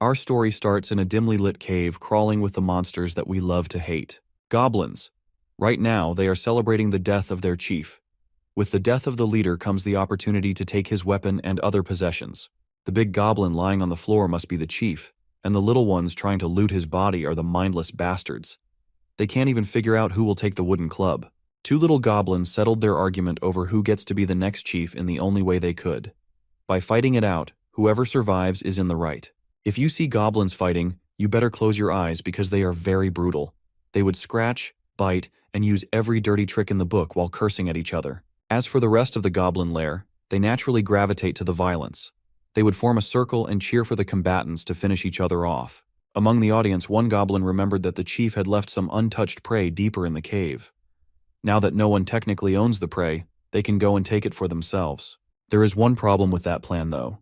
Our story starts in a dimly lit cave crawling with the monsters that we love to hate. Goblins. Right now, they are celebrating the death of their chief. With the death of the leader comes the opportunity to take his weapon and other possessions. The big goblin lying on the floor must be the chief, and the little ones trying to loot his body are the mindless bastards. They can't even figure out who will take the wooden club. Two little goblins settled their argument over who gets to be the next chief in the only way they could. By fighting it out, whoever survives is in the right. If you see goblins fighting, you better close your eyes because they are very brutal. They would scratch, bite, and use every dirty trick in the book while cursing at each other. As for the rest of the goblin lair, they naturally gravitate to the violence. They would form a circle and cheer for the combatants to finish each other off. Among the audience, one goblin remembered that the chief had left some untouched prey deeper in the cave. Now that no one technically owns the prey, they can go and take it for themselves. There is one problem with that plan, though.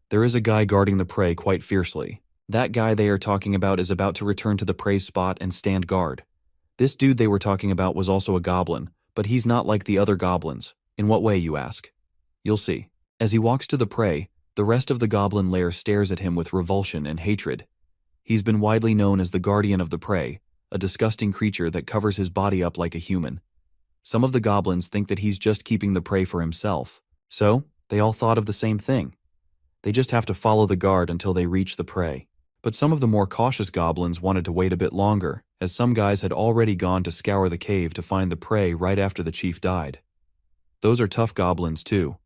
There is a guy guarding the prey quite fiercely. That guy they are talking about is about to return to the prey spot and stand guard. This dude they were talking about was also a goblin, but he's not like the other goblins. In what way, you ask? You'll see. As he walks to the prey, the rest of the goblin lair stares at him with revulsion and hatred. He's been widely known as the guardian of the prey, a disgusting creature that covers his body up like a human. Some of the goblins think that he's just keeping the prey for himself, so they all thought of the same thing. They just have to follow the guard until they reach the prey. But some of the more cautious goblins wanted to wait a bit longer, as some guys had already gone to scour the cave to find the prey right after the chief died. Those are tough goblins too.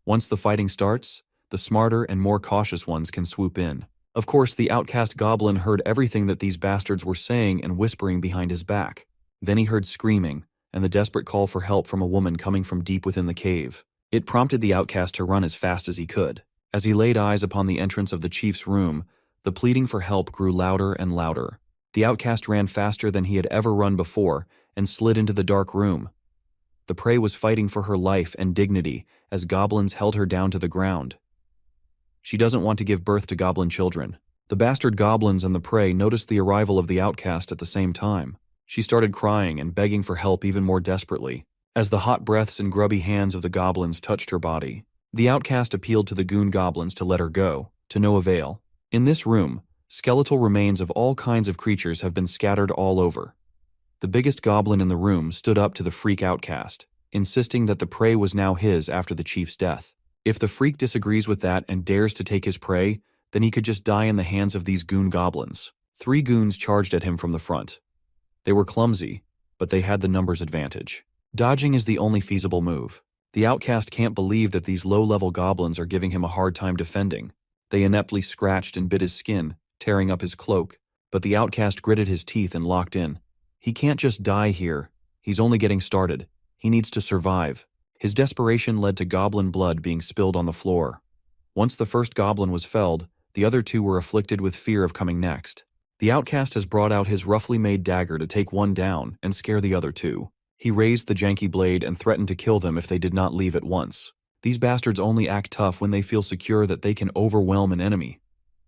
Once the fighting starts, the smarter and more cautious ones can swoop in. Of course, the outcast goblin heard everything that these bastards were saying and whispering behind his back. Then he heard screaming, and the desperate call for help from a woman coming from deep within the cave. It prompted the outcast to run as fast as he could. As he laid eyes upon the entrance of the chief's room, the pleading for help grew louder and louder. The outcast ran faster than he had ever run before and slid into the dark room. The prey was fighting for her life and dignity as goblins held her down to the ground. She doesn't want to give birth to goblin children. The bastard goblins and the prey noticed the arrival of the outcast at the same time. She started crying and begging for help even more desperately. As the hot breaths and grubby hands of the goblins touched her body, the outcast appealed to the goon goblins to let her go, to no avail. In this room, skeletal remains of all kinds of creatures have been scattered all over. The biggest goblin in the room stood up to the freak outcast, insisting that the prey was now his after the chief's death. If the freak disagrees with that and dares to take his prey, then he could just die in the hands of these goon goblins. 3 goons charged at him from the front. They were clumsy, but they had the numbers advantage. Dodging is the only feasible move. The outcast can't believe that these low-level goblins are giving him a hard time defending. They ineptly scratched and bit his skin, tearing up his cloak, but the outcast gritted his teeth and locked in. He can't just die here. He's only getting started. He needs to survive. His desperation led to goblin blood being spilled on the floor. Once the first goblin was felled, the other 2 were afflicted with fear of coming next. The outcast has brought out his roughly made dagger to take one down and scare the other 2. He raised the janky blade and threatened to kill them if they did not leave at once. These bastards only act tough when they feel secure that they can overwhelm an enemy.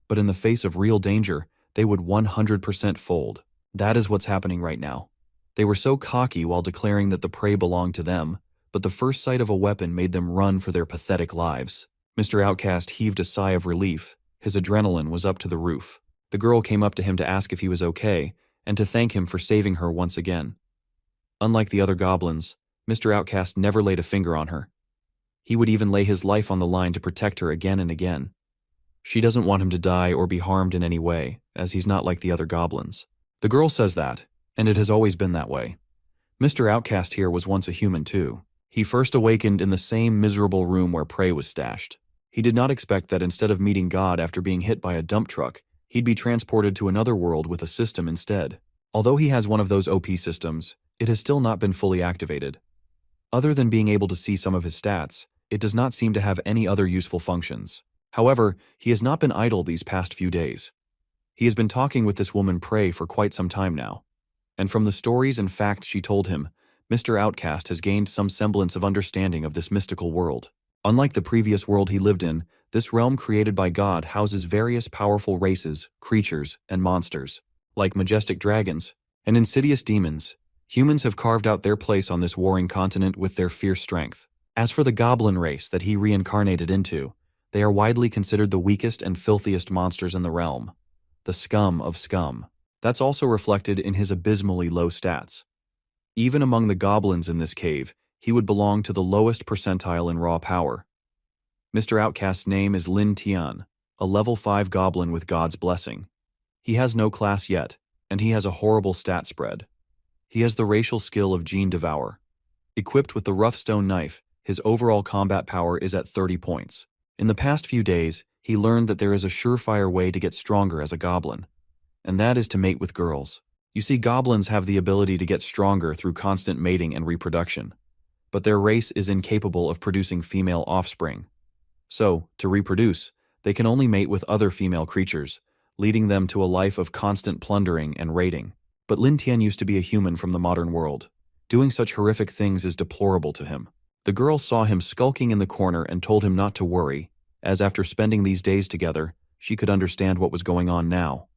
But in the face of real danger, they would 100% fold. That is what's happening right now. They were so cocky while declaring that the prey belonged to them, but the first sight of a weapon made them run for their pathetic lives. Mr. Outcast heaved a sigh of relief. His adrenaline was up to the roof. The girl came up to him to ask if he was okay, and to thank him for saving her once again. Unlike the other goblins, Mr. Outcast never laid a finger on her. He would even lay his life on the line to protect her again and again. She doesn't want him to die or be harmed in any way, as he's not like the other goblins. The girl says that, and it has always been that way. Mr. Outcast here was once a human too. He first awakened in the same miserable room where prey was stashed. He did not expect that instead of meeting God after being hit by a dump truck, he'd be transported to another world with a system instead. Although he has one of those OP systems, it has still not been fully activated. Other than being able to see some of his stats, it does not seem to have any other useful functions. However, he has not been idle these past few days. He has been talking with this woman Prey for quite some time now. And from the stories and facts she told him, Mr. Outcast has gained some semblance of understanding of this mystical world. Unlike the previous world he lived in, this realm created by God houses various powerful races, creatures, and monsters. Like majestic dragons and insidious demons, humans have carved out their place on this warring continent with their fierce strength. As for the Goblin race that he reincarnated into, They are widely considered the weakest and filthiest monsters in the realm. The scum of scum. That's also reflected in his abysmally low stats. Even among the goblins in this cave, he would belong to the lowest percentile in raw power. Mr. Outcast's name is Lin Tian, a level 5 goblin with God's blessing. He has no class yet, and he has a horrible stat spread. He has the racial skill of Gene Devour. Equipped with the rough stone knife, his overall combat power is at 30 points. In the past few days, he learned that there is a surefire way to get stronger as a goblin, and that is to mate with girls. You see, goblins have the ability to get stronger through constant mating and reproduction, but their race is incapable of producing female offspring. So, to reproduce, they can only mate with other female creatures, leading them to a life of constant plundering and raiding. But Lin Tian used to be a human from the modern world. Doing such horrific things is deplorable to him. The girl saw him skulking in the corner and told him not to worry, as after spending these days together, she could understand what was going on now.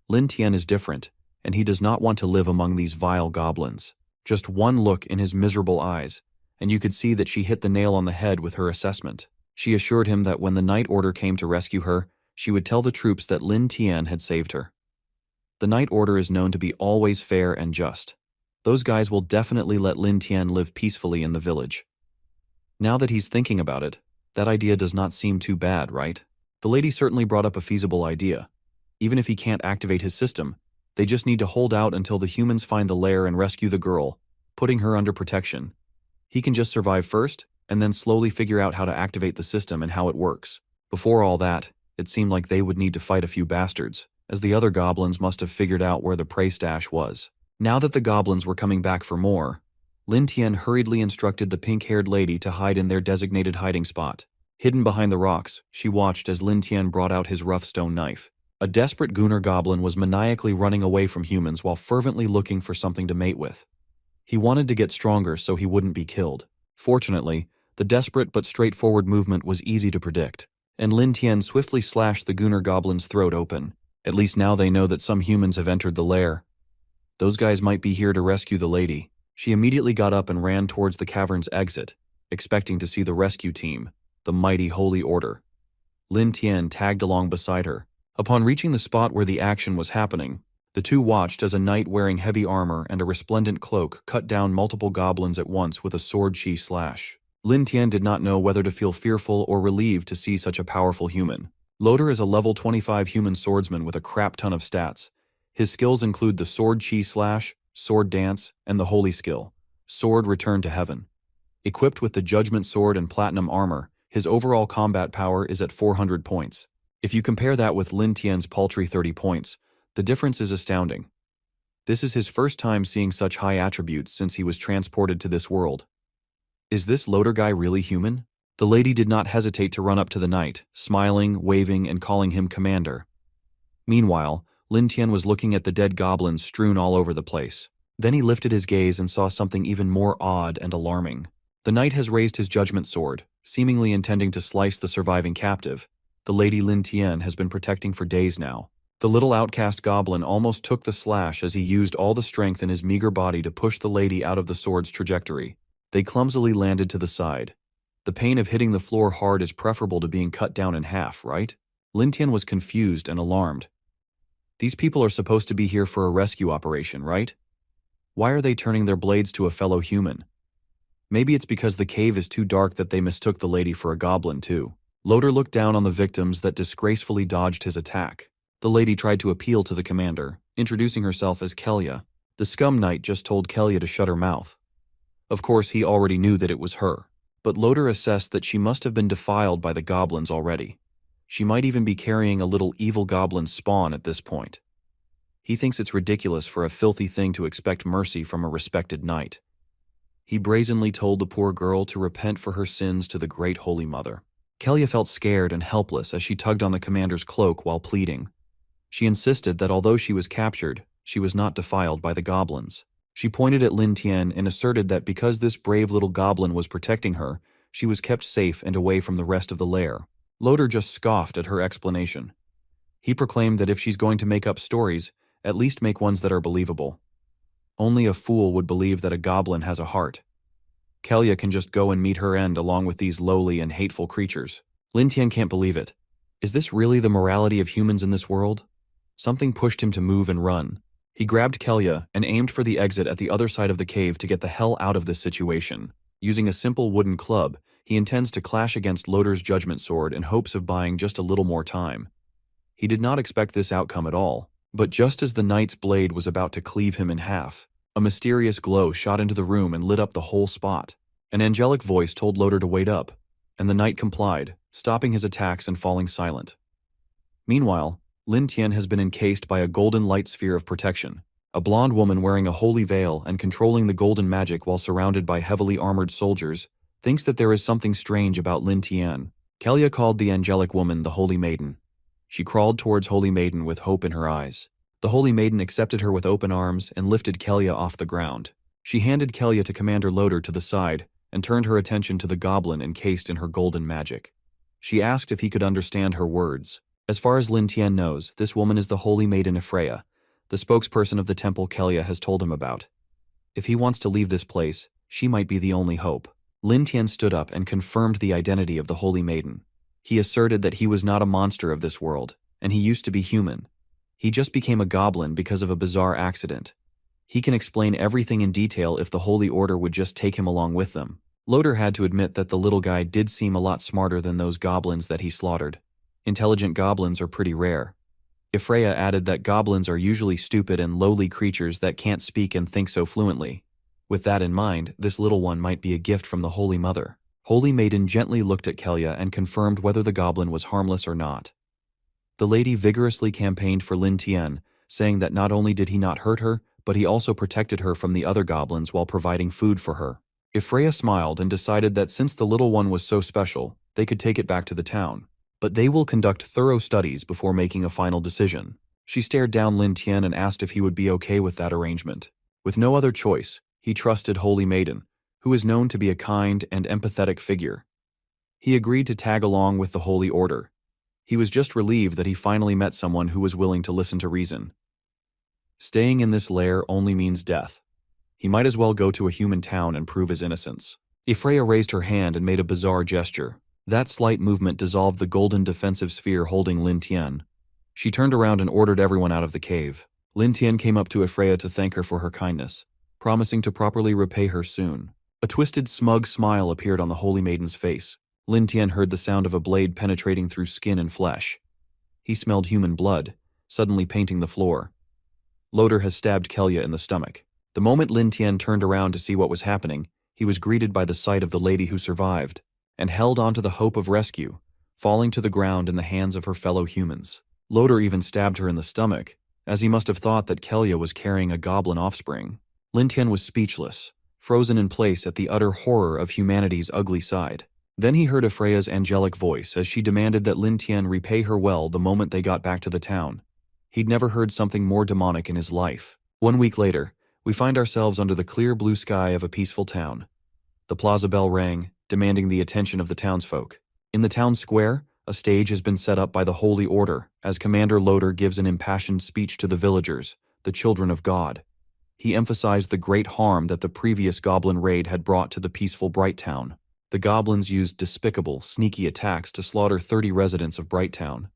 Lin Tian is different, and he does not want to live among these vile goblins. Just one look in his miserable eyes, and you could see that she hit the nail on the head with her assessment. She assured him that when the Night Order came to rescue her, she would tell the troops that Lin Tian had saved her. The Night Order is known to be always fair and just. Those guys will definitely let Lin Tian live peacefully in the village. Now that he's thinking about it, that idea does not seem too bad, right? The lady certainly brought up a feasible idea. Even if he can't activate his system, they just need to hold out until the humans find the lair and rescue the girl, putting her under protection. He can just survive first, and then slowly figure out how to activate the system and how it works. Before all that, it seemed like they would need to fight a few bastards, as the other goblins must have figured out where the prey stash was. Now that the goblins were coming back for more, Lin Tian hurriedly instructed the pink-haired lady to hide in their designated hiding spot. Hidden behind the rocks, she watched as Lin Tian brought out his rough stone knife. A desperate Gunnar goblin was maniacally running away from humans while fervently looking for something to mate with. He wanted to get stronger so he wouldn't be killed. Fortunately, the desperate but straightforward movement was easy to predict, and Lin Tian swiftly slashed the Gunnar goblin's throat open. At least now they know that some humans have entered the lair. Those guys might be here to rescue the lady. She immediately got up and ran towards the cavern's exit, expecting to see the rescue team, the mighty Holy Order. Lin Tian tagged along beside her. Upon reaching the spot where the action was happening, the two watched as a knight wearing heavy armor and a resplendent cloak cut down multiple goblins at once with a sword-chi slash. Lin Tian did not know whether to feel fearful or relieved to see such a powerful human. Loader is a level 25 human swordsman with a crap ton of stats. His skills include the sword-chi slash, sword dance, and the holy skill, sword return to heaven. Equipped with the judgment sword and platinum armor, his overall combat power is at 400 points. If you compare that with Lin Tian's paltry 30 points, the difference is astounding. This is his first time seeing such high attributes since he was transported to this world. Is this Loader guy really human? The lady did not hesitate to run up to the knight, smiling, waving, and calling him commander. Meanwhile, Lin Tian was looking at the dead goblins strewn all over the place. Then he lifted his gaze and saw something even more odd and alarming. The knight has raised his judgment sword, seemingly intending to slice the surviving captive. The lady Lin Tian has been protecting for days now. The little outcast goblin almost took the slash as he used all the strength in his meager body to push the lady out of the sword's trajectory. They clumsily landed to the side. The pain of hitting the floor hard is preferable to being cut down in half, right? Lin Tian was confused and alarmed. These people are supposed to be here for a rescue operation, right? Why are they turning their blades to a fellow human? Maybe it's because the cave is too dark that they mistook the lady for a goblin too. Loader looked down on the victims that disgracefully dodged his attack. The lady tried to appeal to the commander, introducing herself as Kelya. The scum knight just told Kelya to shut her mouth. Of course, he already knew that it was her, but Loader assessed that she must have been defiled by the goblins already. She might even be carrying a little evil goblin spawn at this point. He thinks it's ridiculous for a filthy thing to expect mercy from a respected knight. He brazenly told the poor girl to repent for her sins to the Great Holy Mother. Kelya felt scared and helpless as she tugged on the commander's cloak while pleading. She insisted that although she was captured, she was not defiled by the goblins. She pointed at Lin Tian and asserted that because this brave little goblin was protecting her, she was kept safe and away from the rest of the lair. Loader just scoffed at her explanation. He proclaimed that if she's going to make up stories, at least make ones that are believable. Only a fool would believe that a goblin has a heart. Kelya can just go and meet her end along with these lowly and hateful creatures. Lin Tian can't believe it. Is this really the morality of humans in this world? Something pushed him to move and run. He grabbed Kelya and aimed for the exit at the other side of the cave to get the hell out of this situation. Using a simple wooden club, he intends to clash against Loder's judgment sword in hopes of buying just a little more time. He did not expect this outcome at all, but just as the knight's blade was about to cleave him in half, a mysterious glow shot into the room and lit up the whole spot. An angelic voice told Loder to wait up, and the knight complied, stopping his attacks and falling silent. Meanwhile, Lin Tian has been encased by a golden light sphere of protection. A blonde woman wearing a holy veil and controlling the golden magic while surrounded by heavily armored soldiers thinks that there is something strange about Lin Tian. Kelya called the angelic woman the Holy Maiden. She crawled towards Holy Maiden with hope in her eyes. The Holy Maiden accepted her with open arms and lifted Kelya off the ground. She handed Kelya to Commander Loder to the side and turned her attention to the goblin encased in her golden magic. She asked if he could understand her words. As far as Lin Tian knows, this woman is the Holy Maiden Ephraia, the spokesperson of the temple Kelya has told him about. If he wants to leave this place, she might be the only hope. Lin Tian stood up and confirmed the identity of the Holy Maiden. He asserted that he was not a monster of this world, and he used to be human. He just became a goblin because of a bizarre accident. He can explain everything in detail if the Holy Order would just take him along with them. Loder had to admit that the little guy did seem a lot smarter than those goblins that he slaughtered. Intelligent goblins are pretty rare. Ephraia added that goblins are usually stupid and lowly creatures that can't speak and think so fluently. With that in mind, this little one might be a gift from the Holy Mother. Holy Maiden gently looked at Kelya and confirmed whether the goblin was harmless or not. The lady vigorously campaigned for Lin Tian, saying that not only did he not hurt her, but he also protected her from the other goblins while providing food for her. Ephraia smiled and decided that since the little one was so special, they could take it back to the town. But they will conduct thorough studies before making a final decision. She stared down Lin Tian and asked if he would be okay with that arrangement. With no other choice, he trusted Holy Maiden, who is known to be a kind and empathetic figure. He agreed to tag along with the Holy Order. He was just relieved that he finally met someone who was willing to listen to reason. Staying in this lair only means death. He might as well go to a human town and prove his innocence. Ephraia raised her hand and made a bizarre gesture. That slight movement dissolved the golden defensive sphere holding Lin Tian. She turned around and ordered everyone out of the cave. Lin Tian came up to Ephraia to thank her for her kindness, promising to properly repay her soon. A twisted, smug smile appeared on the Holy Maiden's face. Lin Tian heard the sound of a blade penetrating through skin and flesh. He smelled human blood, suddenly painting the floor. Loder has stabbed Kelya in the stomach. The moment Lin Tian turned around to see what was happening, he was greeted by the sight of the lady who survived, and held on to the hope of rescue, falling to the ground in the hands of her fellow humans. Loder even stabbed her in the stomach, as he must have thought that Kelya was carrying a goblin offspring. Lin Tian was speechless, frozen in place at the utter horror of humanity's ugly side. Then he heard Ephraya's angelic voice as she demanded that Lin Tian repay her well the moment they got back to the town. He'd never heard something more demonic in his life. 1 week later, we find ourselves under the clear blue sky of a peaceful town. The plaza bell rang, demanding the attention of the townsfolk. In the town square, a stage has been set up by the Holy Order as Commander Loder gives an impassioned speech to the villagers, the children of God. He emphasized the great harm that the previous goblin raid had brought to the peaceful Bright Town. The goblins used despicable, sneaky attacks to slaughter 30 residents of Bright Town,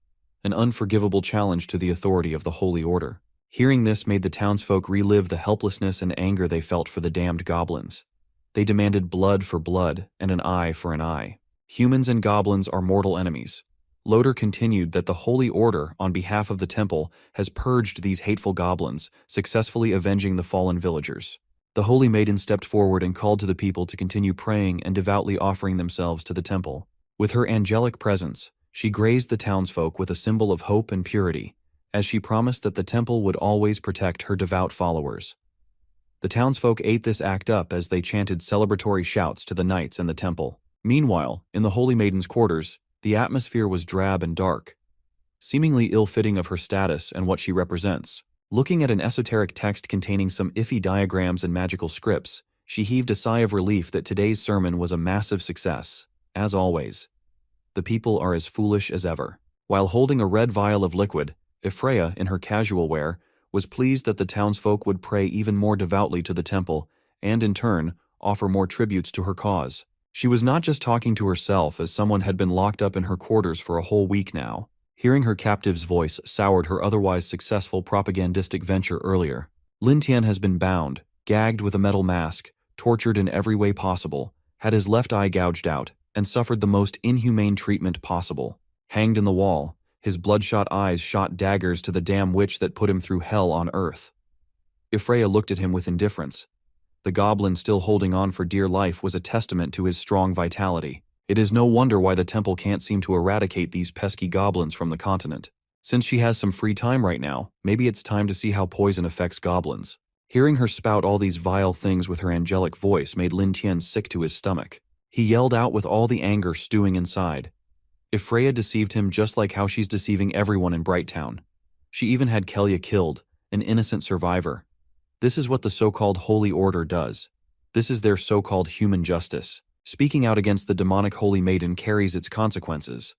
an unforgivable challenge to the authority of the Holy Order. Hearing this made the townsfolk relive the helplessness and anger they felt for the damned goblins. They demanded blood for blood and an eye for an eye. Humans and goblins are mortal enemies. Loder continued that the Holy Order, on behalf of the temple, has purged these hateful goblins, successfully avenging the fallen villagers. The Holy Maiden stepped forward and called to the people to continue praying and devoutly offering themselves to the temple. With her angelic presence, she grazed the townsfolk with a symbol of hope and purity, as she promised that the temple would always protect her devout followers. The townsfolk ate this act up as they chanted celebratory shouts to the knights and the temple. Meanwhile, in the Holy Maiden's quarters, the atmosphere was drab and dark, seemingly ill-fitting of her status and what she represents. Looking at an esoteric text containing some iffy diagrams and magical scripts, she heaved a sigh of relief that today's sermon was a massive success. As always, the people are as foolish as ever. While holding a red vial of liquid, Ephraia, in her casual wear, was pleased that the townsfolk would pray even more devoutly to the temple and, in turn, offer more tributes to her cause. She was not just talking to herself, as someone had been locked up in her quarters for a whole week now. Hearing her captive's voice soured her otherwise successful propagandistic venture earlier. Lin Tian has been bound, gagged with a metal mask, tortured in every way possible, had his left eye gouged out, and suffered the most inhumane treatment possible. Hanged in the wall, his bloodshot eyes shot daggers to the damn witch that put him through hell on earth. If Freya looked at him with indifference, the goblin still holding on for dear life was a testament to his strong vitality. It is no wonder why the temple can't seem to eradicate these pesky goblins from the continent. Since she has some free time right now, maybe it's time to see how poison affects goblins. Hearing her spout all these vile things with her angelic voice made Lin Tian sick to his stomach. He yelled out with all the anger stewing inside. If Freya deceived him just like how she's deceiving everyone in Brighttown, she even had Kellia killed, an innocent survivor. This is what the so-called Holy Order does. This is their so-called human justice. Speaking out against the demonic Holy Maiden carries its consequences.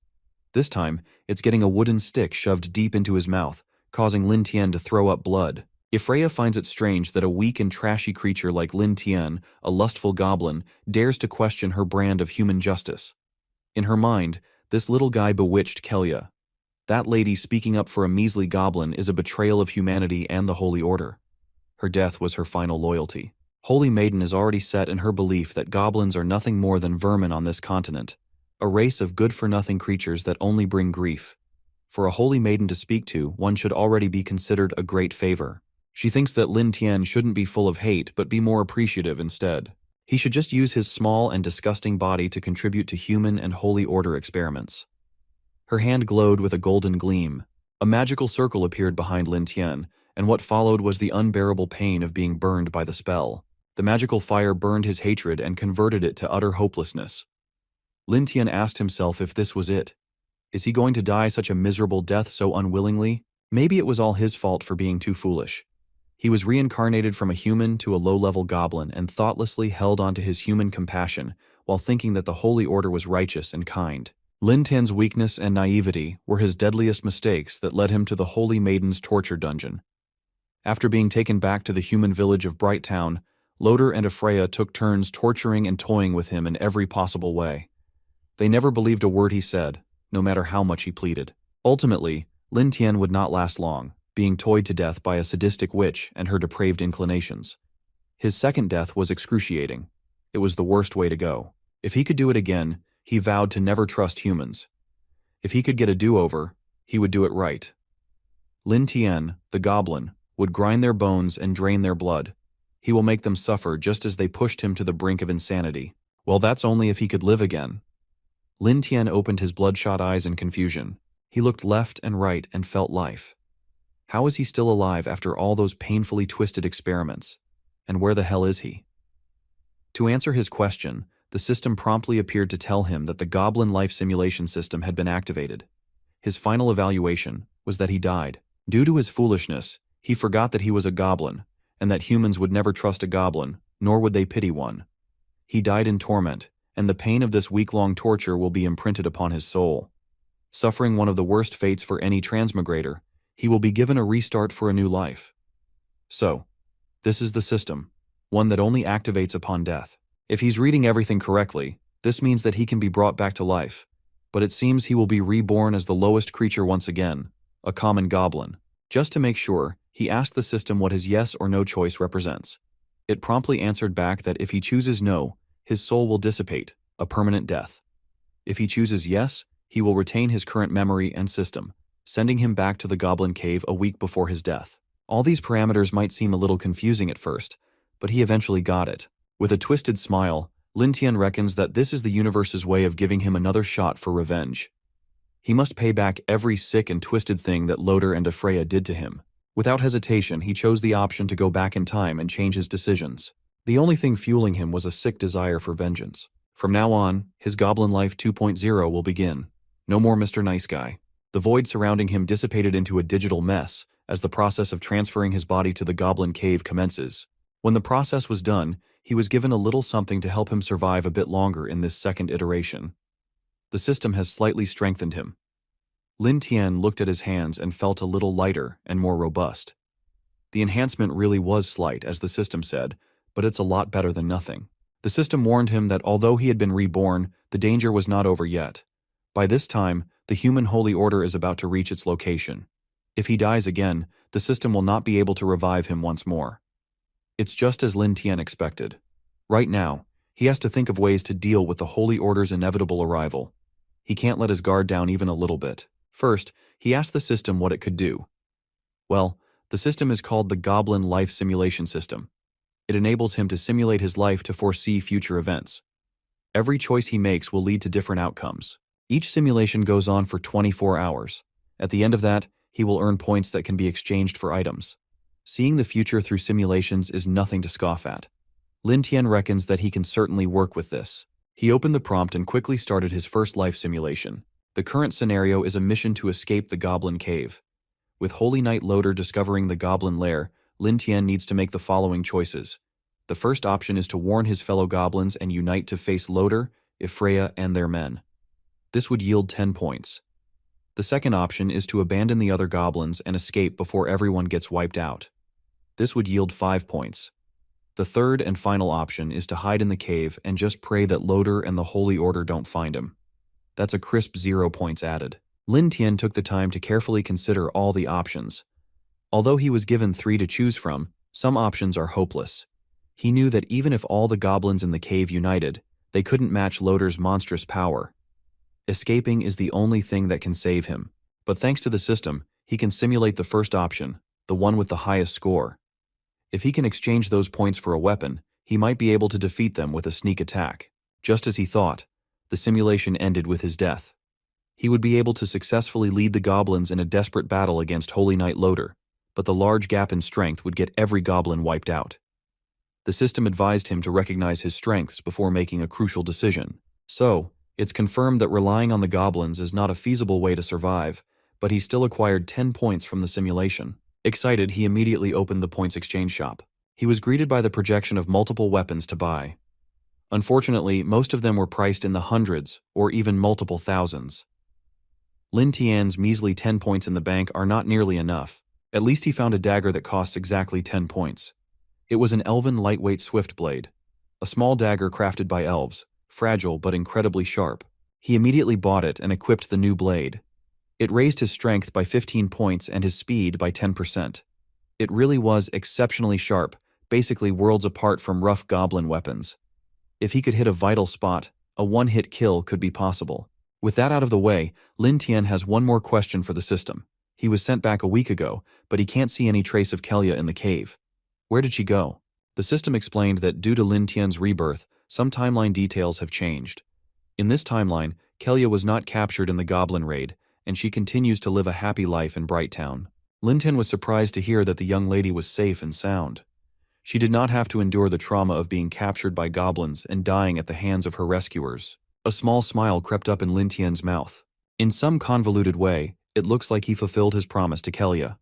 This time, it's getting a wooden stick shoved deep into his mouth, causing Lin Tian to throw up blood. If Freya finds it strange that a weak and trashy creature like Lin Tian, a lustful goblin, dares to question her brand of human justice. In her mind, this little guy bewitched Kellia. That lady speaking up for a measly goblin is a betrayal of humanity and the Holy Order. Her death was her final loyalty. Holy Maiden is already set in her belief that goblins are nothing more than vermin on this continent, a race of good-for-nothing creatures that only bring grief. For a Holy Maiden to speak to, one should already be considered a great favor. She thinks that Lin Tian shouldn't be full of hate but be more appreciative instead. He should just use his small and disgusting body to contribute to human and Holy Order experiments. Her hand glowed with a golden gleam. A magical circle appeared behind Lin Tian, and what followed was the unbearable pain of being burned by the spell. The magical fire burned his hatred and converted it to utter hopelessness. Lin Tian asked himself if this was it. Is he going to die such a miserable death so unwillingly? Maybe it was all his fault for being too foolish. He was reincarnated from a human to a low-level goblin and thoughtlessly held onto his human compassion while thinking that the Holy Order was righteous and kind. Lin Tian's weakness and naivety were his deadliest mistakes that led him to the Holy Maiden's torture dungeon. After being taken back to the human village of Brighttown, Loder and Freya took turns torturing and toying with him in every possible way. They never believed a word he said, no matter how much he pleaded. Ultimately, Lin Tian would not last long, being toyed to death by a sadistic witch and her depraved inclinations. His second death was excruciating. It was the worst way to go. If he could do it again, he vowed to never trust humans. If he could get a do-over, he would do it right. Lin Tian, the goblin, would grind their bones and drain their blood. He will make them suffer just as they pushed him to the brink of insanity. Well, that's only if he could live again. Lin Tian opened his bloodshot eyes in confusion. He looked left and right and felt life. How is he still alive after all those painfully twisted experiments? And where the hell is he? To answer his question, the system promptly appeared to tell him that the Goblin life simulation system had been activated. His final evaluation was that he died. Due to his foolishness, he forgot that he was a goblin, and that humans would never trust a goblin, nor would they pity one. He died in torment, and the pain of this week-long torture will be imprinted upon his soul. Suffering one of the worst fates for any transmigrator, he will be given a restart for a new life. So, this is the system, one that only activates upon death. If he's reading everything correctly, this means that he can be brought back to life, but it seems he will be reborn as the lowest creature once again, a common goblin. Just to make sure, he asked the system what his yes or no choice represents. It promptly answered back that if he chooses no, his soul will dissipate, a permanent death. If he chooses yes, he will retain his current memory and system, sending him back to the Goblin Cave a week before his death. All these parameters might seem a little confusing at first, but he eventually got it. With a twisted smile, Lin Tian reckons that this is the universe's way of giving him another shot for revenge. He must pay back every sick and twisted thing that Loder and Freya did to him. Without hesitation, he chose the option to go back in time and change his decisions. The only thing fueling him was a sick desire for vengeance. From now on, his Goblin Life 2.0 will begin. No more Mr. Nice Guy. The void surrounding him dissipated into a digital mess as the process of transferring his body to the Goblin Cave commences. When the process was done, he was given a little something to help him survive a bit longer in this second iteration. The system has slightly strengthened him. Lin Tian looked at his hands and felt a little lighter and more robust. The enhancement really was slight, as the system said, but it's a lot better than nothing. The system warned him that although he had been reborn, the danger was not over yet. By this time, the human holy order is about to reach its location. If he dies again, the system will not be able to revive him once more. It's just as Lin Tian expected. Right now, he has to think of ways to deal with the holy order's inevitable arrival. He can't let his guard down even a little bit. First, he asked the system what it could do. Well, the system is called the Goblin Life Simulation System. It enables him to simulate his life to foresee future events. Every choice he makes will lead to different outcomes. Each simulation goes on for 24 hours. At the end of that, he will earn points that can be exchanged for items. Seeing the future through simulations is nothing to scoff at. Lin Tian reckons that he can certainly work with this. He opened the prompt and quickly started his first life simulation. The current scenario is a mission to escape the Goblin Cave. With Holy Knight Loader discovering the Goblin Lair, Lin Tian needs to make the following choices. The first option is to warn his fellow goblins and unite to face Loader, Ifreya, and their men. This would yield 10 points. The second option is to abandon the other goblins and escape before everyone gets wiped out. This would yield 5 points. The third and final option is to hide in the cave and just pray that Loader and the Holy Order don't find him. That's a crisp 0 points added. Lin Tian took the time to carefully consider all the options. Although he was given 3 to choose from, some options are hopeless. He knew that even if all the goblins in the cave united, they couldn't match Loader's monstrous power. Escaping is the only thing that can save him. But thanks to the system, he can simulate the first option, the one with the highest score. If he can exchange those points for a weapon, he might be able to defeat them with a sneak attack. Just as he thought, the simulation ended with his death. He would be able to successfully lead the goblins in a desperate battle against Holy Knight Loader, but the large gap in strength would get every goblin wiped out. The system advised him to recognize his strengths before making a crucial decision. So, it's confirmed that relying on the goblins is not a feasible way to survive, but he still acquired 10 points from the simulation. Excited, he immediately opened the points exchange shop. He was greeted by the projection of multiple weapons to buy. Unfortunately, most of them were priced in the hundreds or even multiple thousands. Lin Tian's measly 10 points in the bank are not nearly enough. At least he found a dagger that costs exactly 10 points. It was an elven lightweight swift blade, a small dagger crafted by elves, fragile but incredibly sharp. He immediately bought it and equipped the new blade. It raised his strength by 15 points and his speed by 10%. It really was exceptionally sharp, basically worlds apart from rough goblin weapons. If he could hit a vital spot, a one-hit kill could be possible. With that out of the way, Lin Tian has one more question for the system. He was sent back a week ago, but he can't see any trace of Kelya in the cave. Where did she go? The system explained that due to Lin Tian's rebirth, some timeline details have changed. In this timeline, Kelya was not captured in the Goblin raid, and she continues to live a happy life in Bright Town. Lin Tian was surprised to hear that the young lady was safe and sound. She did not have to endure the trauma of being captured by goblins and dying at the hands of her rescuers. A small smile crept up in Lin Tian's mouth. In some convoluted way, it looks like he fulfilled his promise to Kelya.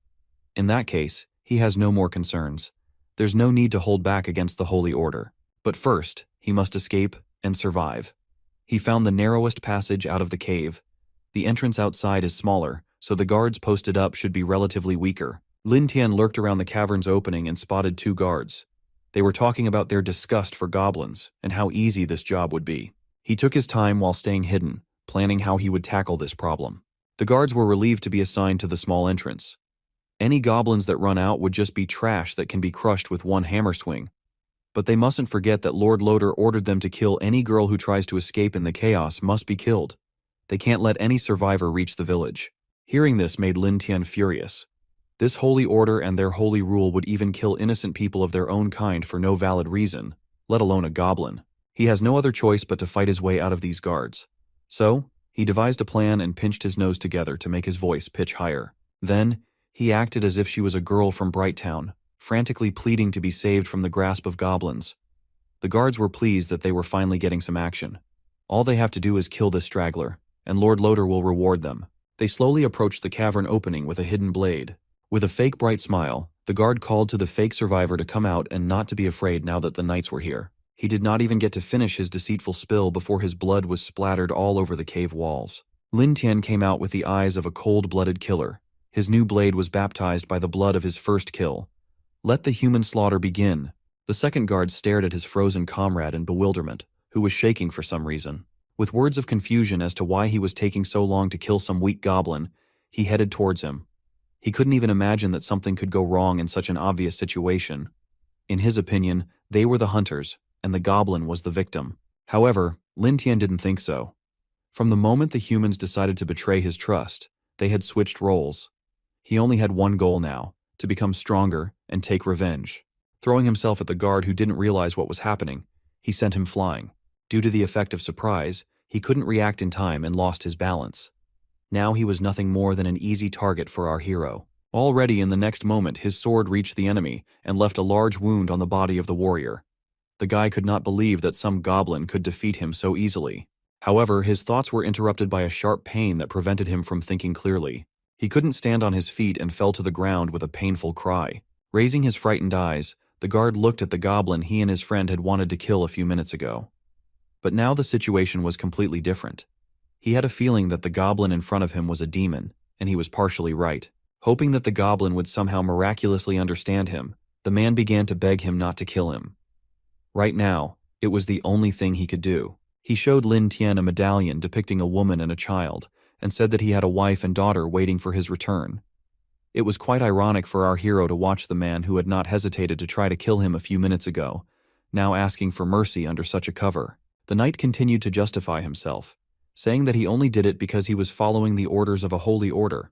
In that case, he has no more concerns. There's no need to hold back against the Holy Order. But first, he must escape and survive. He found the narrowest passage out of the cave. The entrance outside is smaller, so the guards posted up should be relatively weaker. Lin Tian lurked around the cavern's opening and spotted 2 guards. They were talking about their disgust for goblins and how easy this job would be. He took his time while staying hidden, planning how he would tackle this problem. The guards were relieved to be assigned to the small entrance. Any goblins that run out would just be trash that can be crushed with one hammer swing. But they mustn't forget that Lord Loader ordered them to kill any girl who tries to escape in the chaos must be killed. They can't let any survivor reach the village. Hearing this made Lin Tian furious. This holy order and their holy rule would even kill innocent people of their own kind for no valid reason, let alone a goblin. He has no other choice but to fight his way out of these guards. So, he devised a plan and pinched his nose together to make his voice pitch higher. Then, he acted as if she was a girl from Bright Town, frantically pleading to be saved from the grasp of goblins. The guards were pleased that they were finally getting some action. All they have to do is kill this straggler, and Lord Loader will reward them. They slowly approached the cavern opening with a hidden blade. With a fake bright smile, the guard called to the fake survivor to come out and not to be afraid now that the knights were here. He did not even get to finish his deceitful spill before his blood was splattered all over the cave walls. Lin Tian came out with the eyes of a cold-blooded killer. His new blade was baptized by the blood of his first kill. Let the human slaughter begin. The second guard stared at his frozen comrade in bewilderment, who was shaking for some reason. With words of confusion as to why he was taking so long to kill some weak goblin, he headed towards him. He couldn't even imagine that something could go wrong in such an obvious situation. In his opinion, they were the hunters, and the goblin was the victim. However, Lin Tian didn't think so. From the moment the humans decided to betray his trust, they had switched roles. He only had one goal now, to become stronger and take revenge. Throwing himself at the guard who didn't realize what was happening, he sent him flying. Due to the effect of surprise, he couldn't react in time and lost his balance. Now he was nothing more than an easy target for our hero. Already in the next moment, his sword reached the enemy and left a large wound on the body of the warrior. The guy could not believe that some goblin could defeat him so easily. However, his thoughts were interrupted by a sharp pain that prevented him from thinking clearly. He couldn't stand on his feet and fell to the ground with a painful cry. Raising his frightened eyes, the guard looked at the goblin he and his friend had wanted to kill a few minutes ago. But now the situation was completely different. He had a feeling that the goblin in front of him was a demon, and he was partially right. Hoping that the goblin would somehow miraculously understand him, the man began to beg him not to kill him. Right now, it was the only thing he could do. He showed Lin Tian a medallion depicting a woman and a child, and said that he had a wife and daughter waiting for his return. It was quite ironic for our hero to watch the man who had not hesitated to try to kill him a few minutes ago, now asking for mercy under such a cover. The knight continued to justify himself, saying that he only did it because he was following the orders of a holy order.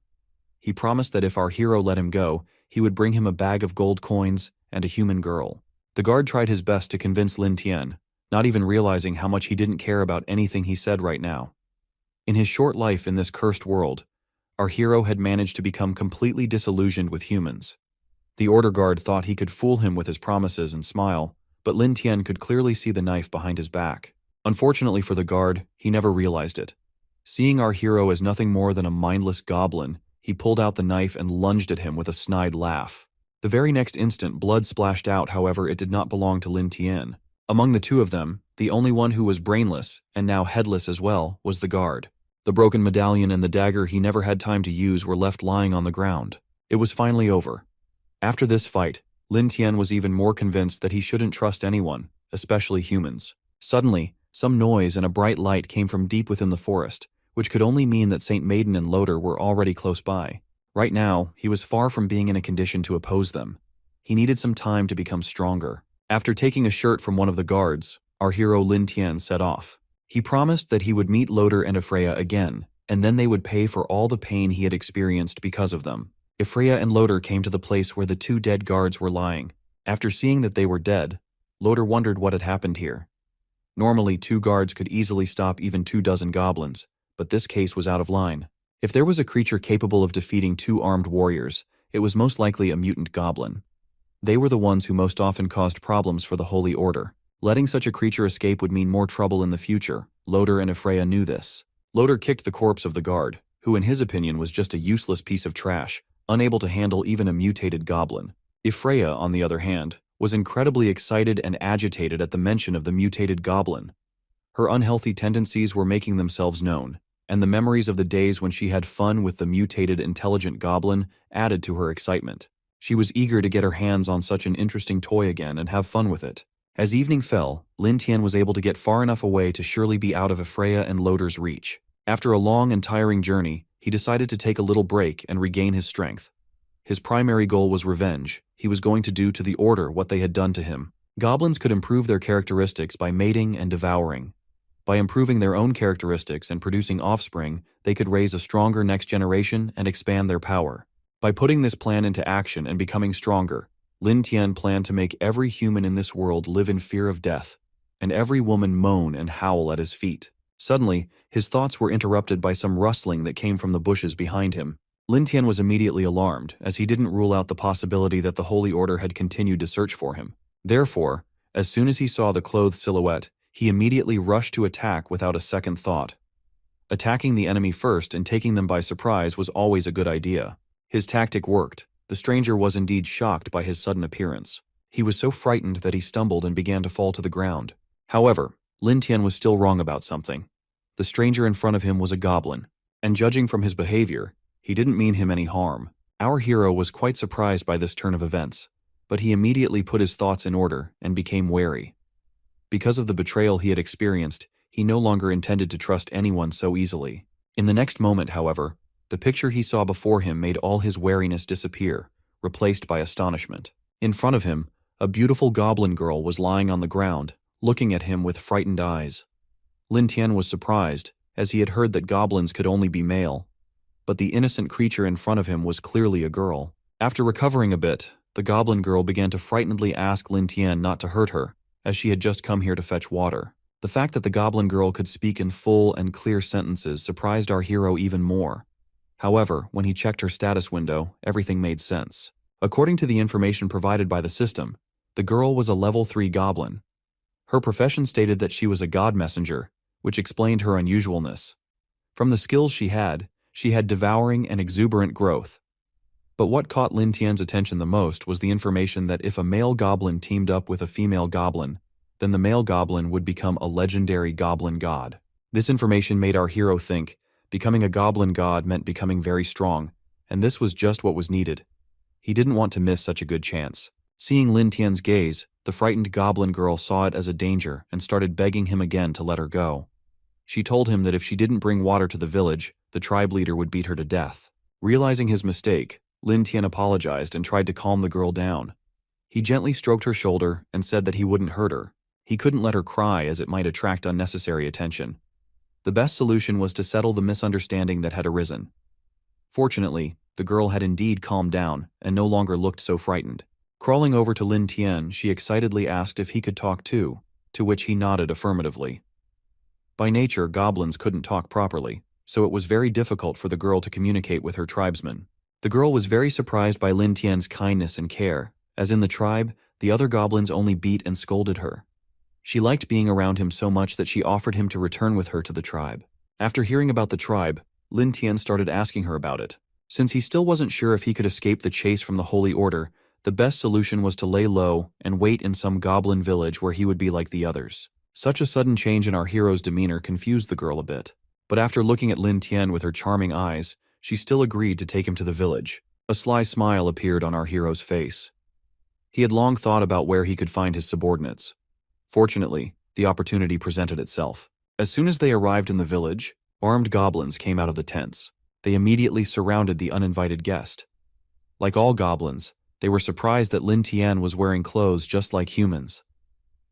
He promised that if our hero let him go, he would bring him a bag of gold coins and a human girl. The guard tried his best to convince Lin Tian, not even realizing how much he didn't care about anything he said right now. In his short life in this cursed world, our hero had managed to become completely disillusioned with humans. The order guard thought he could fool him with his promises and smile, but Lin Tian could clearly see the knife behind his back. Unfortunately for the guard, he never realized it. Seeing our hero as nothing more than a mindless goblin, he pulled out the knife and lunged at him with a snide laugh. The very next instant, blood splashed out, however, it did not belong to Lin Tian. Among the two of them, the only one who was brainless, and now headless as well, was the guard. The broken medallion and the dagger he never had time to use were left lying on the ground. It was finally over. After this fight, Lin Tian was even more convinced that he shouldn't trust anyone, especially humans. Suddenly, some noise and a bright light came from deep within the forest, which could only mean that Saint Maiden and Loder were already close by. Right now, he was far from being in a condition to oppose them. He needed some time to become stronger. After taking a shirt from one of the guards, our hero Lin Tian set off. He promised that he would meet Loder and Freya again, and then they would pay for all the pain he had experienced because of them. Freya and Loder came to the place where the two dead guards were lying. After seeing that they were dead, Loder wondered what had happened here. Normally, 2 guards could easily stop even 24 goblins, but this case was out of line. If there was a creature capable of defeating 2 armed warriors, it was most likely a mutant goblin. They were the ones who most often caused problems for the Holy Order. Letting such a creature escape would mean more trouble in the future. Loder and Freya knew this. Loder kicked the corpse of the guard, who in his opinion was just a useless piece of trash, unable to handle even a mutated goblin. Freya, on the other hand, was incredibly excited and agitated at the mention of the mutated goblin. Her unhealthy tendencies were making themselves known, and the memories of the days when she had fun with the mutated intelligent goblin added to her excitement. She was eager to get her hands on such an interesting toy again and have fun with it. As evening fell, Lin Tian was able to get far enough away to surely be out of Freya and Loder's reach. After a long and tiring journey, he decided to take a little break and regain his strength. His primary goal was revenge. He was going to do to the Order what they had done to him. Goblins could improve their characteristics by mating and devouring. By improving their own characteristics and producing offspring, they could raise a stronger next generation and expand their power. By putting this plan into action and becoming stronger, Lin Tian planned to make every human in this world live in fear of death, and every woman moan and howl at his feet. Suddenly, his thoughts were interrupted by some rustling that came from the bushes behind him. Lin Tian was immediately alarmed, as he didn't rule out the possibility that the Holy Order had continued to search for him. Therefore, as soon as he saw the clothed silhouette, he immediately rushed to attack without a second thought. Attacking the enemy first and taking them by surprise was always a good idea. His tactic worked. The stranger was indeed shocked by his sudden appearance. He was so frightened that he stumbled and began to fall to the ground. However, Lin Tian was still wrong about something. The stranger in front of him was a goblin, and judging from his behavior, he didn't mean him any harm. Our hero was quite surprised by this turn of events. but he immediately put his thoughts in order and became wary. Because of the betrayal he had experienced, he no longer intended to trust anyone so easily. In the next moment, however, the picture he saw before him made all his wariness disappear, replaced by astonishment. In front of him, a beautiful goblin girl was lying on the ground, looking at him with frightened eyes. Lin Tian was surprised, as he had heard that goblins could only be male. But the innocent creature in front of him was clearly a girl. After recovering a bit, the goblin girl began to frightenedly ask Lin Tian not to hurt her, as she had just come here to fetch water. The fact that the goblin girl could speak in full and clear sentences surprised our hero even more. However, when he checked her status window, everything made sense. According to the information provided by the system, the girl was a level 3 goblin. Her profession stated that she was a god messenger, which explained her unusualness. From the skills she had devouring and exuberant growth. But what caught Lin Tian's attention the most was the information that if a male goblin teamed up with a female goblin, then the male goblin would become a legendary goblin god. This information made our hero think becoming a goblin god meant becoming very strong, and this was just what was needed. He didn't want to miss such a good chance. Seeing Lin Tian's gaze, the frightened goblin girl saw it as a danger and started begging him again to let her go. She told him that if she didn't bring water to the village, the tribe leader would beat her to death. Realizing his mistake, Lin Tian apologized and tried to calm the girl down. He gently stroked her shoulder and said that he wouldn't hurt her. He couldn't let her cry as it might attract unnecessary attention. The best solution was to settle the misunderstanding that had arisen. Fortunately, the girl had indeed calmed down and no longer looked so frightened. Crawling over to Lin Tian, she excitedly asked if he could talk too, to which he nodded affirmatively. By nature, goblins couldn't talk properly, so it was very difficult for the girl to communicate with her tribesmen. The girl was very surprised by Lin Tian's kindness and care, as in the tribe, the other goblins only beat and scolded her. She liked being around him so much that she offered him to return with her to the tribe. After hearing about the tribe, Lin Tian started asking her about it. Since he still wasn't sure if he could escape the chase from the Holy Order, the best solution was to lay low and wait in some goblin village where he would be like the others. Such a sudden change in our hero's demeanor confused the girl a bit. But after looking at Lin Tian with her charming eyes, she still agreed to take him to the village. A sly smile appeared on our hero's face. He had long thought about where he could find his subordinates. Fortunately, the opportunity presented itself. As soon as they arrived in the village, armed goblins came out of the tents. They immediately surrounded the uninvited guest. Like all goblins, they were surprised that Lin Tian was wearing clothes just like humans.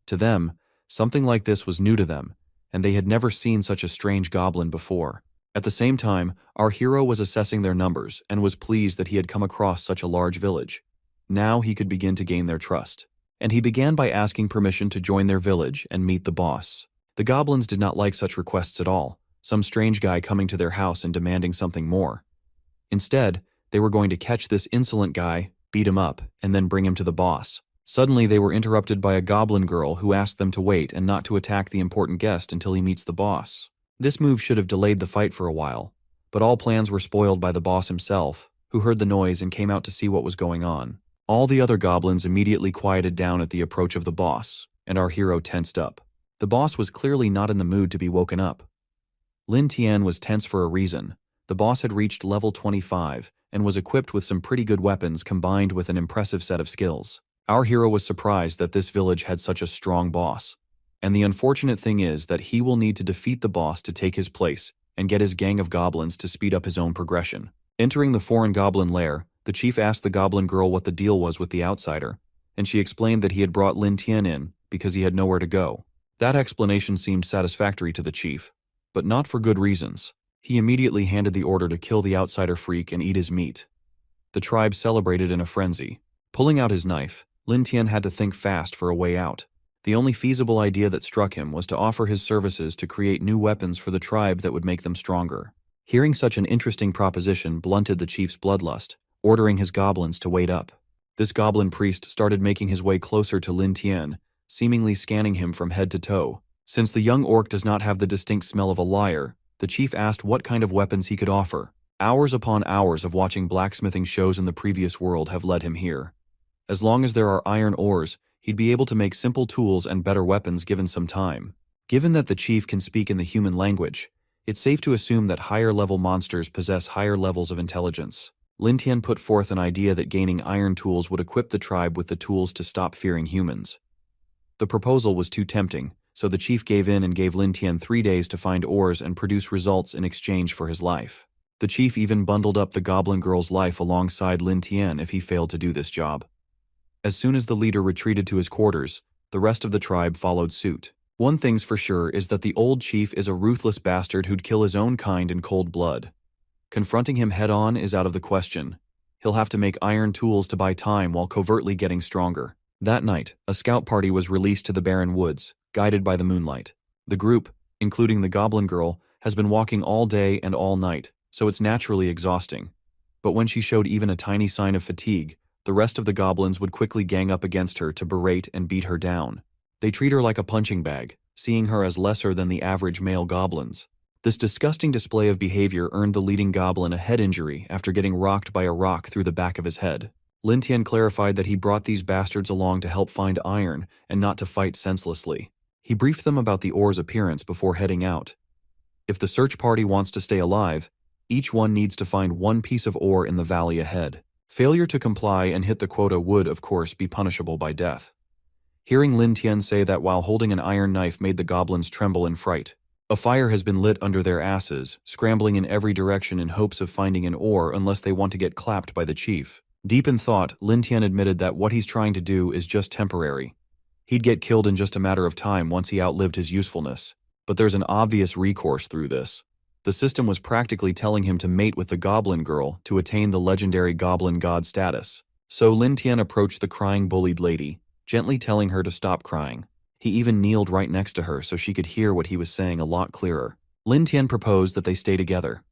To them, something like this was new to them, and they had never seen such a strange goblin before. At the same time, our hero was assessing their numbers and was pleased that he had come across such a large village. Now he could begin to gain their trust. And he began by asking permission to join their village and meet the boss. The goblins did not like such requests at all, some strange guy coming to their house and demanding something more. Instead, they were going to catch this insolent guy, beat him up, and then bring him to the boss. Suddenly, they were interrupted by a goblin girl who asked them to wait and not to attack the important guest until he meets the boss. This move should have delayed the fight for a while, but all plans were spoiled by the boss himself, who heard the noise and came out to see what was going on. All the other goblins immediately quieted down at the approach of the boss, and our hero tensed up. The boss was clearly not in the mood to be woken up. Lin Tian was tense for a reason. The boss had reached level 25 and was equipped with some pretty good weapons combined with an impressive set of skills. Our hero was surprised that this village had such a strong boss. And the unfortunate thing is that he will need to defeat the boss to take his place and get his gang of goblins to speed up his own progression. Entering the foreign goblin lair, the chief asked the goblin girl what the deal was with the outsider, and she explained that he had brought Lin Tian in because he had nowhere to go. That explanation seemed satisfactory to the chief, but not for good reasons. He immediately handed the order to kill the outsider freak and eat his meat. The tribe celebrated in a frenzy. Pulling out his knife, Lin Tian had to think fast for a way out. The only feasible idea that struck him was to offer his services to create new weapons for the tribe that would make them stronger. Hearing such an interesting proposition blunted the chief's bloodlust, ordering his goblins to wait up. This goblin priest started making his way closer to Lin Tian, seemingly scanning him from head to toe. Since the young orc does not have the distinct smell of a liar, the chief asked what kind of weapons he could offer. Hours upon hours of watching blacksmithing shows in the previous world have led him here. As long as there are iron ores, he'd be able to make simple tools and better weapons given some time. Given that the chief can speak in the human language, it's safe to assume that higher-level monsters possess higher levels of intelligence. Lin Tian put forth an idea that gaining iron tools would equip the tribe with the tools to stop fearing humans. The proposal was too tempting, so the chief gave in and gave Lin Tian 3 days to find ores and produce results in exchange for his life. The chief even bundled up the goblin girl's life alongside Lin Tian if he failed to do this job. As soon as the leader retreated to his quarters, the rest of the tribe followed suit. One thing's for sure is that the old chief is a ruthless bastard who'd kill his own kind in cold blood. Confronting him head-on is out of the question. He'll have to make iron tools to buy time while covertly getting stronger. That night, a scout party was released to the barren woods, guided by the moonlight. The group, including the goblin girl, has been walking all day and all night, so it's naturally exhausting. But when she showed even a tiny sign of fatigue, the rest of the goblins would quickly gang up against her to berate and beat her down. They treat her like a punching bag, seeing her as lesser than the average male goblins. This disgusting display of behavior earned the leading goblin a head injury after getting rocked by a rock through the back of his head. Lin Tian clarified that he brought these bastards along to help find iron and not to fight senselessly. He briefed them about the ore's appearance before heading out. If the search party wants to stay alive, each one needs to find 1 piece of ore in the valley ahead. Failure to comply and hit the quota would, of course, be punishable by death. Hearing Lin Tian say that while holding an iron knife made the goblins tremble in fright. A fire has been lit under their asses, scrambling in every direction in hopes of finding an ore unless they want to get clapped by the chief. Deep in thought, Lin Tian admitted that what he's trying to do is just temporary. He'd get killed in just a matter of time once he outlived his usefulness. But there's an obvious recourse through this. The system was practically telling him to mate with the goblin girl to attain the legendary goblin god status. So Lin Tian approached the crying bullied lady, gently telling her to stop crying. He even kneeled right next to her so she could hear what he was saying a lot clearer. Lin Tian proposed that they stay together.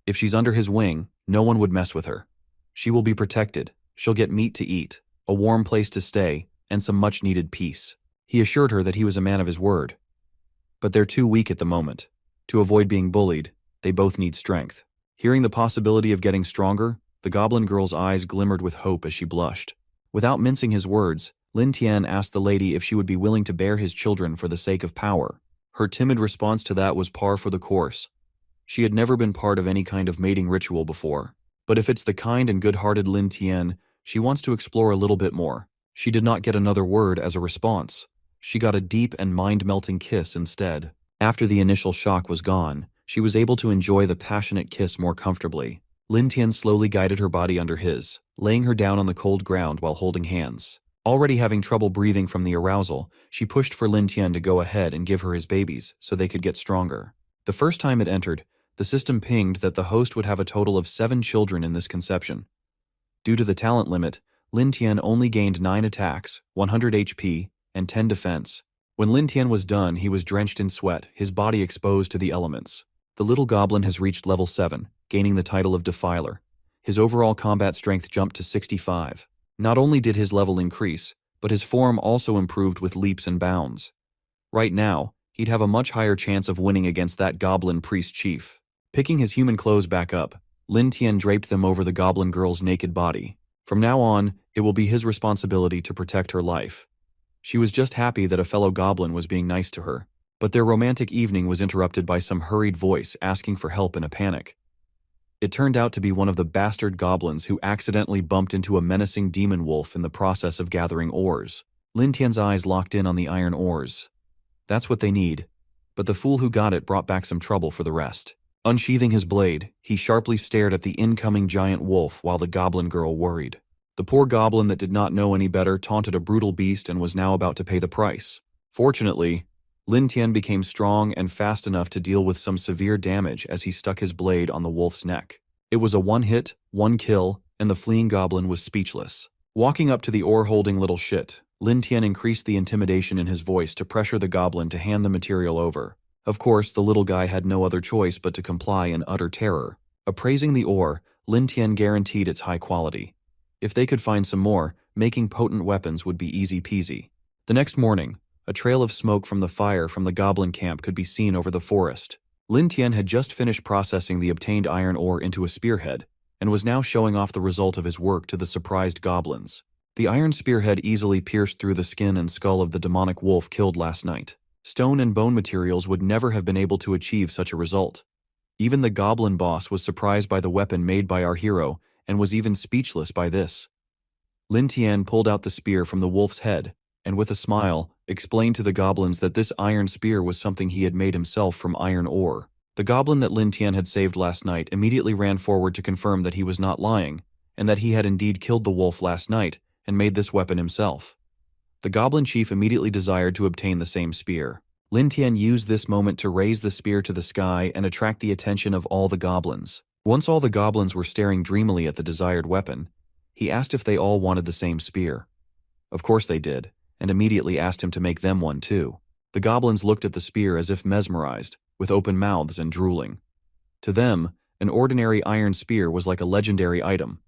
If she's under his wing, no one would mess with her. She will be protected, she'll get meat to eat, a warm place to stay, and some much-needed peace. He assured her that he was a man of his word. But they're too weak at the moment. To avoid being bullied, they both need strength. Hearing the possibility of getting stronger, the goblin girl's eyes glimmered with hope as she blushed. Without mincing his words, Lin Tian asked the lady if she would be willing to bear his children for the sake of power. Her timid response to that was par for the course. She had never been part of any kind of mating ritual before. But if it's the kind and good-hearted Lin Tian, she wants to explore a little bit more. She did not get another word as a response. She got a deep and mind-melting kiss instead. After the initial shock was gone, she was able to enjoy the passionate kiss more comfortably. Lin Tian slowly guided her body under his, laying her down on the cold ground while holding hands. Already having trouble breathing from the arousal, she pushed for Lin Tian to go ahead and give her his babies so they could get stronger. The first time it entered, the system pinged that the host would have a total of 7 children in this conception. Due to the talent limit, Lin Tian only gained 9 attacks, 100 HP, and 10 defense. When Lin Tian was done, he was drenched in sweat, his body exposed to the elements. The little goblin has reached level 7, gaining the title of Defiler. His overall combat strength jumped to 65. Not only did his level increase, but his form also improved with leaps and bounds. Right now, he'd have a much higher chance of winning against that goblin priest chief. Picking his human clothes back up, Lin Tian draped them over the goblin girl's naked body. From now on, it will be his responsibility to protect her life. She was just happy that a fellow goblin was being nice to her. But their romantic evening was interrupted by some hurried voice asking for help in a panic. It turned out to be one of the bastard goblins who accidentally bumped into a menacing demon wolf in the process of gathering ores. Lin Tian's eyes locked in on the iron ores. That's what they need. But the fool who got it brought back some trouble for the rest. Unsheathing his blade, he sharply stared at the incoming giant wolf while the goblin girl worried. The poor goblin that did not know any better taunted a brutal beast and was now about to pay the price. Fortunately, Lin Tian became strong and fast enough to deal with some severe damage as he stuck his blade on the wolf's neck. It was a 1-hit, 1-kill, and the fleeing goblin was speechless. Walking up to the ore-holding little shit, Lin Tian increased the intimidation in his voice to pressure the goblin to hand the material over. Of course, the little guy had no other choice but to comply in utter terror. Appraising the ore, Lin Tian guaranteed its high quality. If they could find some more, making potent weapons would be easy peasy. The next morning, a trail of smoke from the fire from the goblin camp could be seen over the forest. Lin Tian had just finished processing the obtained iron ore into a spearhead, and was now showing off the result of his work to the surprised goblins. The iron spearhead easily pierced through the skin and skull of the demonic wolf killed last night. Stone and bone materials would never have been able to achieve such a result. Even the goblin boss was surprised by the weapon made by our hero, and was even speechless by this. Lin Tian pulled out the spear from the wolf's head, and with a smile, explained to the goblins that this iron spear was something he had made himself from iron ore. The goblin that Lin Tian had saved last night immediately ran forward to confirm that he was not lying, and that he had indeed killed the wolf last night and made this weapon himself. The goblin chief immediately desired to obtain the same spear. Lin Tian used this moment to raise the spear to the sky and attract the attention of all the goblins. Once all the goblins were staring dreamily at the desired weapon, he asked if they all wanted the same spear. Of course they did, and immediately asked him to make them one too. The goblins looked at the spear as if mesmerized, with open mouths and drooling. To them, an ordinary iron spear was like a legendary item,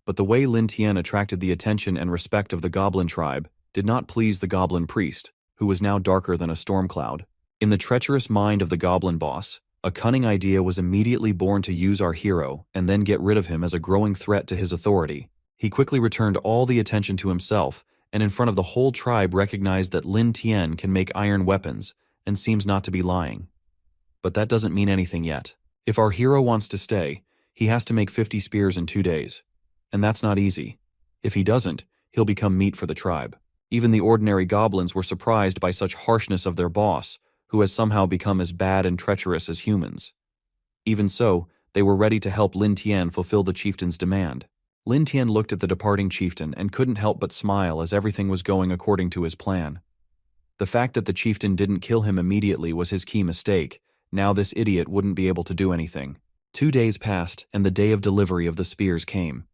but the way Lin Tian attracted the attention and respect of the goblin tribe did not please the goblin priest, who was now darker than a storm cloud. In the treacherous mind of the goblin boss, a cunning idea was immediately born to use our hero and then get rid of him as a growing threat to his authority. He quickly returned all the attention to himself, and in front of the whole tribe recognized that Lin Tian can make iron weapons and seems not to be lying. But that doesn't mean anything yet. If our hero wants to stay, he has to make 50 spears in 2 days. And that's not easy. If he doesn't, he'll become meat for the tribe. Even the ordinary goblins were surprised by such harshness of their boss, who has somehow become as bad and treacherous as humans. Even so, they were ready to help Lin Tian fulfill the chieftain's demand. Lin Tian looked at the departing chieftain and couldn't help but smile as everything was going according to his plan. The fact that the chieftain didn't kill him immediately was his key mistake. Now this idiot wouldn't be able to do anything. 2 days passed, and the day of delivery of the spears came.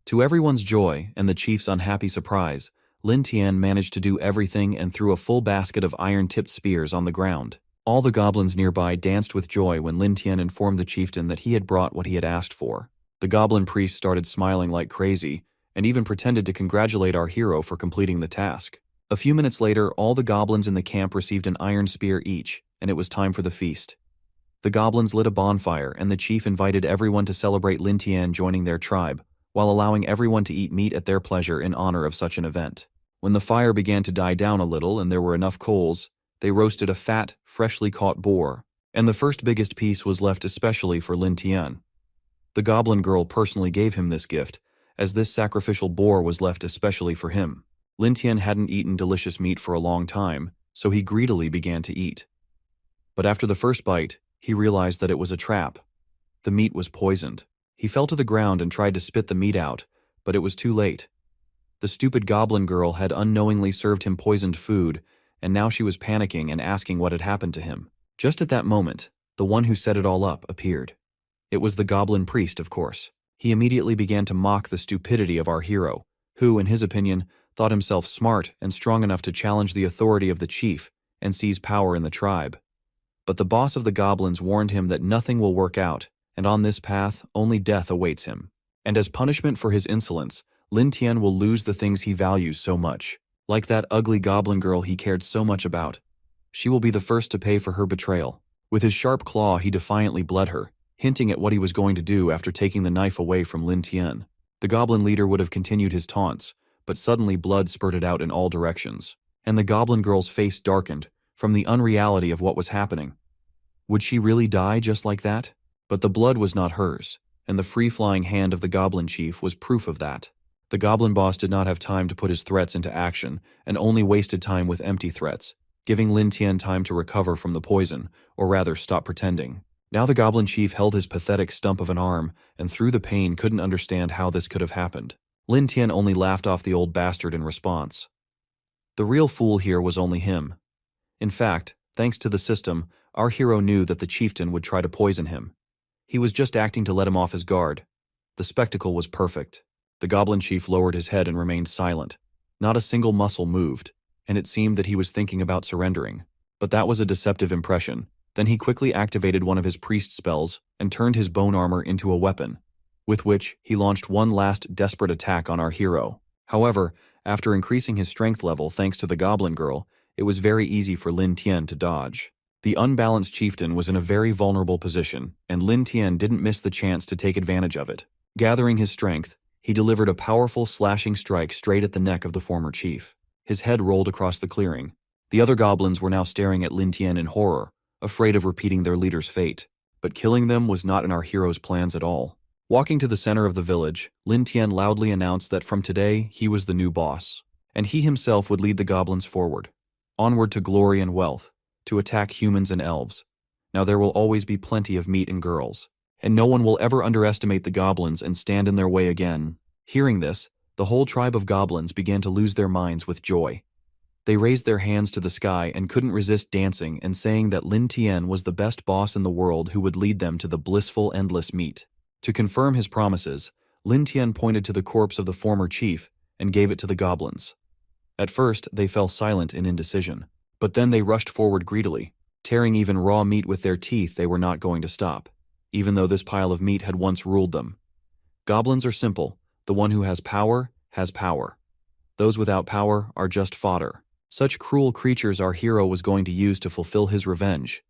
To everyone's joy and the chief's unhappy surprise, Lin Tian managed to do everything and threw a full basket of iron-tipped spears on the ground. All the goblins nearby danced with joy when Lin Tian informed the chieftain that he had brought what he had asked for. The goblin priest started smiling like crazy, and even pretended to congratulate our hero for completing the task. A few minutes later, all the goblins in the camp received an iron spear each, and it was time for the feast. The goblins lit a bonfire, and the chief invited everyone to celebrate Lin Tian joining their tribe, while allowing everyone to eat meat at their pleasure in honor of such an event. When the fire began to die down a little and there were enough coals, they roasted a fat, freshly caught boar, and the first biggest piece was left especially for Lin Tian. The goblin girl personally gave him this gift, as this sacrificial boar was left especially for him. Lin Tian hadn't eaten delicious meat for a long time, so he greedily began to eat. But after the first bite, he realized that it was a trap. The meat was poisoned. He fell to the ground and tried to spit the meat out, but it was too late. The stupid goblin girl had unknowingly served him poisoned food, and now she was panicking and asking what had happened to him. Just at that moment, the one who set it all up appeared. It was the goblin priest, of course. He immediately began to mock the stupidity of our hero, who, in his opinion, thought himself smart and strong enough to challenge the authority of the chief and seize power in the tribe. But the boss of the goblins warned him that nothing will work out, and on this path, only death awaits him. And as punishment for his insolence, Lin Tian will lose the things he values so much, like that ugly goblin girl he cared so much about. She will be the first to pay for her betrayal. With his sharp claw, he defiantly bled her, hinting at what he was going to do after taking the knife away from Lin Tian. The goblin leader would have continued his taunts, but suddenly blood spurted out in all directions, and the goblin girl's face darkened from the unreality of what was happening. Would she really die just like that? But the blood was not hers, and the free-flying hand of the goblin chief was proof of that. The goblin boss did not have time to put his threats into action, and only wasted time with empty threats, giving Lin Tian time to recover from the poison, or rather stop pretending. Now the goblin chief held his pathetic stump of an arm, and through the pain couldn't understand how this could have happened. Lin Tian only laughed off the old bastard in response. The real fool here was only him. In fact, thanks to the system, our hero knew that the chieftain would try to poison him. He was just acting to let him off his guard. The spectacle was perfect. The goblin chief lowered his head and remained silent. Not a single muscle moved, and it seemed that he was thinking about surrendering. But that was a deceptive impression. Then he quickly activated one of his priest spells and turned his bone armor into a weapon, with which he launched one last desperate attack on our hero. However, after increasing his strength level thanks to the goblin girl, it was very easy for Lin Tian to dodge. The unbalanced chieftain was in a very vulnerable position, and Lin Tian didn't miss the chance to take advantage of it. Gathering his strength, he delivered a powerful slashing strike straight at the neck of the former chief. His head rolled across the clearing. The other goblins were now staring at Lin Tian in horror, afraid of repeating their leader's fate. But killing them was not in our hero's plans at all. Walking to the center of the village, Lin Tian loudly announced that from today he was the new boss, and he himself would lead the goblins forward, onward to glory and wealth, to attack humans and elves. Now there will always be plenty of meat and girls, and no one will ever underestimate the goblins and stand in their way again. Hearing this, the whole tribe of goblins began to lose their minds with joy. They raised their hands to the sky and couldn't resist dancing and saying that Lin Tian was the best boss in the world who would lead them to the blissful endless meat. To confirm his promises, Lin Tian pointed to the corpse of the former chief and gave it to the goblins. At first, they fell silent in indecision, but then they rushed forward greedily, tearing even raw meat with their teeth. They were not going to stop, even though this pile of meat had once ruled them. Goblins are simple. The one who has power has power. Those without power are just fodder. Such cruel creatures our hero was going to use to fulfill his revenge.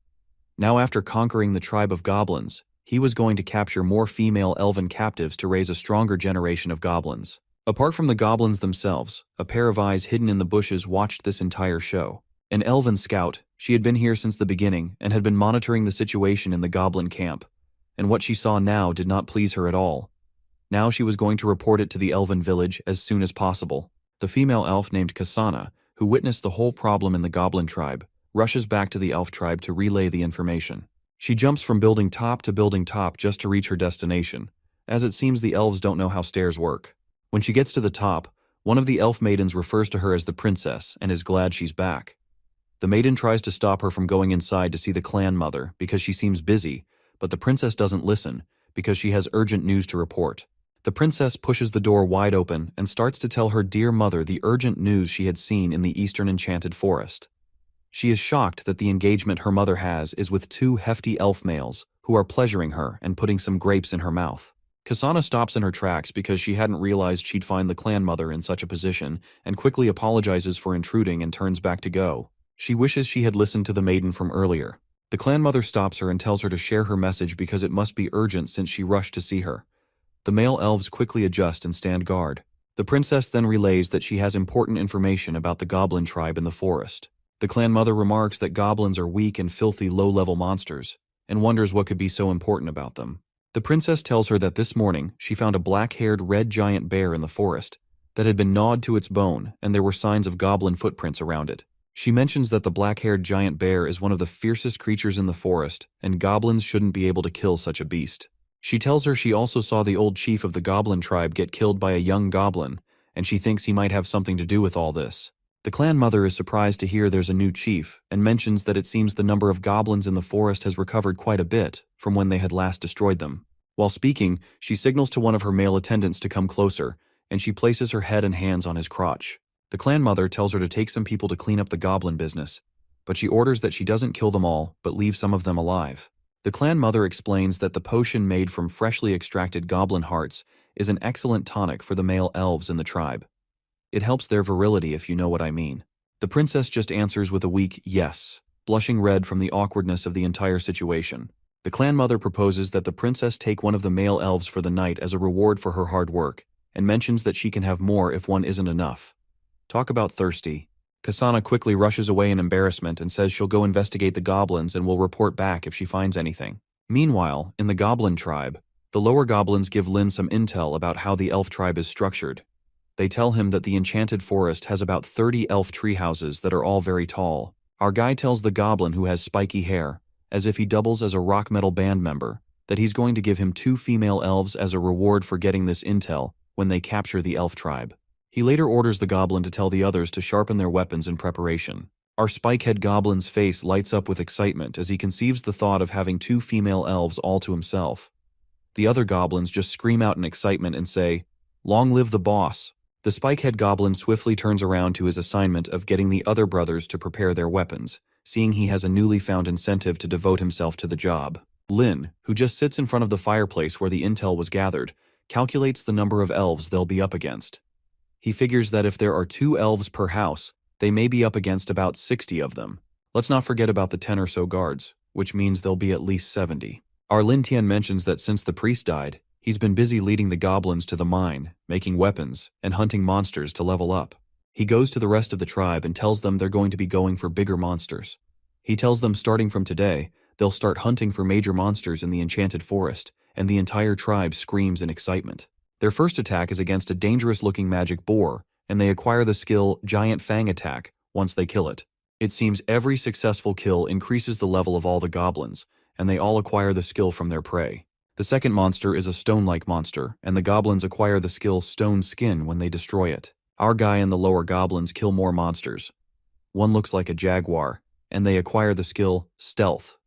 Now after conquering the tribe of goblins, he was going to capture more female elven captives to raise a stronger generation of goblins. Apart from the goblins themselves, a pair of eyes hidden in the bushes watched this entire show. An elven scout, she had been here since the beginning and had been monitoring the situation in the goblin camp, and what she saw now did not please her at all. Now she was going to report it to the elven village as soon as possible. The female elf named Kasana, who witnessed the whole problem in the goblin tribe, rushes back to the elf tribe to relay the information. She jumps from building top to building top just to reach her destination, as it seems the elves don't know how stairs work. When she gets to the top, one of the elf maidens refers to her as the princess and is glad she's back. The maiden tries to stop her from going inside to see the clan mother because she seems busy, but the princess doesn't listen because she has urgent news to report. The princess pushes the door wide open and starts to tell her dear mother the urgent news she had seen in the eastern enchanted forest. She is shocked that the engagement her mother has is with two hefty elf males who are pleasuring her and putting some grapes in her mouth. Kasana stops in her tracks because she hadn't realized she'd find the clan mother in such a position and quickly apologizes for intruding and turns back to go. She wishes she had listened to the maiden from earlier. The clan mother stops her and tells her to share her message because it must be urgent since she rushed to see her. The male elves quickly adjust and stand guard. The princess then relays that she has important information about the goblin tribe in the forest. The clan mother remarks that goblins are weak and filthy low-level monsters, and wonders what could be so important about them. The princess tells her that this morning she found a black-haired red giant bear in the forest that had been gnawed to its bone, and there were signs of goblin footprints around it. She mentions that the black-haired giant bear is one of the fiercest creatures in the forest, and goblins shouldn't be able to kill such a beast. She tells her she also saw the old chief of the goblin tribe get killed by a young goblin, and she thinks he might have something to do with all this. The clan mother is surprised to hear there's a new chief, and mentions that it seems the number of goblins in the forest has recovered quite a bit from when they had last destroyed them. While speaking, she signals to one of her male attendants to come closer, and she places her head and hands on his crotch. The clan mother tells her to take some people to clean up the goblin business, but she orders that she doesn't kill them all, but leave some of them alive. The clan mother explains that the potion made from freshly extracted goblin hearts is an excellent tonic for the male elves in the tribe. It helps their virility, if you know what I mean. The princess just answers with a weak yes, blushing red from the awkwardness of the entire situation. The clan mother proposes that the princess take one of the male elves for the night as a reward for her hard work, and mentions that she can have more if one isn't enough. Talk about thirsty. Kasana quickly rushes away in embarrassment and says she'll go investigate the goblins and will report back if she finds anything. Meanwhile, in the goblin tribe, the lower goblins give Lin some intel about how the elf tribe is structured. They tell him that the enchanted forest has about 30 elf tree houses that are all very tall. Our guy tells the goblin who has spiky hair, as if he doubles as a rock metal band member, that he's going to give him 2 female elves as a reward for getting this intel when they capture the elf tribe. He later orders the goblin to tell the others to sharpen their weapons in preparation. Our spikehead goblin's face lights up with excitement as he conceives the thought of having 2 female elves all to himself. The other goblins just scream out in excitement and say, "Long live the boss." The spikehead goblin swiftly turns around to his assignment of getting the other brothers to prepare their weapons, seeing he has a newly found incentive to devote himself to the job. Lin, who just sits in front of the fireplace where the intel was gathered, calculates the number of elves they'll be up against. He figures that if there are 2 elves per house, they may be up against about 60 of them. Let's not forget about the 10 or so guards, which means there'll be at least 70. Our Lin Tian mentions that since the priest died, he's been busy leading the goblins to the mine, making weapons, and hunting monsters to level up. He goes to the rest of the tribe and tells them they're going to be going for bigger monsters. He tells them starting from today, they'll start hunting for major monsters in the enchanted forest and the entire tribe screams in excitement. Their first attack is against a dangerous-looking magic boar, and they acquire the skill Giant Fang Attack once they kill it. It seems every successful kill increases the level of all the goblins, and they all acquire the skill from their prey. The second monster is a stone-like monster, and the goblins acquire the skill Stone Skin when they destroy it. Our guy and the lower goblins kill more monsters. One looks like a jaguar, and they acquire the skill Stealth.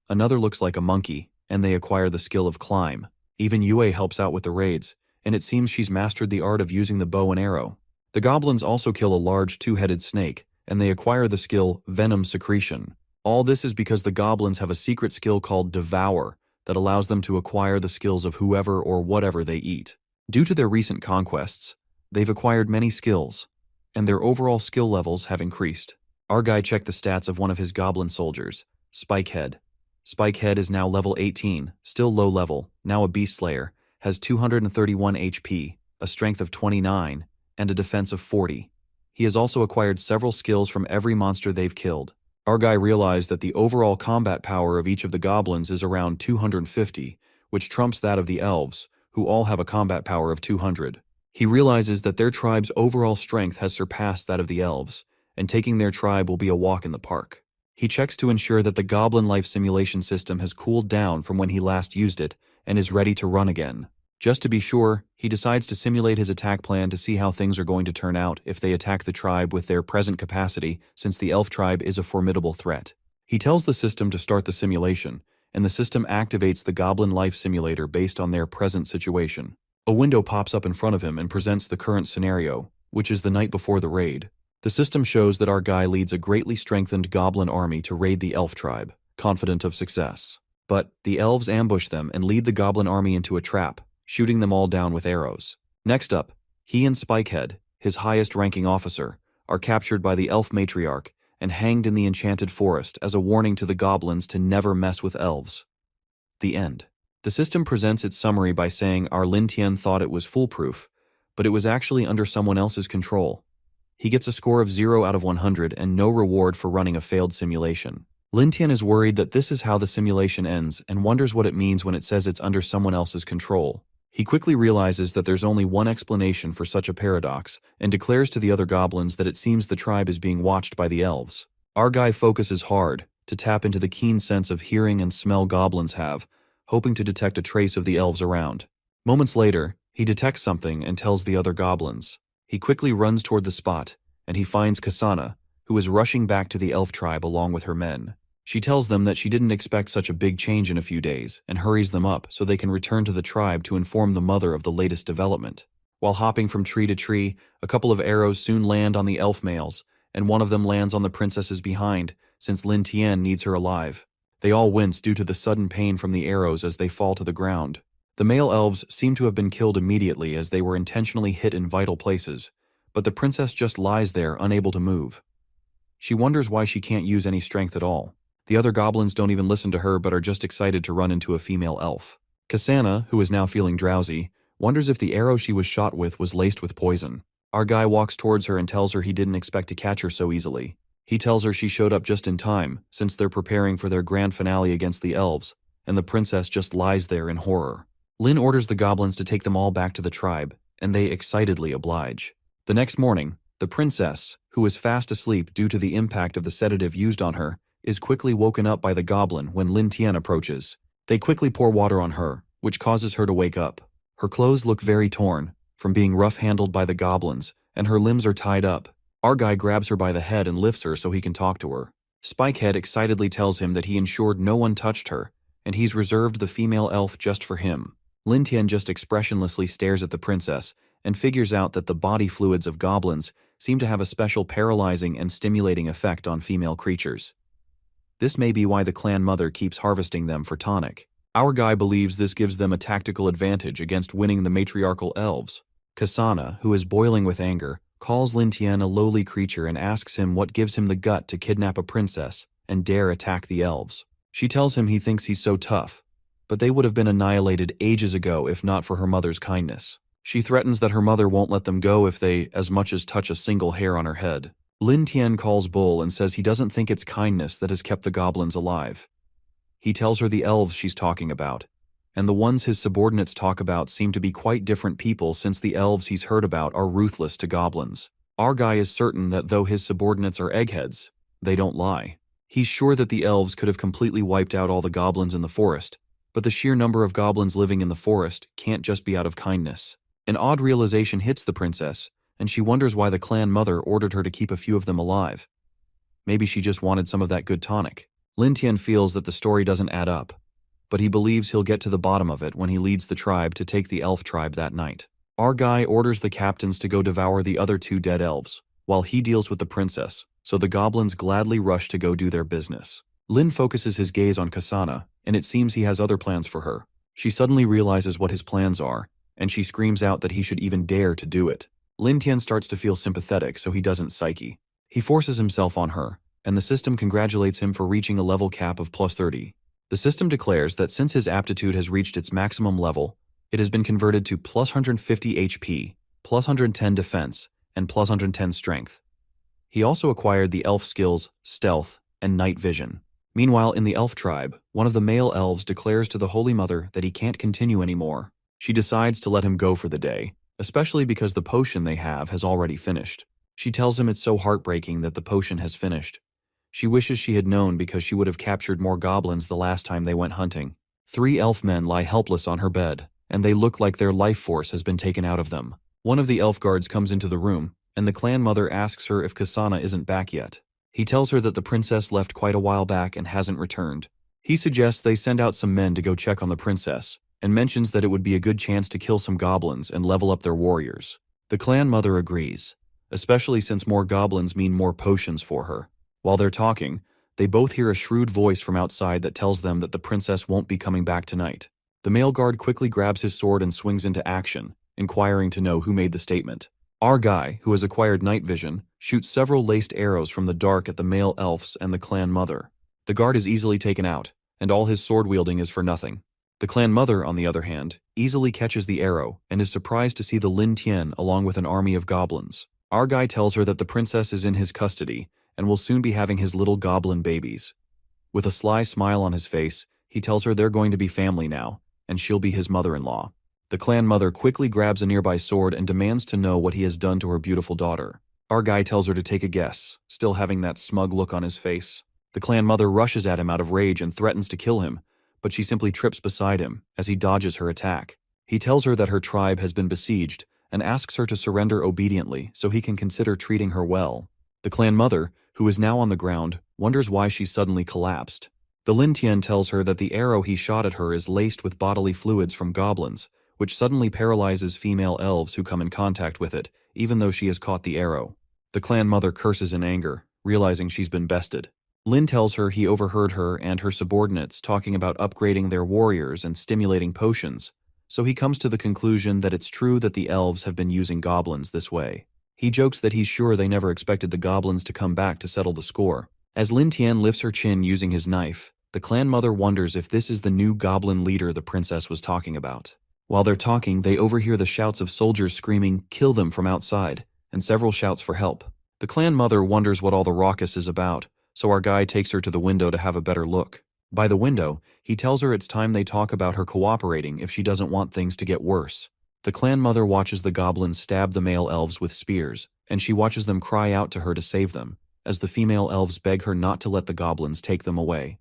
Another looks like a monkey, and they acquire the skill of Climb. Even Yue helps out with the raids, and it seems she's mastered the art of using the bow and arrow. The goblins also kill a large two-headed snake, and they acquire the skill Venom Secretion. All this is because the goblins have a secret skill called Devour that allows them to acquire the skills of whoever or whatever they eat. Due to their recent conquests, they've acquired many skills, and their overall skill levels have increased. Our guy checked the stats of one of his goblin soldiers, Spikehead. Spikehead is now level 18, still low level, now a beast slayer, has 231 HP, a strength of 29, and a defense of 40. He has also acquired several skills from every monster they've killed. Our guy realized that the overall combat power of each of the goblins is around 250, which trumps that of the elves, who all have a combat power of 200. He realizes that their tribe's overall strength has surpassed that of the elves, and taking their tribe will be a walk in the park. He checks to ensure that the goblin life simulation system has cooled down from when he last used it and is ready to run again. Just to be sure, he decides to simulate his attack plan to see how things are going to turn out if they attack the tribe with their present capacity, since the elf tribe is a formidable threat. He tells the system to start the simulation, and the system activates the goblin life simulator based on their present situation. A window pops up in front of him and presents the current scenario, which is the night before the raid. The system shows that our guy leads a greatly strengthened goblin army to raid the elf tribe, confident of success. But the elves ambush them and lead the goblin army into a trap, shooting them all down with arrows. Next up, he and Spikehead, his highest-ranking officer, are captured by the elf matriarch and hanged in the enchanted forest as a warning to the goblins to never mess with elves. The end. The system presents its summary by saying our Lin Tian thought it was foolproof, but it was actually under someone else's control. He gets a score of 0 out of 100 and no reward for running a failed simulation. Lin Tian is worried that this is how the simulation ends and wonders what it means when it says it's under someone else's control. He quickly realizes that there's only one explanation for such a paradox and declares to the other goblins that it seems the tribe is being watched by the elves. Our guy focuses hard to tap into the keen sense of hearing and smell goblins have, hoping to detect a trace of the elves around. Moments later, he detects something and tells the other goblins. He quickly runs toward the spot, and he finds Kasana, who is rushing back to the elf tribe along with her men. She tells them that she didn't expect such a big change in a few days, and hurries them up so they can return to the tribe to inform the mother of the latest development. While hopping from tree to tree, a couple of arrows soon land on the elf males, and one of them lands on the princess's behind, since Lin Tian needs her alive. They all wince due to the sudden pain from the arrows as they fall to the ground. The male elves seem to have been killed immediately as they were intentionally hit in vital places, but the princess just lies there unable to move. She wonders why she can't use any strength at all. The other goblins don't even listen to her but are just excited to run into a female elf. Kasana, who is now feeling drowsy, wonders if the arrow she was shot with was laced with poison. Our guy walks towards her and tells her he didn't expect to catch her so easily. He tells her she showed up just in time, since they're preparing for their grand finale against the elves, and the princess just lies there in horror. Lin orders the goblins to take them all back to the tribe, and they excitedly oblige. The next morning, the princess, who is fast asleep due to the impact of the sedative used on her, is quickly woken up by the goblin when Lin Tian approaches. They quickly pour water on her, which causes her to wake up. Her clothes look very torn, from being rough-handled by the goblins, and her limbs are tied up. Our guy grabs her by the head and lifts her so he can talk to her. Spikehead excitedly tells him that he ensured no one touched her, and he's reserved the female elf just for him. Lin Tian just expressionlessly stares at the princess and figures out that the body fluids of goblins seem to have a special paralyzing and stimulating effect on female creatures. This may be why the clan mother keeps harvesting them for tonic. Our guy believes this gives them a tactical advantage against winning the matriarchal elves. Kasana, who is boiling with anger, calls Lin Tian a lowly creature and asks him what gives him the gut to kidnap a princess and dare attack the elves. She tells him he thinks he's so tough, but they would have been annihilated ages ago if not for her mother's kindness. She threatens that her mother won't let them go if they as much as touch a single hair on her head. Lin Tian calls bull and says he doesn't think it's kindness that has kept the goblins alive. He tells her the elves she's talking about, and the ones his subordinates talk about seem to be quite different people since the elves he's heard about are ruthless to goblins. Our guy is certain that though his subordinates are eggheads, they don't lie. He's sure that the elves could have completely wiped out all the goblins in the forest, but the sheer number of goblins living in the forest can't just be out of kindness. An odd realization hits the princess, and she wonders why the clan mother ordered her to keep a few of them alive. Maybe she just wanted some of that good tonic. Lin Tian feels that the story doesn't add up, but he believes he'll get to the bottom of it when he leads the tribe to take the elf tribe that night. Our guy orders the captains to go devour the other 2 dead elves, while he deals with the princess, so the goblins gladly rush to go do their business. Lin focuses his gaze on Kasana, and it seems he has other plans for her. She suddenly realizes what his plans are, and she screams out that he should even dare to do it. Lin Tian starts to feel sympathetic, so he doesn't psyche. He forces himself on her, and the system congratulates him for reaching a level cap of plus 30. The system declares that since his aptitude has reached its maximum level, it has been converted to plus 150 HP, plus 110 defense, and plus 110 strength. He also acquired the elf skills Stealth and Night Vision. Meanwhile, in the elf tribe, one of the male elves declares to the Holy Mother that he can't continue anymore. She decides to let him go for the day, especially because the potion they have has already finished. She tells him it's so heartbreaking that the potion has finished. She wishes she had known because she would have captured more goblins the last time they went hunting. 3 elf men lie helpless on her bed, and they look like their life force has been taken out of them. One of the elf guards comes into the room, and the clan mother asks her if Kasana isn't back yet. He tells her that the princess left quite a while back and hasn't returned. He suggests they send out some men to go check on the princess, and mentions that it would be a good chance to kill some goblins and level up their warriors. The clan mother agrees, especially since more goblins mean more potions for her. While they're talking, they both hear a shrewd voice from outside that tells them that the princess won't be coming back tonight. The male guard quickly grabs his sword and swings into action, inquiring to know who made the statement. Our guy, who has acquired night vision, shoots several laced arrows from the dark at the male elves and the clan mother. The guard is easily taken out, and all his sword wielding is for nothing. The clan mother, on the other hand, easily catches the arrow and is surprised to see the Lin Tian along with an army of goblins. Our guy tells her that the princess is in his custody and will soon be having his little goblin babies. With a sly smile on his face, he tells her they're going to be family now, and she'll be his mother-in-law. The clan mother quickly grabs a nearby sword and demands to know what he has done to her beautiful daughter. Our guy tells her to take a guess, still having that smug look on his face. The clan mother rushes at him out of rage and threatens to kill him, but she simply trips beside him as he dodges her attack. He tells her that her tribe has been besieged and asks her to surrender obediently so he can consider treating her well. The clan mother, who is now on the ground, wonders why she suddenly collapsed. The Lin Tian tells her that the arrow he shot at her is laced with bodily fluids from goblins, which suddenly paralyzes female elves who come in contact with it, even though she has caught the arrow. The clan mother curses in anger, realizing she's been bested. Lin tells her he overheard her and her subordinates talking about upgrading their warriors and stimulating potions, so he comes to the conclusion that it's true that the elves have been using goblins this way. He jokes that he's sure they never expected the goblins to come back to settle the score. As Lin Tian lifts her chin using his knife, the clan mother wonders if this is the new goblin leader the princess was talking about. While they're talking, they overhear the shouts of soldiers screaming, "Kill them," from outside, and several shouts for help. The clan mother wonders what all the raucous is about, so our guy takes her to the window to have a better look. By the window, he tells her it's time they talk about her cooperating if she doesn't want things to get worse. The clan mother watches the goblins stab the male elves with spears, and she watches them cry out to her to save them, as the female elves beg her not to let the goblins take them away.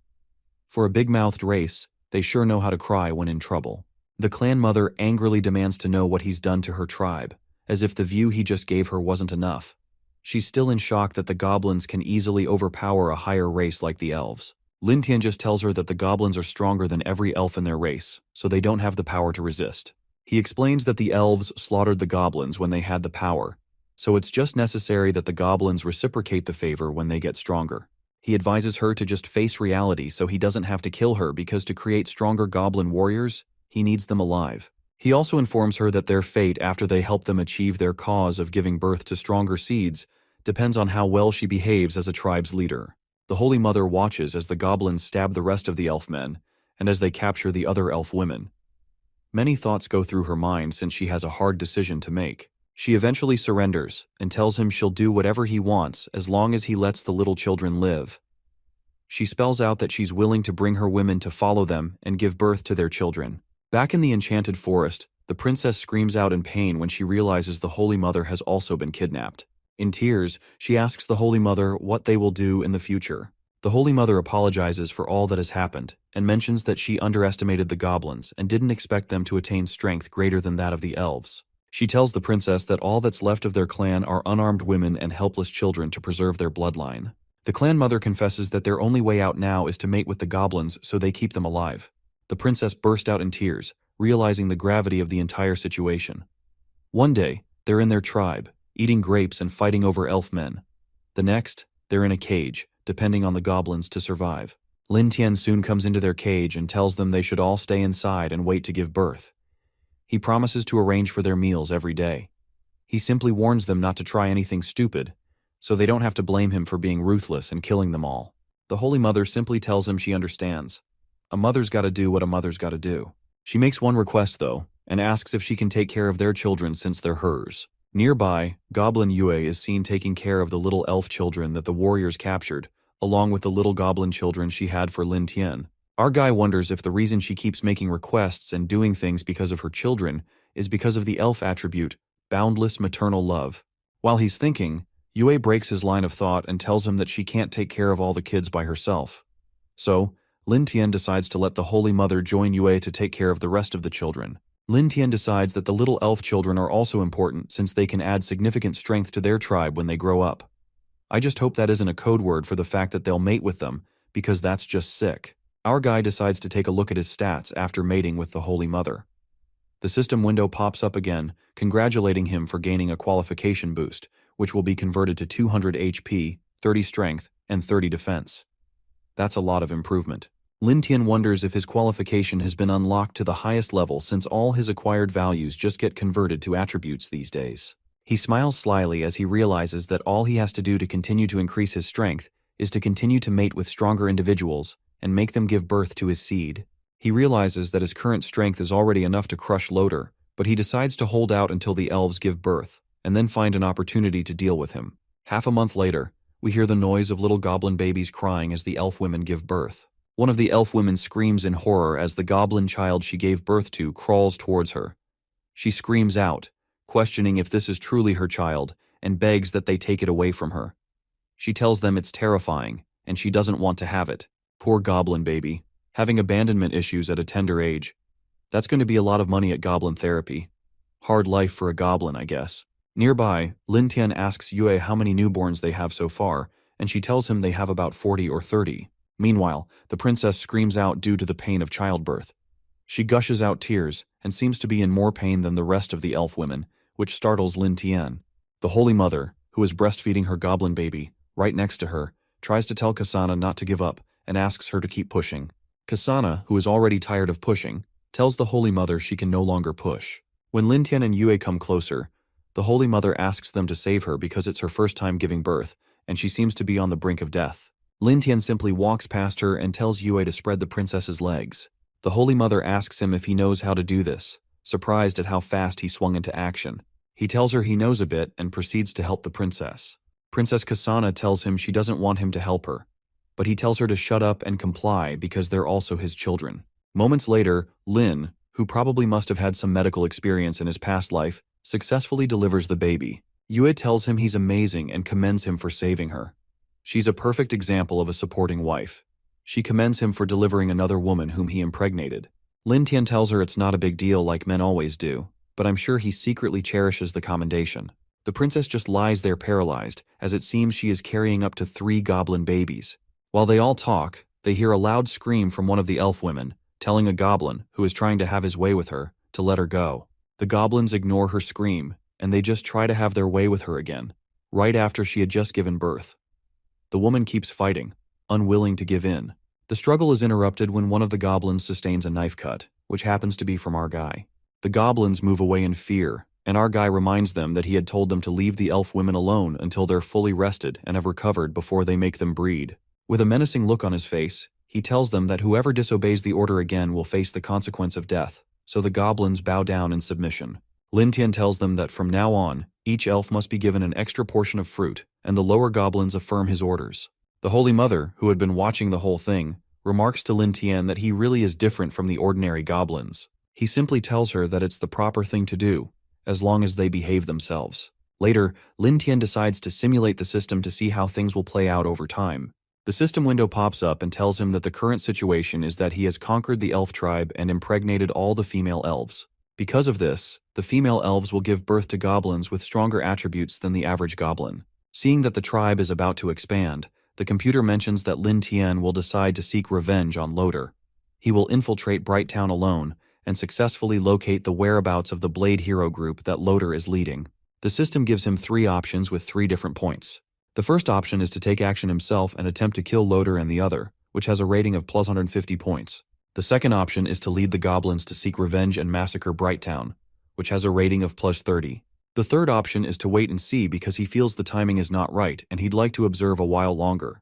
For a big-mouthed race, they sure know how to cry when in trouble. The clan mother angrily demands to know what he's done to her tribe, as if the view he just gave her wasn't enough. She's still in shock that the goblins can easily overpower a higher race like the elves. Lin Tian just tells her that the goblins are stronger than every elf in their race, so they don't have the power to resist. He explains that the elves slaughtered the goblins when they had the power, so it's just necessary that the goblins reciprocate the favor when they get stronger. He advises her to just face reality so he doesn't have to kill her because to create stronger goblin warriors, he needs them alive. He also informs her that their fate after they help them achieve their cause of giving birth to stronger seeds depends on how well she behaves as a tribe's leader. The Holy Mother watches as the goblins stab the rest of the elf men, and as they capture the other elf women. Many thoughts go through her mind since she has a hard decision to make. She eventually surrenders and tells him she'll do whatever he wants as long as he lets the little children live. She spells out that she's willing to bring her women to follow them and give birth to their children. Back in the enchanted forest, the princess screams out in pain when she realizes the Holy Mother has also been kidnapped. In tears, she asks the Holy Mother what they will do in the future. The Holy Mother apologizes for all that has happened and mentions that she underestimated the goblins and didn't expect them to attain strength greater than that of the elves. She tells the princess that all that's left of their clan are unarmed women and helpless children to preserve their bloodline. The clan mother confesses that their only way out now is to mate with the goblins so they keep them alive. The princess burst out in tears, realizing the gravity of the entire situation. One day, they're in their tribe, eating grapes and fighting over elf men. The next, they're in a cage, depending on the goblins to survive. Lin Tian soon comes into their cage and tells them they should all stay inside and wait to give birth. He promises to arrange for their meals every day. He simply warns them not to try anything stupid, so they don't have to blame him for being ruthless and killing them all. The Holy Mother simply tells him she understands. A mother's gotta do what a mother's gotta do. She makes one request, though, and asks if she can take care of their children since they're hers. Nearby, Goblin Yue is seen taking care of the little elf children that the warriors captured, along with the little goblin children she had for Lin Tian. Our guy wonders if the reason she keeps making requests and doing things because of her children is because of the elf attribute, boundless maternal love. While he's thinking, Yue breaks his line of thought and tells him that she can't take care of all the kids by herself. So, Lin Tian decides to let the Holy Mother join Yue to take care of the rest of the children. Lin Tian decides that the little elf children are also important since they can add significant strength to their tribe when they grow up. I just hope that isn't a code word for the fact that they'll mate with them, because that's just sick. Our guy decides to take a look at his stats after mating with the Holy Mother. The system window pops up again, congratulating him for gaining a qualification boost, which will be converted to 200 HP, 30 strength, and 30 defense. That's a lot of improvement. Lin Tian wonders if his qualification has been unlocked to the highest level since all his acquired values just get converted to attributes these days. He smiles slyly as he realizes that all he has to do to continue to increase his strength is to continue to mate with stronger individuals and make them give birth to his seed. He realizes that his current strength is already enough to crush Loader, but he decides to hold out until the elves give birth, and then find an opportunity to deal with him. Half a month later, we hear the noise of little goblin babies crying as the elf women give birth. One of the elf women screams in horror as the goblin child she gave birth to crawls towards her. She screams out, questioning if this is truly her child, and begs that they take it away from her. She tells them it's terrifying, and she doesn't want to have it. Poor goblin baby, having abandonment issues at a tender age. That's going to be a lot of money at goblin therapy. Hard life for a goblin, I guess. Nearby, Lin Tian asks Yue how many newborns they have so far, and she tells him they have about 40 or 30. Meanwhile, the princess screams out due to the pain of childbirth. She gushes out tears and seems to be in more pain than the rest of the elf women, which startles Lin Tian. The Holy Mother, who is breastfeeding her goblin baby, right next to her, tries to tell Kasana not to give up and asks her to keep pushing. Kasana, who is already tired of pushing, tells the Holy Mother she can no longer push. When Lin Tian and Yue come closer, the Holy Mother asks them to save her because it's her first time giving birth, and she seems to be on the brink of death. Lin Tian simply walks past her and tells Yue to spread the princess's legs. The Holy Mother asks him if he knows how to do this, surprised at how fast he swung into action. He tells her he knows a bit and proceeds to help the princess. Princess Kasana tells him she doesn't want him to help her, but he tells her to shut up and comply because they're also his children. Moments later, Lin, who probably must have had some medical experience in his past life, successfully delivers the baby. Yue tells him he's amazing and commends him for saving her. She's a perfect example of a supporting wife. She commends him for delivering another woman whom he impregnated. Lin Tian tells her it's not a big deal like men always do, but I'm sure he secretly cherishes the commendation. The princess just lies there paralyzed, as it seems she is carrying up to 3 goblin babies. While they all talk, they hear a loud scream from one of the elf women, telling a goblin, who is trying to have his way with her, to let her go. The goblins ignore her scream, and they just try to have their way with her again, right after she had just given birth. The woman keeps fighting, unwilling to give in. The struggle is interrupted when one of the goblins sustains a knife cut, which happens to be from our guy. The goblins move away in fear, and our guy reminds them that he had told them to leave the elf women alone until they're fully rested and have recovered before they make them breed. With a menacing look on his face, he tells them that whoever disobeys the order again will face the consequence of death, so the goblins bow down in submission. Lin Tian tells them that from now on, each elf must be given an extra portion of fruit, and the lower goblins affirm his orders. The Holy Mother, who had been watching the whole thing, remarks to Lin Tian that he really is different from the ordinary goblins. He simply tells her that it's the proper thing to do, as long as they behave themselves. Later, Lin Tian decides to simulate the system to see how things will play out over time. The system window pops up and tells him that the current situation is that he has conquered the elf tribe and impregnated all the female elves. Because of this, the female elves will give birth to goblins with stronger attributes than the average goblin. Seeing that the tribe is about to expand, the computer mentions that Lin Tian will decide to seek revenge on Loader. He will infiltrate Brighttown alone and successfully locate the whereabouts of the Blade Hero group that Loader is leading. The system gives him 3 options with 3 different points. The first option is to take action himself and attempt to kill Loader and the other, which has a rating of plus 150 points. The second option is to lead the goblins to seek revenge and massacre Brighttown, which has a rating of plus 30. The third option is to wait and see because he feels the timing is not right and he'd like to observe a while longer.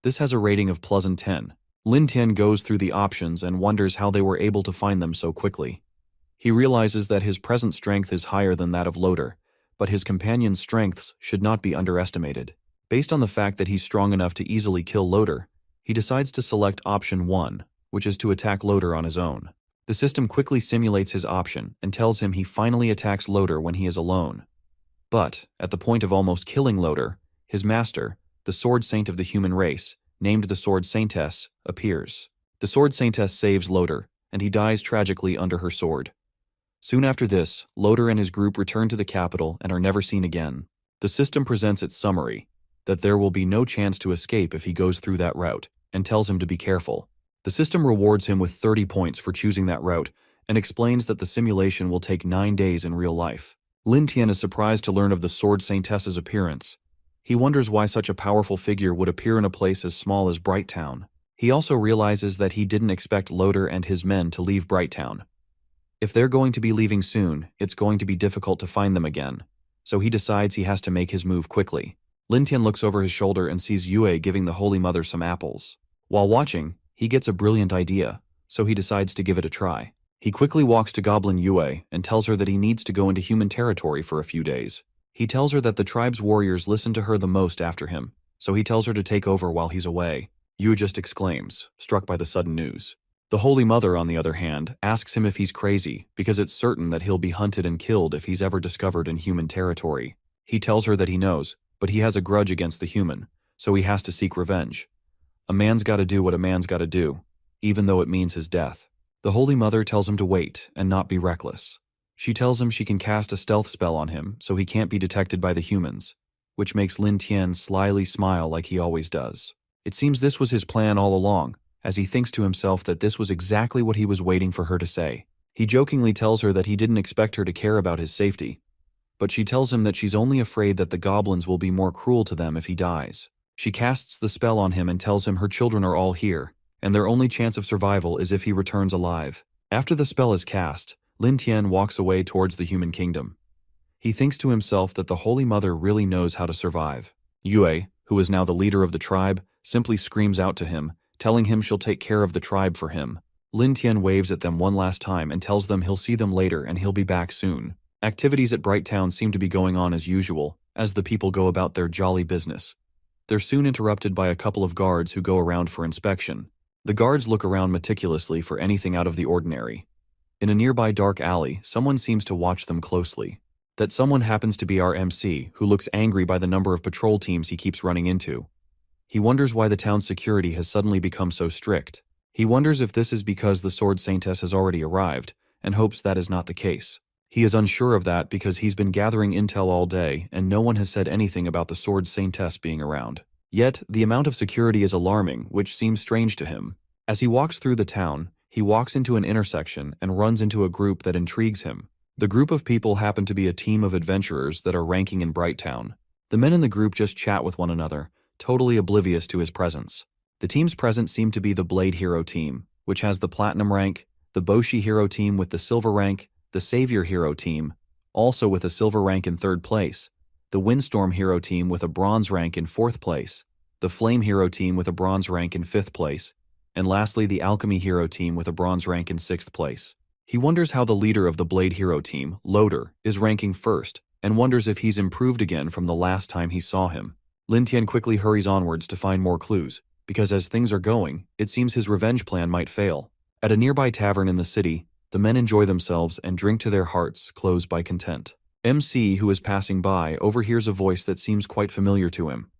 This has a rating of plus 10. Lin Tian goes through the options and wonders how they were able to find them so quickly. He realizes that his present strength is higher than that of Loader, but his companion's strengths should not be underestimated. Based on the fact that he's strong enough to easily kill Loader, he decides to select option 1, which is to attack Loader on his own. The system quickly simulates his option and tells him he finally attacks Loader when he is alone. But, at the point of almost killing Loader, his master, the Sword Saint of the human race, named the Sword Saintess, appears. The Sword Saintess saves Loader, and he dies tragically under her sword. Soon after this, Loader and his group return to the capital and are never seen again. The system presents its summary, that there will be no chance to escape if he goes through that route, and tells him to be careful. The system rewards him with 30 points for choosing that route, and explains that the simulation will take 9 days in real life. Lin Tian is surprised to learn of the Sword Saintess's appearance. He wonders why such a powerful figure would appear in a place as small as Brighttown. He also realizes that he didn't expect Loader and his men to leave Brighttown. If they're going to be leaving soon, it's going to be difficult to find them again, so he decides he has to make his move quickly. Lin Tian looks over his shoulder and sees Yue giving the Holy Mother some apples. While watching, he gets a brilliant idea, so he decides to give it a try. He quickly walks to Goblin Yue and tells her that he needs to go into human territory for a few days. He tells her that the tribe's warriors listen to her the most after him, so he tells her to take over while he's away. Yue just exclaims, struck by the sudden news. The Holy Mother, on the other hand, asks him if he's crazy because it's certain that he'll be hunted and killed if he's ever discovered in human territory. He tells her that he knows, but he has a grudge against the human, so he has to seek revenge. A man's gotta do what a man's gotta do, even though it means his death. The Holy Mother tells him to wait and not be reckless. She tells him she can cast a stealth spell on him so he can't be detected by the humans, which makes Lin Tian slyly smile like he always does. It seems this was his plan all along, as he thinks to himself that this was exactly what he was waiting for her to say. He jokingly tells her that he didn't expect her to care about his safety, but she tells him that she's only afraid that the goblins will be more cruel to them if he dies. She casts the spell on him and tells him her children are all here, and their only chance of survival is if he returns alive. After the spell is cast, Lin Tian walks away towards the human kingdom. He thinks to himself that the Holy Mother really knows how to survive. Yue, who is now the leader of the tribe, simply screams out to him, telling him she'll take care of the tribe for him. Lin Tian waves at them one last time and tells them he'll see them later and he'll be back soon. Activities at Brighttown seem to be going on as usual, as the people go about their jolly business. They're soon interrupted by a couple of guards who go around for inspection. The guards look around meticulously for anything out of the ordinary. In a nearby dark alley, someone seems to watch them closely. That someone happens to be our MC, who looks angry by the number of patrol teams he keeps running into. He wonders why the town's security has suddenly become so strict. He wonders if this is because the Sword Saintess has already arrived, and hopes that is not the case. He is unsure of that because he's been gathering intel all day and no one has said anything about the Sword Saintess being around. Yet, the amount of security is alarming, which seems strange to him. As he walks through the town, he walks into an intersection and runs into a group that intrigues him. The group of people happen to be a team of adventurers that are ranking in Brighttown. The men in the group just chat with one another, totally oblivious to his presence. The teams present seem to be the Blade Hero team, which has the Platinum rank, the Boshi Hero team with the Silver rank, the Savior Hero team, also with a Silver rank in 3rd place, the Windstorm Hero team with a Bronze rank in 4th place, the Flame Hero team with a Bronze rank in 5th place, and lastly the Alchemy Hero team with a Bronze rank in 6th place. He wonders how the leader of the Blade Hero team, Loader, is ranking 1st, and wonders if he's improved again from the last time he saw him. Lin Tian quickly hurries onwards to find more clues, because as things are going, it seems his revenge plan might fail. At a nearby tavern in the city, The men enjoy themselves and drink to their hearts' close by content. MC, who is passing by, overhears a voice that seems quite familiar to him.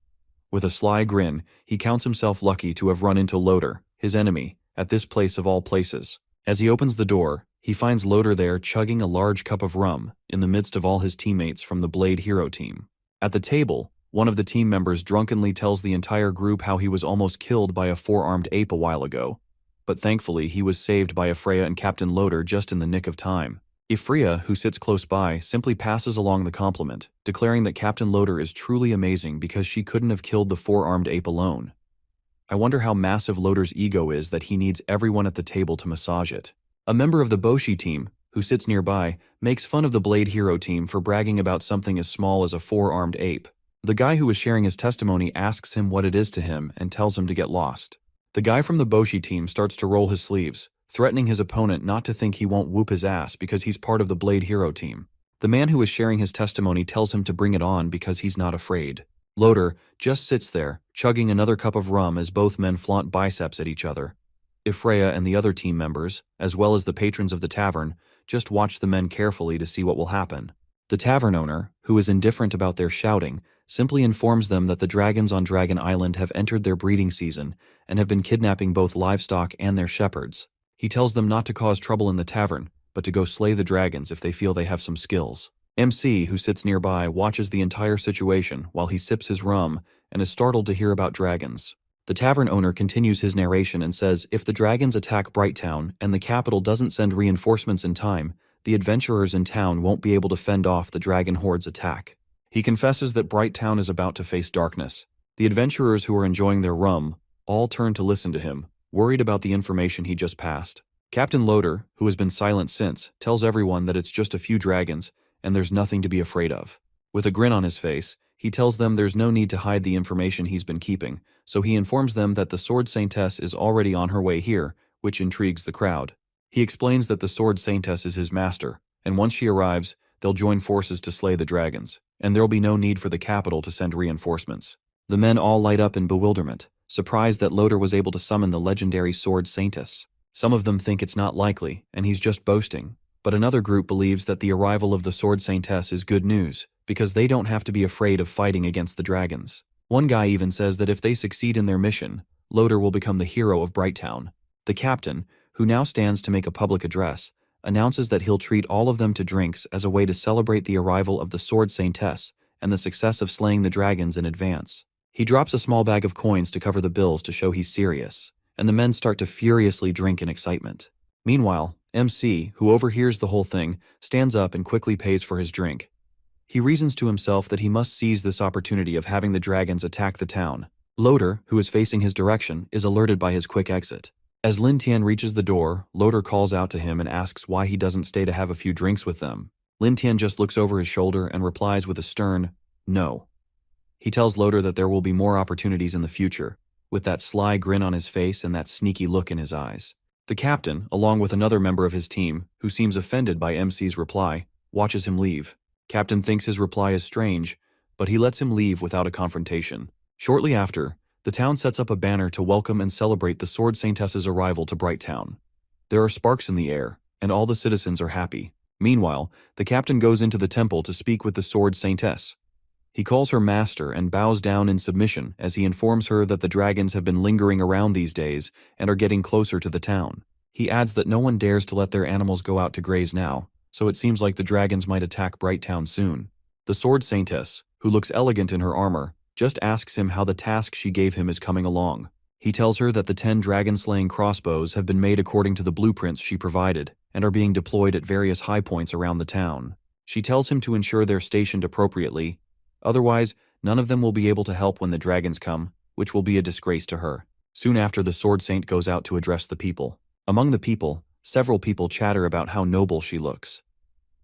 With a sly grin, he counts himself lucky to have run into Loader, his enemy, at this place of all places. As he opens the door, he finds Loader there chugging a large cup of rum in the midst of all his teammates from the Blade Hero team. At the table, one of the team members drunkenly tells the entire group how he was almost killed by a four-armed ape a while ago, but thankfully he was saved by Freya and Captain Loader just in the nick of time. Freya, who sits close by, simply passes along the compliment, declaring that Captain Loader is truly amazing because she couldn't have killed the four-armed ape alone. I wonder how massive Loader's ego is that he needs everyone at the table to massage it. A member of the Boshi team, who sits nearby, makes fun of the Blade Hero team for bragging about something as small as a four-armed ape. The guy who is sharing his testimony asks him what it is to him and tells him to get lost. The guy from the Boshi team starts to roll his sleeves, threatening his opponent not to think he won't whoop his ass because he's part of the Blade Hero team. The man who is sharing his testimony tells him to bring it on because he's not afraid. Loader just sits there, chugging another cup of rum as both men flaunt biceps at each other. Freya and the other team members, as well as the patrons of the tavern, just watch the men carefully to see what will happen. The tavern owner, who is indifferent about their shouting, simply informs them that the dragons on Dragon Island have entered their breeding season and have been kidnapping both livestock and their shepherds. He tells them not to cause trouble in the tavern, but to go slay the dragons if they feel they have some skills. MC, who sits nearby, watches the entire situation while he sips his rum and is startled to hear about dragons. The tavern owner continues his narration and says if the dragons attack Brighttown and the capital doesn't send reinforcements in time, the adventurers in town won't be able to fend off the dragon horde's attack. He confesses that Brighttown is about to face darkness. The adventurers who are enjoying their rum all turn to listen to him, worried about the information he just passed. Captain Loader, who has been silent since, tells everyone that it's just a few dragons and there's nothing to be afraid of. With a grin on his face, he tells them there's no need to hide the information he's been keeping, so he informs them that the Sword Saintess is already on her way here, which intrigues the crowd. He explains that the Sword Saintess is his master, and once she arrives, they'll join forces to slay the dragons, and there'll be no need for the capital to send reinforcements. The men all light up in bewilderment, surprised that Loader was able to summon the legendary Sword Saintess. Some of them think it's not likely, and he's just boasting, but another group believes that the arrival of the Sword Saintess is good news, because they don't have to be afraid of fighting against the dragons. One guy even says that if they succeed in their mission, Loader will become the hero of Brighttown. The captain, who now stands to make a public address, announces that he'll treat all of them to drinks as a way to celebrate the arrival of the Sword Saintess and the success of slaying the dragons in advance. He drops a small bag of coins to cover the bills to show he's serious, and the men start to furiously drink in excitement. Meanwhile, MC, who overhears the whole thing, stands up and quickly pays for his drink. He reasons to himself that he must seize this opportunity of having the dragons attack the town. Loader, who is facing his direction, is alerted by his quick exit. As Lin Tian reaches the door, Loader calls out to him and asks why he doesn't stay to have a few drinks with them. Lin Tian just looks over his shoulder and replies with a stern, "No." He tells Loader that there will be more opportunities in the future, with that sly grin on his face and that sneaky look in his eyes. The captain, along with another member of his team, who seems offended by MC's reply, watches him leave. Captain thinks his reply is strange, but he lets him leave without a confrontation. Shortly after, the town sets up a banner to welcome and celebrate the Sword Saintess's arrival to Brighttown. There are sparks in the air, and all the citizens are happy. Meanwhile, the captain goes into the temple to speak with the Sword Saintess. He calls her master and bows down in submission as he informs her that the dragons have been lingering around these days and are getting closer to the town. He adds that no one dares to let their animals go out to graze now, so it seems like the dragons might attack Brighttown soon. The Sword Saintess, who looks elegant in her armor, just asks him how the task she gave him is coming along. He tells her that the 10 dragon-slaying crossbows have been made according to the blueprints she provided and are being deployed at various high points around the town. She tells him to ensure they're stationed appropriately, otherwise none of them will be able to help when the dragons come, which will be a disgrace to her. Soon after, the Sword Saint goes out to address the people. Among the people, several people chatter about how noble she looks.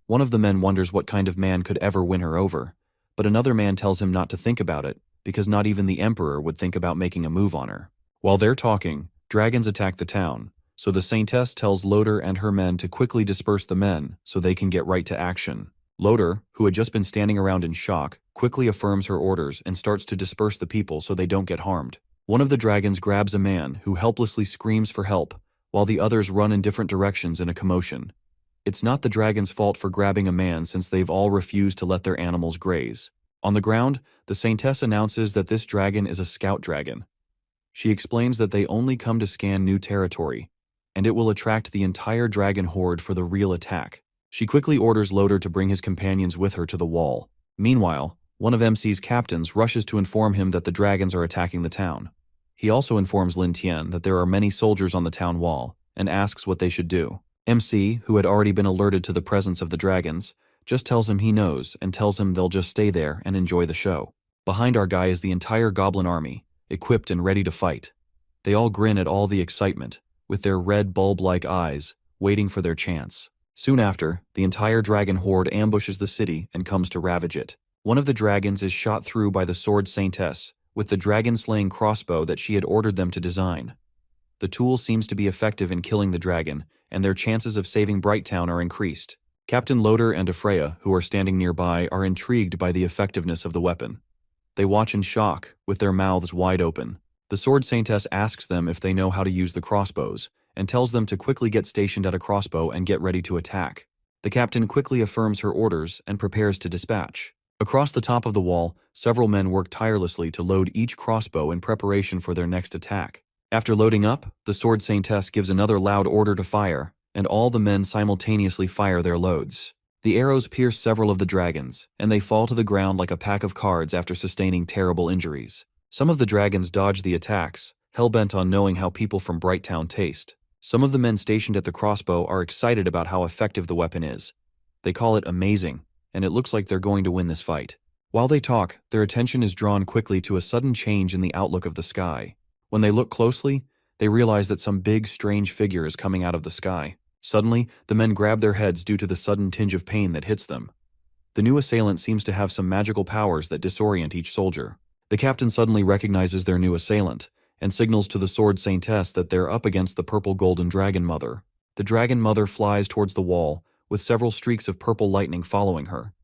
One of the men wonders what kind of man could ever win her over, but another man tells him not to think about it, because not even the Emperor would think about making a move on her. While they're talking, dragons attack the town, so the Saintess tells Loader and her men to quickly disperse the men so they can get right to action. Loader, who had just been standing around in shock, quickly affirms her orders and starts to disperse the people so they don't get harmed. One of the dragons grabs a man who helplessly screams for help, while the others run in different directions in a commotion. It's not the dragon's fault for grabbing a man since they've all refused to let their animals graze. On the ground, the Saintess announces that this dragon is a scout dragon. She explains that they only come to scan new territory, and it will attract the entire dragon horde for the real attack. She quickly orders Loader to bring his companions with her to the wall. Meanwhile, one of MC's captains rushes to inform him that the dragons are attacking the town. He also informs Lin Tian that there are many soldiers on the town wall, and asks what they should do. MC, who had already been alerted to the presence of the dragons, just tells him he knows and tells him they'll just stay there and enjoy the show. Behind our guy is the entire Goblin army, equipped and ready to fight. They all grin at all the excitement, with their red bulb-like eyes, waiting for their chance. Soon after, the entire dragon horde ambushes the city and comes to ravage it. One of the dragons is shot through by the sword Saintess, with the dragon-slaying crossbow that she had ordered them to design. The tool seems to be effective in killing the dragon, and their chances of saving Brighttown are increased. Captain Loader and Afreya, who are standing nearby, are intrigued by the effectiveness of the weapon. They watch in shock, with their mouths wide open. The sword Saintess asks them if they know how to use the crossbows, and tells them to quickly get stationed at a crossbow and get ready to attack. The captain quickly affirms her orders and prepares to dispatch. Across the top of the wall, several men work tirelessly to load each crossbow in preparation for their next attack. After loading up, the sword Saintess gives another loud order to fire, and all the men simultaneously fire their loads. The arrows pierce several of the dragons, and they fall to the ground like a pack of cards after sustaining terrible injuries. Some of the dragons dodge the attacks, hell-bent on knowing how people from Brighttown taste. Some of the men stationed at the crossbow are excited about how effective the weapon is. They call it amazing, and it looks like they're going to win this fight. While they talk, their attention is drawn quickly to a sudden change in the outlook of the sky. When they look closely, they realize that some big, strange figure is coming out of the sky. Suddenly, the men grab their heads due to the sudden tinge of pain that hits them. The new assailant seems to have some magical powers that disorient each soldier. The captain suddenly recognizes their new assailant, and signals to the sword Saintess that they're up against the purple golden dragon mother. The dragon mother flies towards the wall, with several streaks of purple lightning following her.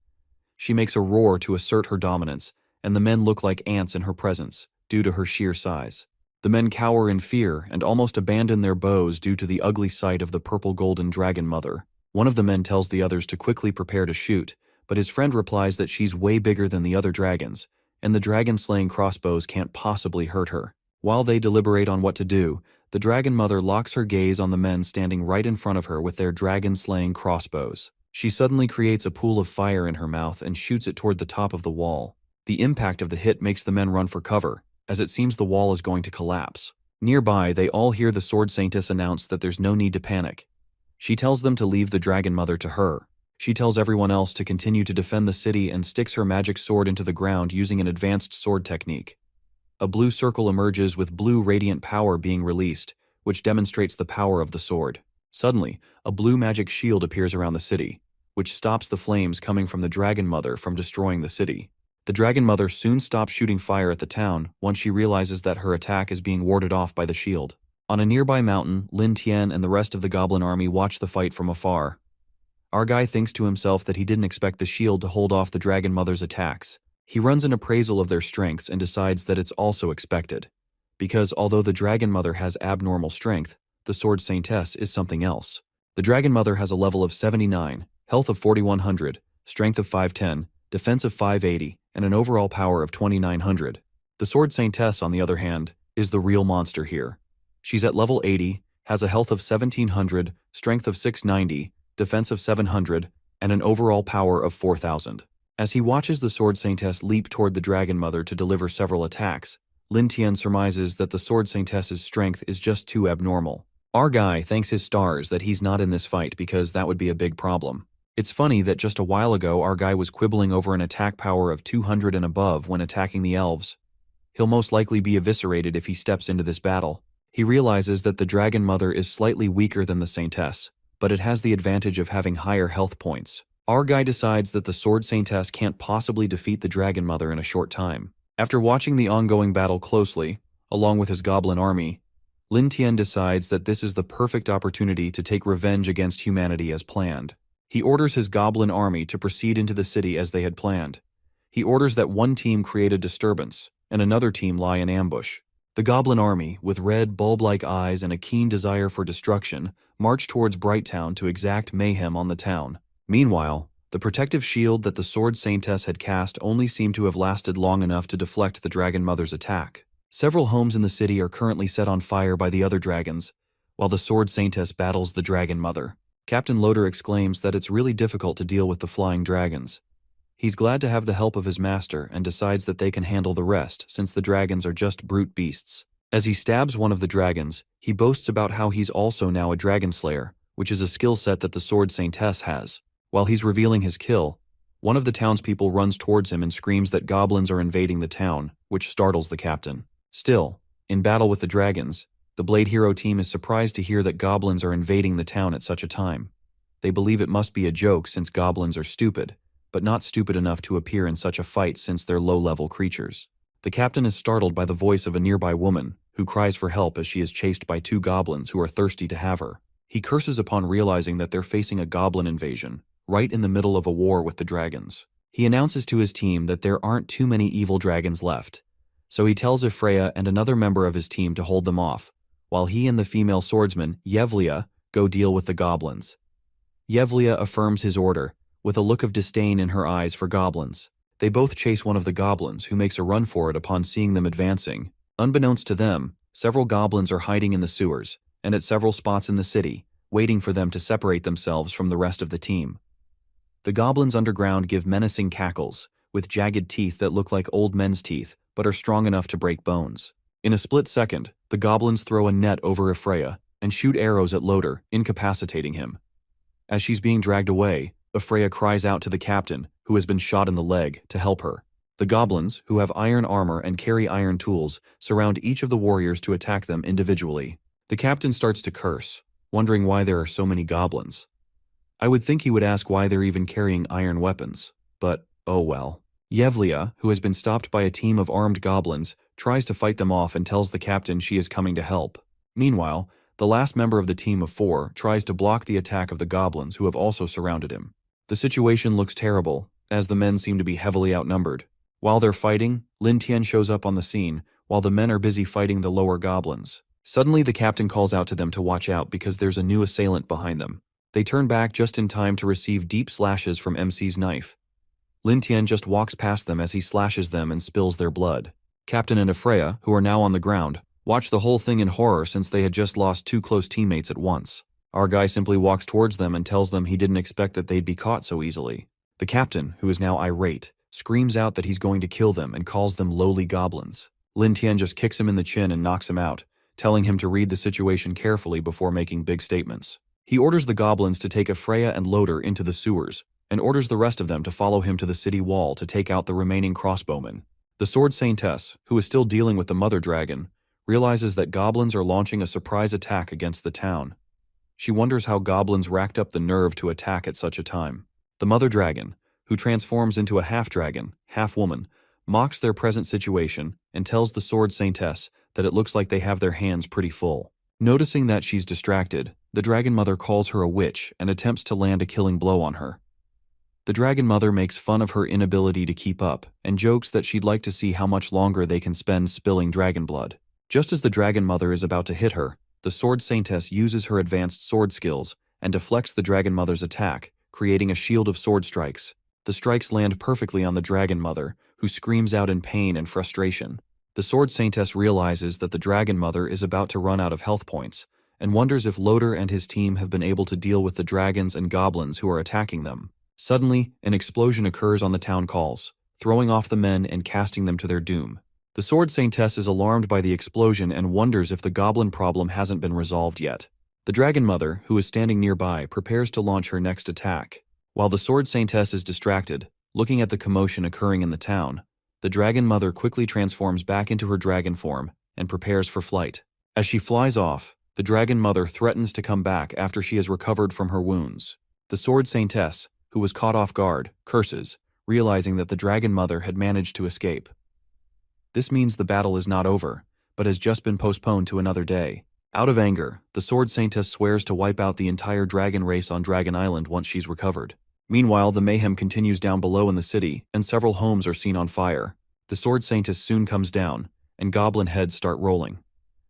She makes a roar to assert her dominance, and the men look like ants in her presence, due to her sheer size. The men cower in fear and almost abandon their bows due to the ugly sight of the purple golden dragon mother. One of the men tells the others to quickly prepare to shoot, but his friend replies that she's way bigger than the other dragons, and the dragon-slaying crossbows can't possibly hurt her. While they deliberate on what to do, the dragon mother locks her gaze on the men standing right in front of her with their dragon-slaying crossbows. She suddenly creates a pool of fire in her mouth and shoots it toward the top of the wall. The impact of the hit makes the men run for cover, as it seems the wall is going to collapse. Nearby, they all hear the sword Saintess announce that there's no need to panic. She tells them to leave the dragon mother to her. She tells everyone else to continue to defend the city and sticks her magic sword into the ground using an advanced sword technique. A blue circle emerges with blue radiant power being released, which demonstrates the power of the sword. Suddenly, a blue magic shield appears around the city, which stops the flames coming from the dragon mother from destroying the city. The dragon mother soon stops shooting fire at the town once she realizes that her attack is being warded off by the shield. On a nearby mountain, Lin Tian and the rest of the Goblin army watch the fight from afar. Our guy thinks to himself that he didn't expect the shield to hold off the dragon mother's attacks. He runs an appraisal of their strengths and decides that it's also expected, because although the dragon mother has abnormal strength, the sword Saintess is something else. The dragon mother has a level of 79, health of 4100, strength of 510, defense of 580, and an overall power of 2900. The sword Saintess, on the other hand, is the real monster here. She's at level 80, has a health of 1700, strength of 690, defense of 700, and an overall power of 4000. As he watches the sword Saintess leap toward the dragon mother to deliver several attacks, Lin Tian surmises that the sword Saintess's strength is just too abnormal. Our guy thanks his stars that he's not in this fight because that would be a big problem. It's funny that just a while ago our guy was quibbling over an attack power of 200 and above when attacking the elves. He'll most likely be eviscerated if he steps into this battle. He realizes that the dragon mother is slightly weaker than the Saintess, but it has the advantage of having higher health points. Our guy decides that the sword Saintess can't possibly defeat the dragon mother in a short time. After watching the ongoing battle closely, along with his goblin army, Lin Tian decides that this is the perfect opportunity to take revenge against humanity as planned. He orders his goblin army to proceed into the city as they had planned. He orders that one team create a disturbance and another team lie in ambush. The Goblin army, with red, bulb-like eyes and a keen desire for destruction, marched towards Brighttown to exact mayhem on the town. Meanwhile, the protective shield that the Sword Saintess had cast only seemed to have lasted long enough to deflect the Dragon Mother's attack. Several homes in the city are currently set on fire by the other dragons, while the Sword Saintess battles the Dragon Mother. Captain Loader exclaims that it's really difficult to deal with the flying dragons. He's glad to have the help of his master and decides that they can handle the rest since the dragons are just brute beasts. As he stabs one of the dragons, he boasts about how he's also now a dragon slayer, which is a skill set that the Sword Saintess has. While he's revealing his kill, one of the townspeople runs towards him and screams that goblins are invading the town, which startles the captain. Still, in battle with the dragons, the Blade Hero team is surprised to hear that goblins are invading the town at such a time. They believe it must be a joke since goblins are stupid, but not stupid enough to appear in such a fight since they're low-level creatures. The captain is startled by the voice of a nearby woman, who cries for help as she is chased by two goblins who are thirsty to have her. He curses upon realizing that they're facing a goblin invasion, right in the middle of a war with the dragons. He announces to his team that there aren't too many evil dragons left, so he tells Ifreya and another member of his team to hold them off, while he and the female swordsman, Yevlia, go deal with the goblins. Yevlia affirms his order, with a look of disdain in her eyes for goblins. They both chase one of the goblins, who makes a run for it upon seeing them advancing. Unbeknownst to them, several goblins are hiding in the sewers, and at several spots in the city, waiting for them to separate themselves from the rest of the team. The goblins underground give menacing cackles, with jagged teeth that look like old men's teeth, but are strong enough to break bones. In a split second, the goblins throw a net over Ifreya, and shoot arrows at Loader, incapacitating him. As she's being dragged away, Ifreya cries out to the captain, who has been shot in the leg, to help her. The goblins, who have iron armor and carry iron tools, surround each of the warriors to attack them individually. The captain starts to curse, wondering why there are so many goblins. I would think he would ask why they're even carrying iron weapons, but oh well. Yevlia, who has been stopped by a team of armed goblins, tries to fight them off and tells the captain she is coming to help. Meanwhile, the last member of the team of 4 tries to block the attack of the goblins who have also surrounded him. The situation looks terrible, as the men seem to be heavily outnumbered. While they're fighting, Lin Tian shows up on the scene, while the men are busy fighting the lower goblins. Suddenly, the captain calls out to them to watch out because there's a new assailant behind them. They turn back just in time to receive deep slashes from MC's knife. Lin Tian just walks past them as he slashes them and spills their blood. Captain and Ifreya, who are now on the ground, watch the whole thing in horror since they had just lost 2 close teammates at once. Our guy simply walks towards them and tells them he didn't expect that they'd be caught so easily. The captain, who is now irate, screams out that he's going to kill them and calls them lowly goblins. Lin Tian just kicks him in the chin and knocks him out, telling him to read the situation carefully before making big statements. He orders the goblins to take Ifreya and Loader into the sewers, and orders the rest of them to follow him to the city wall to take out the remaining crossbowmen. The Sword Saintess, who is still dealing with the Mother Dragon, realizes that goblins are launching a surprise attack against the town. She wonders how goblins racked up the nerve to attack at such a time. The Mother Dragon, who transforms into a half-dragon, half-woman, mocks their present situation and tells the Sword Saintess that it looks like they have their hands pretty full. Noticing that she's distracted, the Dragon Mother calls her a witch and attempts to land a killing blow on her. The Dragon Mother makes fun of her inability to keep up and jokes that she'd like to see how much longer they can spend spilling dragon blood. Just as the Dragon Mother is about to hit her, the Sword Saintess uses her advanced sword skills and deflects the Dragon Mother's attack, creating a shield of sword strikes. The strikes land perfectly on the Dragon Mother, who screams out in pain and frustration. The Sword Saintess realizes that the Dragon Mother is about to run out of health points, and wonders if Loader and his team have been able to deal with the dragons and goblins who are attacking them. Suddenly, an explosion occurs on the town calls, throwing off the men and casting them to their doom. The Sword Saintess is alarmed by the explosion and wonders if the goblin problem hasn't been resolved yet. The Dragon Mother, who is standing nearby, prepares to launch her next attack. While the Sword Saintess is distracted, looking at the commotion occurring in the town, the Dragon Mother quickly transforms back into her dragon form and prepares for flight. As she flies off, the Dragon Mother threatens to come back after she has recovered from her wounds. The Sword Saintess, who was caught off guard, curses, realizing that the Dragon Mother had managed to escape. This means the battle is not over, but has just been postponed to another day. Out of anger, the Sword Saintess swears to wipe out the entire dragon race on Dragon Island once she's recovered. Meanwhile, the mayhem continues down below in the city, and several homes are seen on fire. The Sword Saintess soon comes down, and goblin heads start rolling.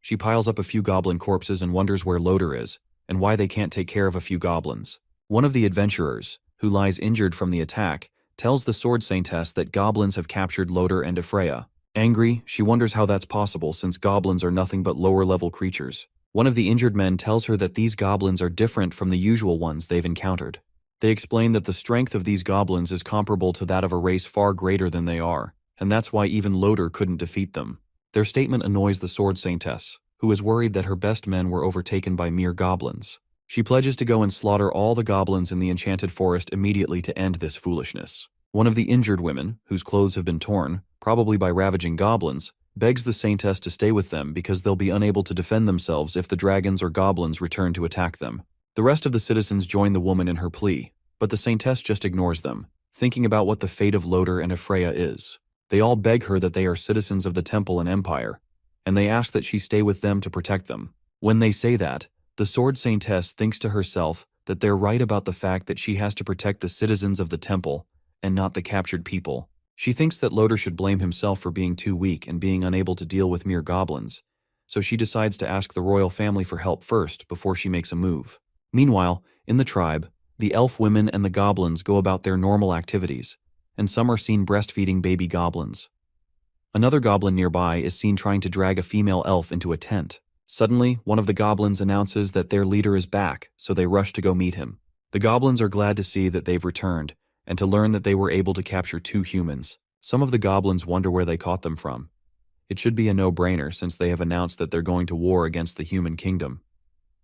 She piles up a few goblin corpses and wonders where Loder is, and why they can't take care of a few goblins. One of the adventurers, who lies injured from the attack, tells the Sword Saintess that goblins have captured Loder and Ephraia. Angry, she wonders how that's possible since goblins are nothing but lower-level creatures. One of the injured men tells her that these goblins are different from the usual ones they've encountered. They explain that the strength of these goblins is comparable to that of a race far greater than they are, and that's why even Loder couldn't defeat them. Their statement annoys the Sword Saintess, who is worried that her best men were overtaken by mere goblins. She pledges to go and slaughter all the goblins in the enchanted forest immediately to end this foolishness. One of the injured women, whose clothes have been torn, probably by ravaging goblins, begs the Saintess to stay with them because they'll be unable to defend themselves if the dragons or goblins return to attack them. The rest of the citizens join the woman in her plea, but the Saintess just ignores them, thinking about what the fate of Loder and Ephraia is. They all beg her that they are citizens of the temple and empire, and they ask that she stay with them to protect them. When they say that, the Sword Saintess thinks to herself that they're right about the fact that she has to protect the citizens of the temple and not the captured people. She thinks that Loder should blame himself for being too weak and being unable to deal with mere goblins, so she decides to ask the royal family for help first before she makes a move. Meanwhile, in the tribe, the elf women and the goblins go about their normal activities, and some are seen breastfeeding baby goblins. Another goblin nearby is seen trying to drag a female elf into a tent. Suddenly, one of the goblins announces that their leader is back, so they rush to go meet him. The goblins are glad to see that they've returned, and to learn that they were able to capture 2 humans. Some of the goblins wonder where they caught them from. It should be a no-brainer since they have announced that they're going to war against the human kingdom.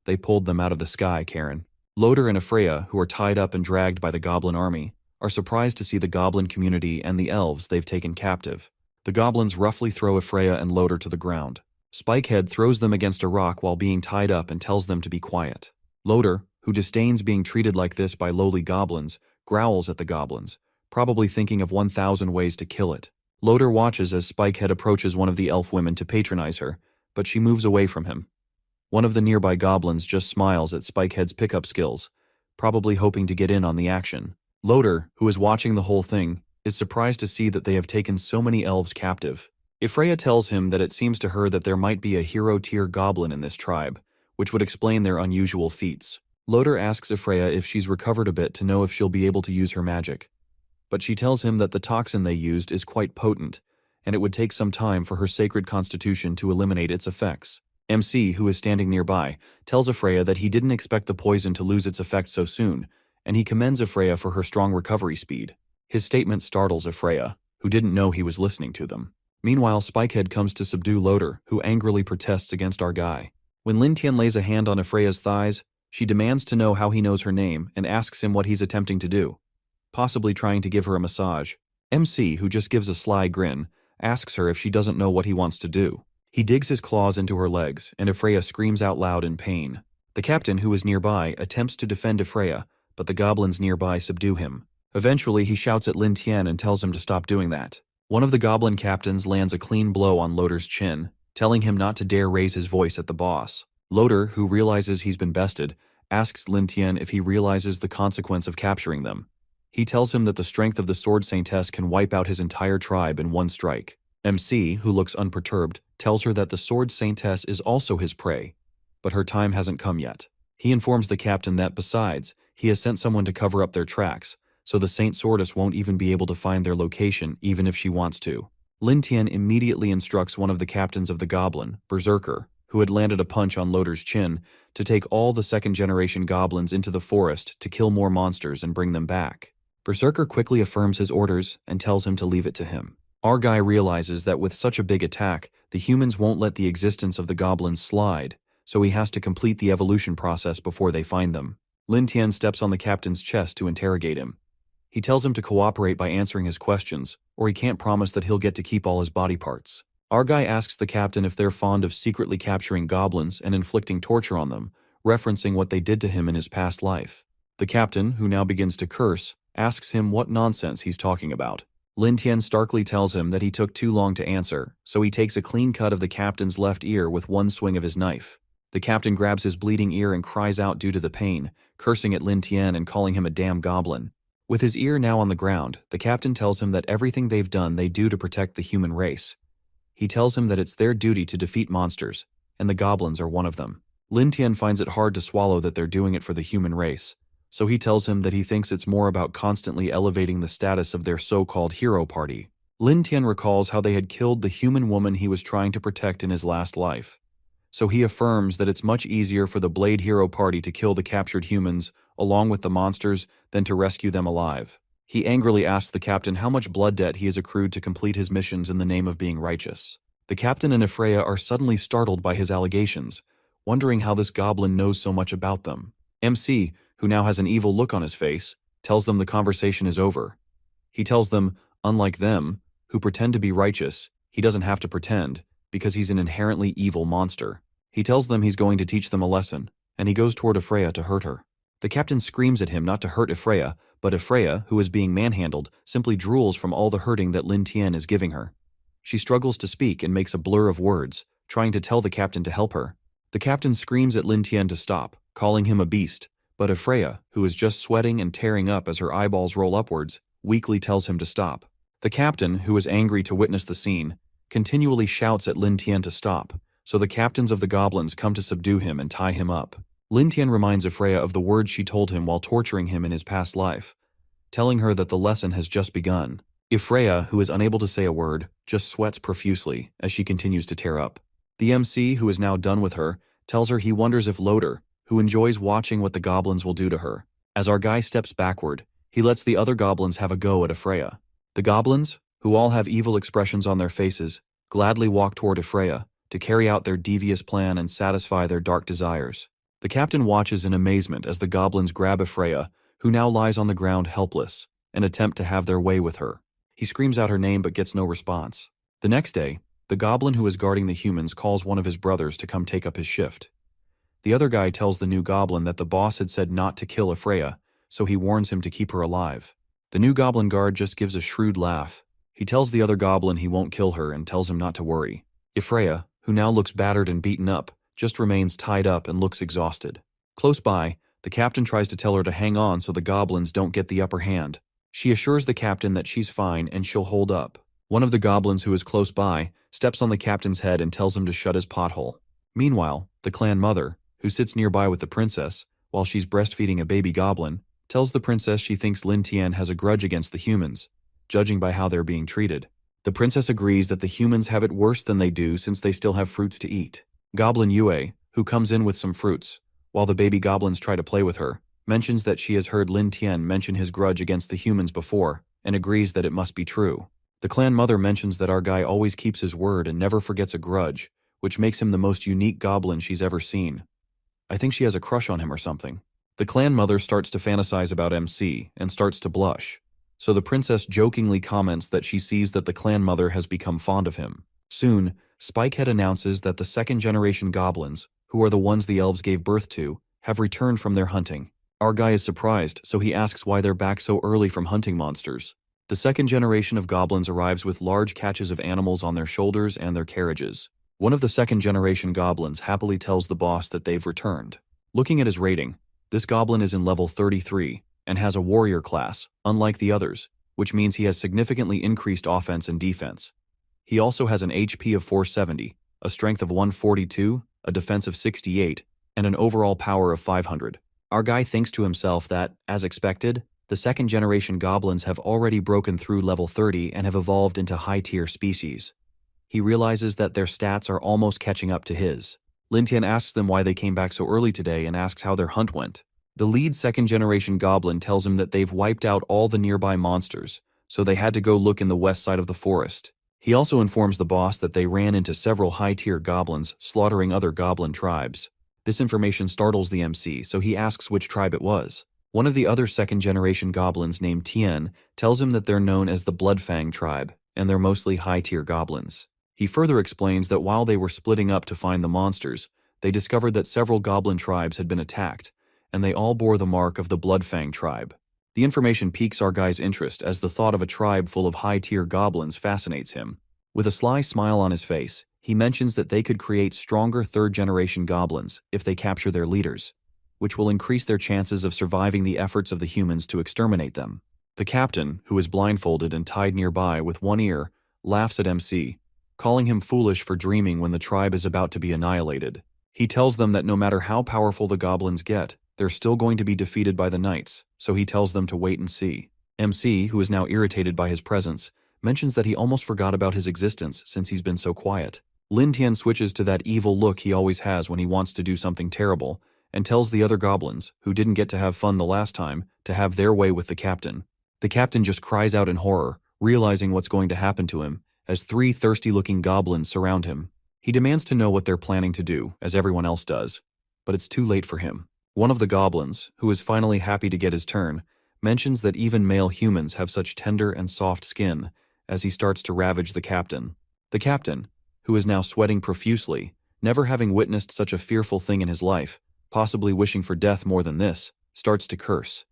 They pulled them out of the sky, Karen. Loder and Ephraia, who are tied up and dragged by the goblin army, are surprised to see the goblin community and the elves they've taken captive. The goblins roughly throw Ephraia and Loder to the ground. Spikehead throws them against a rock while being tied up and tells them to be quiet. Loder, who disdains being treated like this by lowly goblins, growls at the goblins, probably thinking of 1,000 ways to kill it. Loder watches as Spikehead approaches one of the elf women to patronize her, but she moves away from him. One of the nearby goblins just smiles at Spikehead's pickup skills, probably hoping to get in on the action. Loder, who is watching the whole thing, is surprised to see that they have taken so many elves captive. Ephraia tells him that it seems to her that there might be a hero-tier goblin in this tribe, which would explain their unusual feats. Loder asks Ephraia if she's recovered a bit to know if she'll be able to use her magic, but she tells him that the toxin they used is quite potent, and it would take some time for her sacred constitution to eliminate its effects. MC, who is standing nearby, tells Ephraia that he didn't expect the poison to lose its effect so soon, and he commends Ephraia for her strong recovery speed. His statement startles Ephraia, who didn't know he was listening to them. Meanwhile, Spikehead comes to subdue Loder, who angrily protests against our guy. When Lin Tian lays a hand on Ephraya's thighs, she demands to know how he knows her name and asks him what he's attempting to do, possibly trying to give her a massage. MC, who just gives a sly grin, asks her if she doesn't know what he wants to do. He digs his claws into her legs, and Ephraia screams out loud in pain. The captain, who is nearby, attempts to defend Ephraia, but the goblins nearby subdue him. Eventually, he shouts at Lin Tian and tells him to stop doing that. One of the goblin captains lands a clean blow on Loder's chin, telling him not to dare raise his voice at the boss. Loder, who realizes he's been bested, asks Lin Tian if he realizes the consequence of capturing them. He tells him that the strength of the Sword Saintess can wipe out his entire tribe in one strike. MC, who looks unperturbed, tells her that the Sword Saintess is also his prey, but her time hasn't come yet. He informs the captain that, besides, he has sent someone to cover up their tracks, so the Saint Swordess won't even be able to find their location even if she wants to. Lin Tian immediately instructs one of the captains of the Goblin, Berserker, who had landed a punch on Loder's chin, to take all the second-generation goblins into the forest to kill more monsters and bring them back. Berserker quickly affirms his orders and tells him to leave it to him. Our guy realizes that with such a big attack, the humans won't let the existence of the goblins slide, so he has to complete the evolution process before they find them. Lin Tian steps on the captain's chest to interrogate him. He tells him to cooperate by answering his questions, or he can't promise that he'll get to keep all his body parts. Our guy asks the captain if they're fond of secretly capturing goblins and inflicting torture on them, referencing what they did to him in his past life. The captain, who now begins to curse, asks him what nonsense he's talking about. Lin Tian starkly tells him that he took too long to answer, so he takes a clean cut of the captain's left ear with one swing of his knife. The captain grabs his bleeding ear and cries out due to the pain, cursing at Lin Tian and calling him a damn goblin. With his ear now on the ground, the captain tells him that everything they've done they do to protect the human race. He tells him that it's their duty to defeat monsters, and the goblins are one of them. Lin Tian finds it hard to swallow that they're doing it for the human race, so he tells him that he thinks it's more about constantly elevating the status of their so-called hero party. Lin Tian recalls how they had killed the human woman he was trying to protect in his last life. So he affirms that it's much easier for the Blade Hero Party to kill the captured humans, along with the monsters, than to rescue them alive. He angrily asks the captain how much blood debt he has accrued to complete his missions in the name of being righteous. The captain and Freya are suddenly startled by his allegations, wondering how this goblin knows so much about them. MC, who now has an evil look on his face, tells them the conversation is over. He tells them, unlike them, who pretend to be righteous, he doesn't have to pretend, because he's an inherently evil monster. He tells them he's going to teach them a lesson, and he goes toward Freya to hurt her. The captain screams at him not to hurt Freya, but Freya, who is being manhandled, simply drools from all the hurting that Lin Tian is giving her. She struggles to speak and makes a blur of words, trying to tell the captain to help her. The captain screams at Lin Tian to stop, calling him a beast, but Freya, who is just sweating and tearing up as her eyeballs roll upwards, weakly tells him to stop. The captain, who is angry to witness the scene, continually shouts at Lin Tian to stop, so the captains of the goblins come to subdue him and tie him up. Lin Tian reminds Freya of the words she told him while torturing him in his past life, telling her that the lesson has just begun. Freya, who is unable to say a word, just sweats profusely as she continues to tear up. The MC, who is now done with her, tells her he wonders if Loader, who enjoys watching what the goblins will do to her. As our guy steps backward, he lets the other goblins have a go at Freya. The goblins, who all have evil expressions on their faces, gladly walk toward Freya to carry out their devious plan and satisfy their dark desires. The captain watches in amazement as the goblins grab Freya, who now lies on the ground helpless, and attempt to have their way with her. He screams out her name but gets no response. The next day, the goblin who is guarding the humans calls one of his brothers to come take up his shift. The other guy tells the new goblin that the boss had said not to kill Freya, so he warns him to keep her alive. The new goblin guard just gives a shrewd laugh. He tells the other goblin he won't kill her and tells him not to worry. Freya, who now looks battered and beaten up, just remains tied up and looks exhausted. Close by, the captain tries to tell her to hang on so the goblins don't get the upper hand. She assures the captain that she's fine and she'll hold up. One of the goblins who is close by steps on the captain's head and tells him to shut his pothole. Meanwhile, the clan mother, who sits nearby with the princess, while she's breastfeeding a baby goblin, tells the princess she thinks Lin Tian has a grudge against the humans, judging by how they're being treated. The princess agrees that the humans have it worse than they do since they still have fruits to eat. Goblin Yue, who comes in with some fruits, while the baby goblins try to play with her, mentions that she has heard Lin Tian mention his grudge against the humans before, and agrees that it must be true. The clan mother mentions that our guy always keeps his word and never forgets a grudge, which makes him the most unique goblin she's ever seen. I think she has a crush on him or something. The clan mother starts to fantasize about MC and starts to blush, so the princess jokingly comments that she sees that the clan mother has become fond of him. Soon, Spikehead announces that the second-generation goblins, who are the ones the elves gave birth to, have returned from their hunting. Our guy is surprised, so he asks why they're back so early from hunting monsters. The second generation of goblins arrives with large catches of animals on their shoulders and their carriages. One of the second-generation goblins happily tells the boss that they've returned. Looking at his rating, this goblin is in level 33 and has a warrior class, unlike the others, which means he has significantly increased offense and defense. He also has an HP of 470, a strength of 142, a defense of 68, and an overall power of 500. Our guy thinks to himself that, as expected, the second-generation goblins have already broken through level 30 and have evolved into high-tier species. He realizes that their stats are almost catching up to his. Lin Tian asks them why they came back so early today and asks how their hunt went. The lead second-generation goblin tells him that they've wiped out all the nearby monsters, so they had to go look in the west side of the forest. He also informs the boss that they ran into several high-tier goblins slaughtering other goblin tribes. This information startles the MC, so he asks which tribe it was. One of the other second-generation goblins named Tian tells him that they're known as the Bloodfang tribe, and they're mostly high-tier goblins. He further explains that while they were splitting up to find the monsters, they discovered that several goblin tribes had been attacked, and they all bore the mark of the Bloodfang tribe. The information piques our guy's interest as the thought of a tribe full of high-tier goblins fascinates him. With a sly smile on his face, he mentions that they could create stronger third-generation goblins if they capture their leaders, which will increase their chances of surviving the efforts of the humans to exterminate them. The captain, who is blindfolded and tied nearby with one ear, laughs at MC, calling him foolish for dreaming when the tribe is about to be annihilated. He tells them that no matter how powerful the goblins get, they're still going to be defeated by the knights, so he tells them to wait and see. MC, who is now irritated by his presence, mentions that he almost forgot about his existence since he's been so quiet. Lin Tian switches to that evil look he always has when he wants to do something terrible, and tells the other goblins, who didn't get to have fun the last time, to have their way with the captain. The captain just cries out in horror, realizing what's going to happen to him, as 3 thirsty-looking goblins surround him. He demands to know what they're planning to do, as everyone else does. But it's too late for him. One of the goblins, who is finally happy to get his turn, mentions that even male humans have such tender and soft skin, as he starts to ravage the captain. The captain, who is now sweating profusely, never having witnessed such a fearful thing in his life, possibly wishing for death more than this, starts to curse.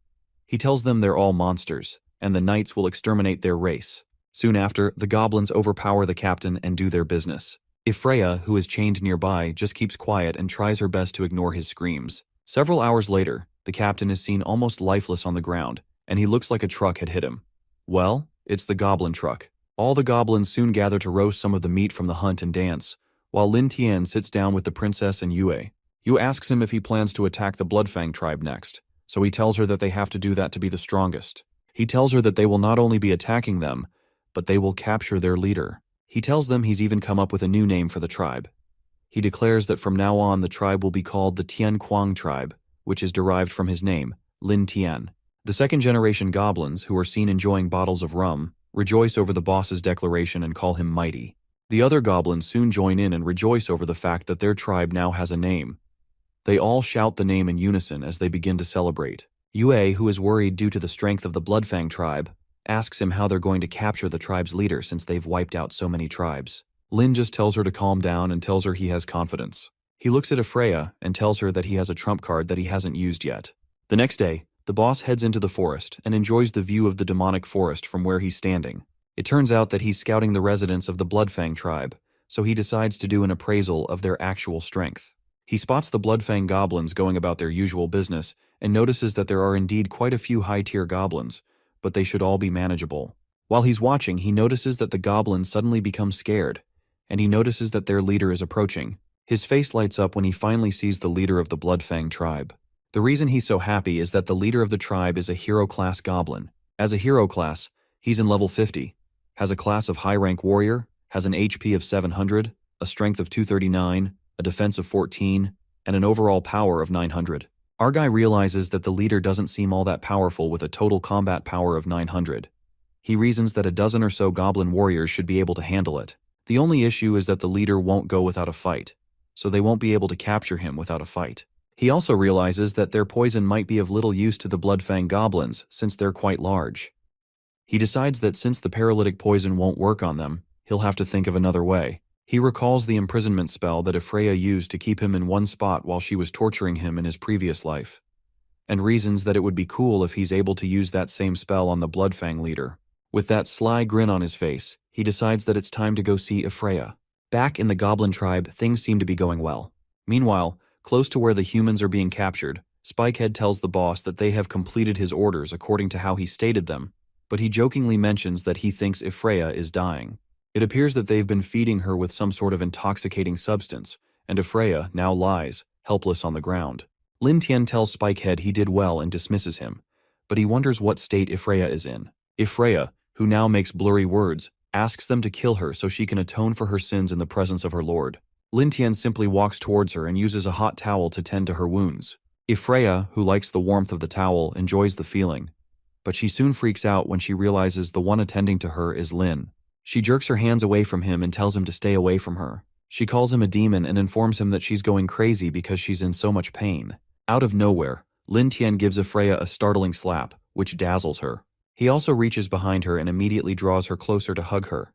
He tells them they're all monsters, and the knights will exterminate their race. Soon after, the goblins overpower the captain and do their business. Ifreya, who is chained nearby, just keeps quiet and tries her best to ignore his screams. Several hours later, the captain is seen almost lifeless on the ground, and he looks like a truck had hit him. Well, it's the goblin truck. All the goblins soon gather to roast some of the meat from the hunt and dance, while Lin Tian sits down with the princess and Yue. Yue asks him if he plans to attack the Bloodfang tribe next, so he tells her that they have to do that to be the strongest. He tells her that they will not only be attacking them, but they will capture their leader. He tells them he's even come up with a new name for the tribe. He declares that from now on the tribe will be called the Tian Kuang tribe, which is derived from his name, Lin Tian. The second-generation goblins, who are seen enjoying bottles of rum, rejoice over the boss's declaration and call him mighty. The other goblins soon join in and rejoice over the fact that their tribe now has a name. They all shout the name in unison as they begin to celebrate. Yue, who is worried due to the strength of the Bloodfang tribe, asks him how they're going to capture the tribe's leader since they've wiped out so many tribes. Lin just tells her to calm down and tells her he has confidence. He looks at Ifreya and tells her that he has a trump card that he hasn't used yet. The next day, the boss heads into the forest and enjoys the view of the demonic forest from where he's standing. It turns out that he's scouting the residents of the Bloodfang tribe, so he decides to do an appraisal of their actual strength. He spots the Bloodfang goblins going about their usual business and notices that there are indeed quite a few high-tier goblins, but they should all be manageable. While he's watching, he notices that the goblins suddenly become scared, and he notices that their leader is approaching. His face lights up when he finally sees the leader of the Bloodfang tribe. The reason he's so happy is that the leader of the tribe is a hero-class goblin. As a hero class, he's in level 50, has a class of high-rank warrior, has an HP of 700, a strength of 239, a defense of 14, and an overall power of 900. Our guy realizes that the leader doesn't seem all that powerful with a total combat power of 900. He reasons that a dozen or so goblin warriors should be able to handle it. The only issue is that the leader won't go without a fight, so they won't be able to capture him without a fight. He also realizes that their poison might be of little use to the Bloodfang goblins since they're quite large. He decides that since the paralytic poison won't work on them, he'll have to think of another way. He recalls the imprisonment spell that Ifreya used to keep him in one spot while she was torturing him in his previous life, and reasons that it would be cool if he's able to use that same spell on the Bloodfang leader. With that sly grin on his face, he decides that it's time to go see Ifreya. Back in the Goblin tribe, things seem to be going well. Meanwhile, close to where the humans are being captured, Spikehead tells the boss that they have completed his orders according to how he stated them, but he jokingly mentions that he thinks Ifreya is dying. It appears that they've been feeding her with some sort of intoxicating substance, and Ifreya now lies, helpless on the ground. Lin Tian tells Spikehead he did well and dismisses him, but he wonders what state Ifreya is in. Ifreya, who now makes blurry words, asks them to kill her so she can atone for her sins in the presence of her lord. Lin Tian simply walks towards her and uses a hot towel to tend to her wounds. Ifreya, who likes the warmth of the towel, enjoys the feeling, but she soon freaks out when she realizes the one attending to her is Lin. She jerks her hands away from him and tells him to stay away from her. She calls him a demon and informs him that she's going crazy because she's in so much pain. Out of nowhere, Lin Tian gives Ifreya a startling slap, which dazzles her. He also reaches behind her and immediately draws her closer to hug her.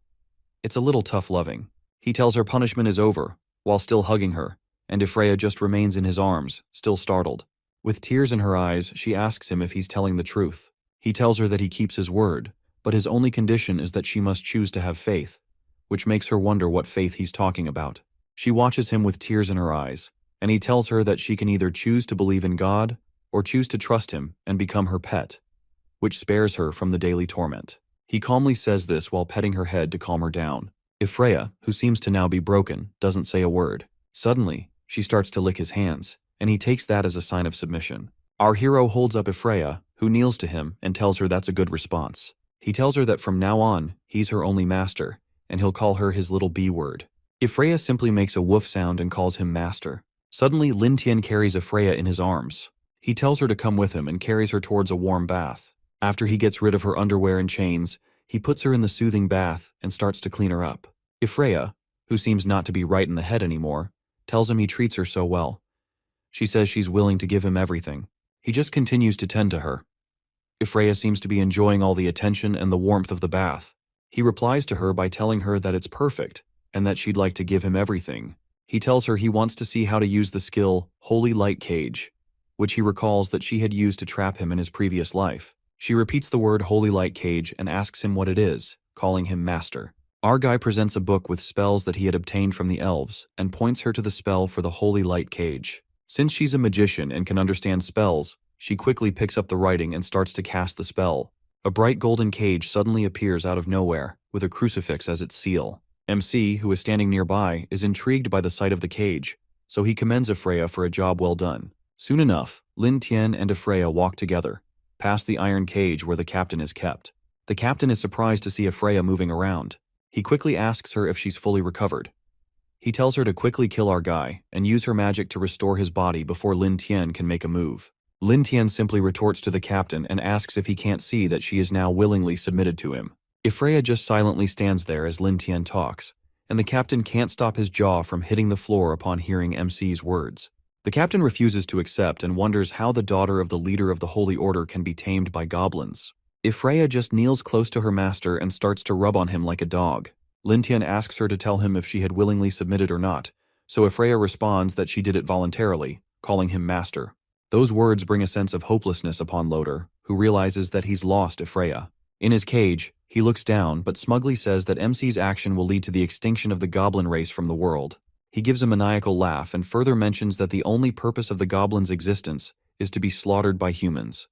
It's a little tough loving. He tells her punishment is over, while still hugging her, and Ifreya just remains in his arms, still startled. With tears in her eyes, she asks him if he's telling the truth. He tells her that he keeps his word, but his only condition is that she must choose to have faith, which makes her wonder what faith he's talking about. She watches him with tears in her eyes, and he tells her that she can either choose to believe in God or choose to trust him and become her pet, which spares her from the daily torment. He calmly says this while petting her head to calm her down. Freya, who seems to now be broken, doesn't say a word. Suddenly, she starts to lick his hands, and he takes that as a sign of submission. Our hero holds up Freya, who kneels to him and tells her that's a good response. He tells her that from now on, he's her only master, and he'll call her his little B word. Freya simply makes a woof sound and calls him master. Suddenly, Lin Tian carries Freya in his arms. He tells her to come with him and carries her towards a warm bath. After he gets rid of her underwear and chains, he puts her in the soothing bath and starts to clean her up. Freya, who seems not to be right in the head anymore, tells him he treats her so well. She says she's willing to give him everything. He just continues to tend to her. Freya seems to be enjoying all the attention and the warmth of the bath. He replies to her by telling her that it's perfect and that she'd like to give him everything. He tells her he wants to see how to use the skill Holy Light Cage, which he recalls that she had used to trap him in his previous life. She repeats the word Holy Light Cage and asks him what it is, calling him master. Our guy presents a book with spells that he had obtained from the elves and points her to the spell for the Holy Light Cage. Since she's a magician and can understand spells, she quickly picks up the writing and starts to cast the spell. A bright golden cage suddenly appears out of nowhere, with a crucifix as its seal. MC, who is standing nearby, is intrigued by the sight of the cage, so he commends Freya for a job well done. Soon enough, Lin Tian and Freya walk together, past the iron cage where the captain is kept. The captain is surprised to see Freya moving around. He quickly asks her if she's fully recovered. He tells her to quickly kill our guy and use her magic to restore his body before Lin Tian can make a move. Lin Tian simply retorts to the captain and asks if he can't see that she is now willingly submitted to him. Freya just silently stands there as Lin Tian talks, and the captain can't stop his jaw from hitting the floor upon hearing MC's words. The captain refuses to accept and wonders how the daughter of the leader of the Holy Order can be tamed by goblins. Freya just kneels close to her master and starts to rub on him like a dog. Lin Tian asks her to tell him if she had willingly submitted or not, so Freya responds that she did it voluntarily, calling him master. Those words bring a sense of hopelessness upon Loder, who realizes that he's lost Freya. In his cage, he looks down but smugly says that MC's action will lead to the extinction of the goblin race from the world. He gives a maniacal laugh and further mentions that the only purpose of the goblins' existence is to be slaughtered by humans.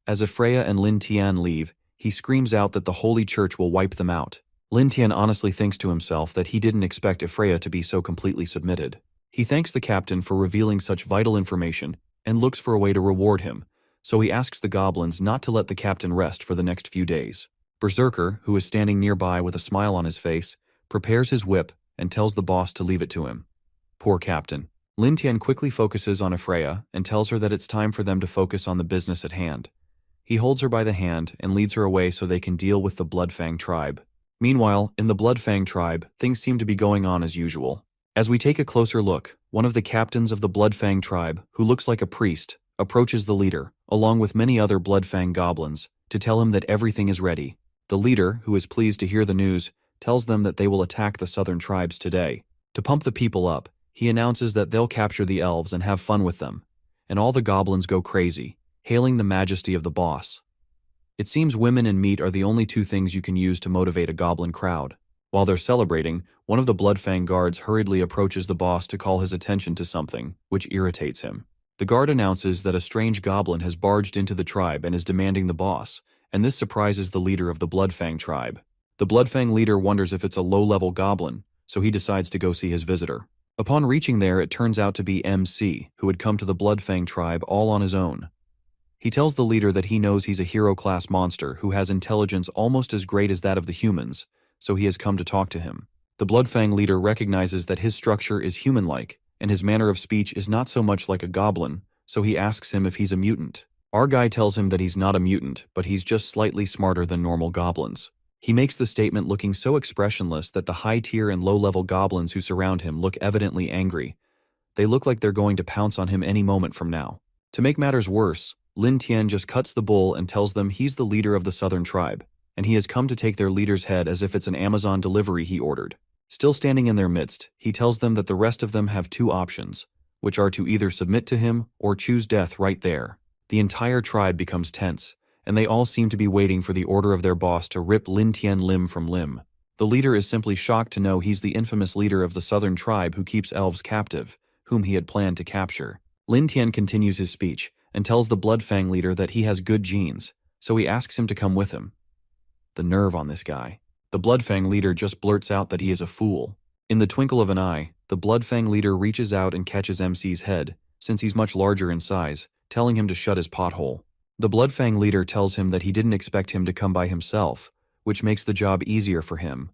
As Freya and Lin Tian leave, he screams out that the Holy Church will wipe them out. Lin Tian honestly thinks to himself that he didn't expect Freya to be so completely submitted. He thanks the captain for revealing such vital information and looks for a way to reward him, so he asks the goblins not to let the captain rest for the next few days. Berserker, who is standing nearby with a smile on his face, prepares his whip and tells the boss to leave it to him. Poor captain. Lin Tian quickly focuses on Freya and tells her that it's time for them to focus on the business at hand. He holds her by the hand and leads her away so they can deal with the Bloodfang tribe. Meanwhile, in the Bloodfang tribe, things seem to be going on as usual. As we take a closer look, one of the captains of the Bloodfang tribe, who looks like a priest, approaches the leader, along with many other Bloodfang goblins, to tell him that everything is ready. The leader, who is pleased to hear the news, tells them that they will attack the southern tribes today. To pump the people up, he announces that they'll capture the elves and have fun with them, and all the goblins go crazy, hailing the majesty of the boss. It seems women and meat are the only two things you can use to motivate a goblin crowd. While they're celebrating, one of the Bloodfang guards hurriedly approaches the boss to call his attention to something, which irritates him. The guard announces that a strange goblin has barged into the tribe and is demanding the boss, and this surprises the leader of the Bloodfang tribe. The Bloodfang leader wonders if it's a low-level goblin, so he decides to go see his visitor. Upon reaching there, it turns out to be MC, who had come to the Bloodfang tribe all on his own. He tells the leader that he knows he's a hero-class monster who has intelligence almost as great as that of the humans, so he has come to talk to him. The Bloodfang leader recognizes that his structure is human-like, and his manner of speech is not so much like a goblin, so he asks him if he's a mutant. Our guy tells him that he's not a mutant, but he's just slightly smarter than normal goblins. He makes the statement looking so expressionless that the high-tier and low-level goblins who surround him look evidently angry. They look like they're going to pounce on him any moment from now. To make matters worse, Lin Tian just cuts the bull and tells them he's the leader of the southern tribe, and he has come to take their leader's head as if it's an Amazon delivery he ordered. Still standing in their midst, he tells them that the rest of them have two options, which are to either submit to him or choose death right there. The entire tribe becomes tense, and they all seem to be waiting for the order of their boss to rip Lin Tian limb from limb. The leader is simply shocked to know he's the infamous leader of the southern tribe who keeps elves captive, whom he had planned to capture. Lin Tian continues his speech and tells the Bloodfang leader that he has good genes, so he asks him to come with him. The nerve on this guy. The Bloodfang leader just blurts out that he is a fool. In the twinkle of an eye, the Bloodfang leader reaches out and catches MC's head, since he's much larger in size, telling him to shut his pothole. The Bloodfang leader tells him that he didn't expect him to come by himself, which makes the job easier for him.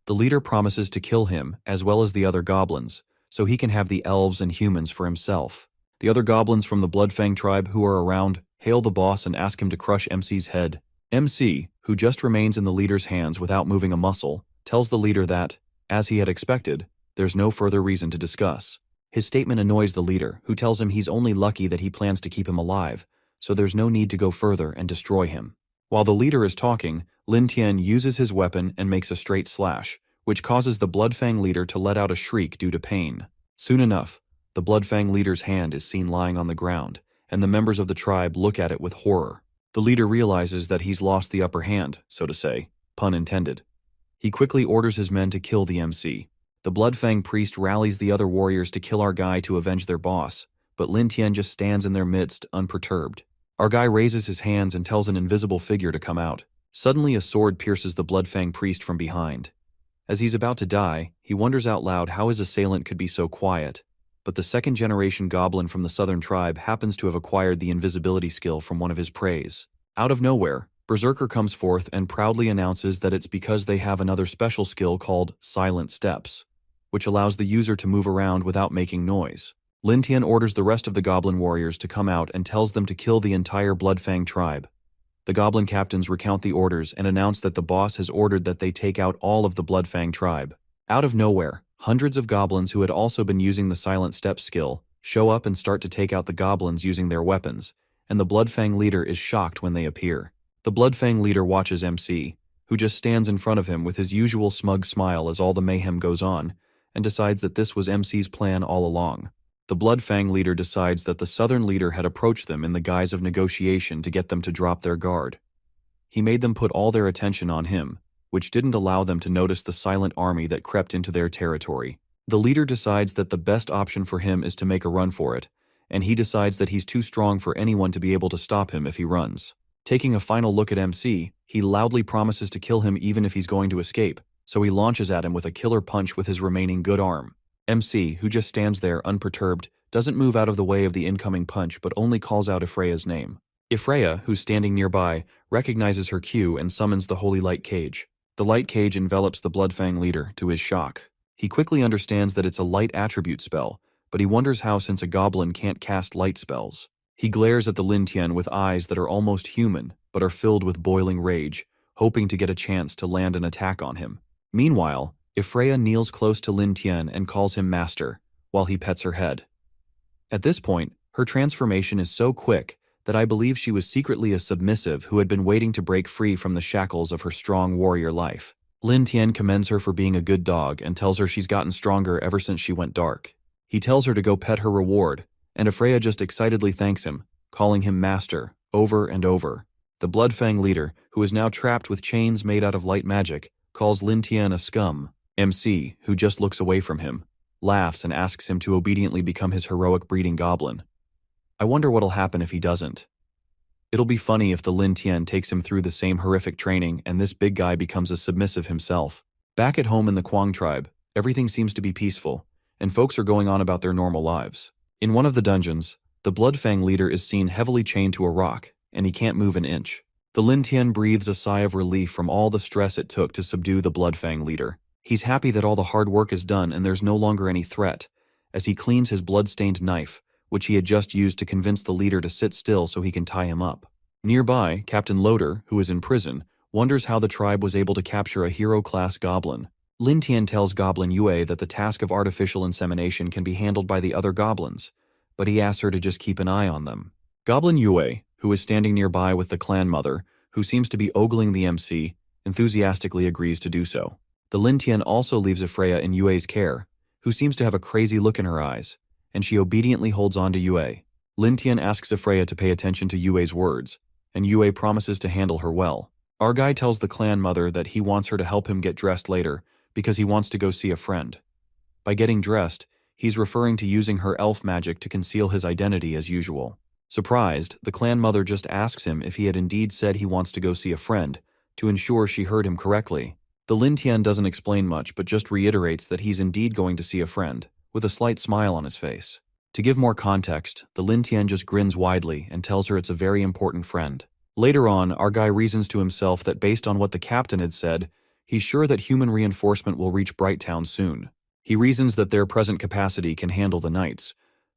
The leader promises to kill him, as well as the other goblins, so he can have the elves and humans for himself. The other goblins from the Bloodfang tribe who are around hail the boss and ask him to crush MC's head. MC, who just remains in the leader's hands without moving a muscle, tells the leader that, as he had expected, there's no further reason to discuss. His statement annoys the leader, who tells him he's only lucky that he plans to keep him alive, so there's no need to go further and destroy him. While the leader is talking, Lin Tian uses his weapon and makes a straight slash, which causes the Bloodfang leader to let out a shriek due to pain. Soon enough, the Bloodfang leader's hand is seen lying on the ground, and the members of the tribe look at it with horror. The leader realizes that he's lost the upper hand, so to say, pun intended. He quickly orders his men to kill the MC. The Bloodfang priest rallies the other warriors to kill our guy to avenge their boss, but Lin Tian just stands in their midst, unperturbed. Our guy raises his hands and tells an invisible figure to come out. Suddenly a sword pierces the Bloodfang priest from behind. As he's about to die, he wonders out loud how his assailant could be so quiet, but the second-generation goblin from the southern tribe happens to have acquired the invisibility skill from one of his preys. Out of nowhere, Berserker comes forth and proudly announces that it's because they have another special skill called Silent Steps, which allows the user to move around without making noise. Lin Tian orders the rest of the goblin warriors to come out and tells them to kill the entire Bloodfang tribe. The goblin captains recount the orders and announce that the boss has ordered that they take out all of the Bloodfang tribe. Out of nowhere, hundreds of goblins who had also been using the Silent Steps skill show up and start to take out the goblins using their weapons, and the Bloodfang leader is shocked when they appear. The Bloodfang leader watches MC, who just stands in front of him with his usual smug smile as all the mayhem goes on, and decides that this was MC's plan all along. The Bloodfang leader decides that the southern leader had approached them in the guise of negotiation to get them to drop their guard. He made them put all their attention on him, which didn't allow them to notice the silent army that crept into their territory. The leader decides that the best option for him is to make a run for it, and he decides that he's too strong for anyone to be able to stop him if he runs. Taking a final look at MC, he loudly promises to kill him even if he's going to escape, so he launches at him with a killer punch with his remaining good arm. MC, who just stands there unperturbed, doesn't move out of the way of the incoming punch but only calls out Ifreya's name. Ifreya, who's standing nearby, recognizes her cue and summons the Holy Light Cage. The light cage envelops the Bloodfang leader, to his shock. He quickly understands that it's a light attribute spell, but he wonders how since a goblin can't cast light spells. He glares at the Lin Tian with eyes that are almost human, but are filled with boiling rage, hoping to get a chance to land an attack on him. Meanwhile, Ifreya kneels close to Lin Tian and calls him master, while he pets her head. At this point, her transformation is so quick that I believe she was secretly a submissive who had been waiting to break free from the shackles of her strong warrior life. Lin Tian commends her for being a good dog and tells her she's gotten stronger ever since she went dark. He tells her to go pet her reward, and Ifreya just excitedly thanks him, calling him master, over and over. The Bloodfang leader, who is now trapped with chains made out of light magic, calls Lin Tian a scum. MC, who just looks away from him, laughs and asks him to obediently become his heroic breeding goblin. I wonder what'll happen if he doesn't. It'll be funny if the Lin Tian takes him through the same horrific training and this big guy becomes a submissive himself. Back at home in the Quang tribe, everything seems to be peaceful, and folks are going on about their normal lives. In one of the dungeons, the Bloodfang leader is seen heavily chained to a rock, and he can't move an inch. The Lin Tian breathes a sigh of relief from all the stress it took to subdue the Bloodfang leader. He's happy that all the hard work is done and there's no longer any threat, as he cleans his blood-stained knife, which he had just used to convince the leader to sit still so he can tie him up. Nearby, Captain Loader, who is in prison, wonders how the tribe was able to capture a hero-class goblin. Lin Tian tells Goblin Yue that the task of artificial insemination can be handled by the other goblins, but he asks her to just keep an eye on them. Goblin Yue, who is standing nearby with the clan mother, who seems to be ogling the MC, enthusiastically agrees to do so. The Lin Tian also leaves Ifreya in Yue's care, who seems to have a crazy look in her eyes, and she obediently holds on to Yue. Lin Tian asks Ifreya to pay attention to Yue's words, and Yue promises to handle her well. Our guy tells the clan mother that he wants her to help him get dressed later because he wants to go see a friend. By getting dressed, he's referring to using her elf magic to conceal his identity as usual. Surprised, the clan mother just asks him if he had indeed said he wants to go see a friend, to ensure she heard him correctly. The Lin Tian doesn't explain much but just reiterates that he's indeed going to see a friend, with a slight smile on his face. To give more context, the Lin Tian just grins widely and tells her it's a very important friend. Later on, our guy reasons to himself that based on what the captain had said, he's sure that human reinforcement will reach Brighttown soon. He reasons that their present capacity can handle the knights,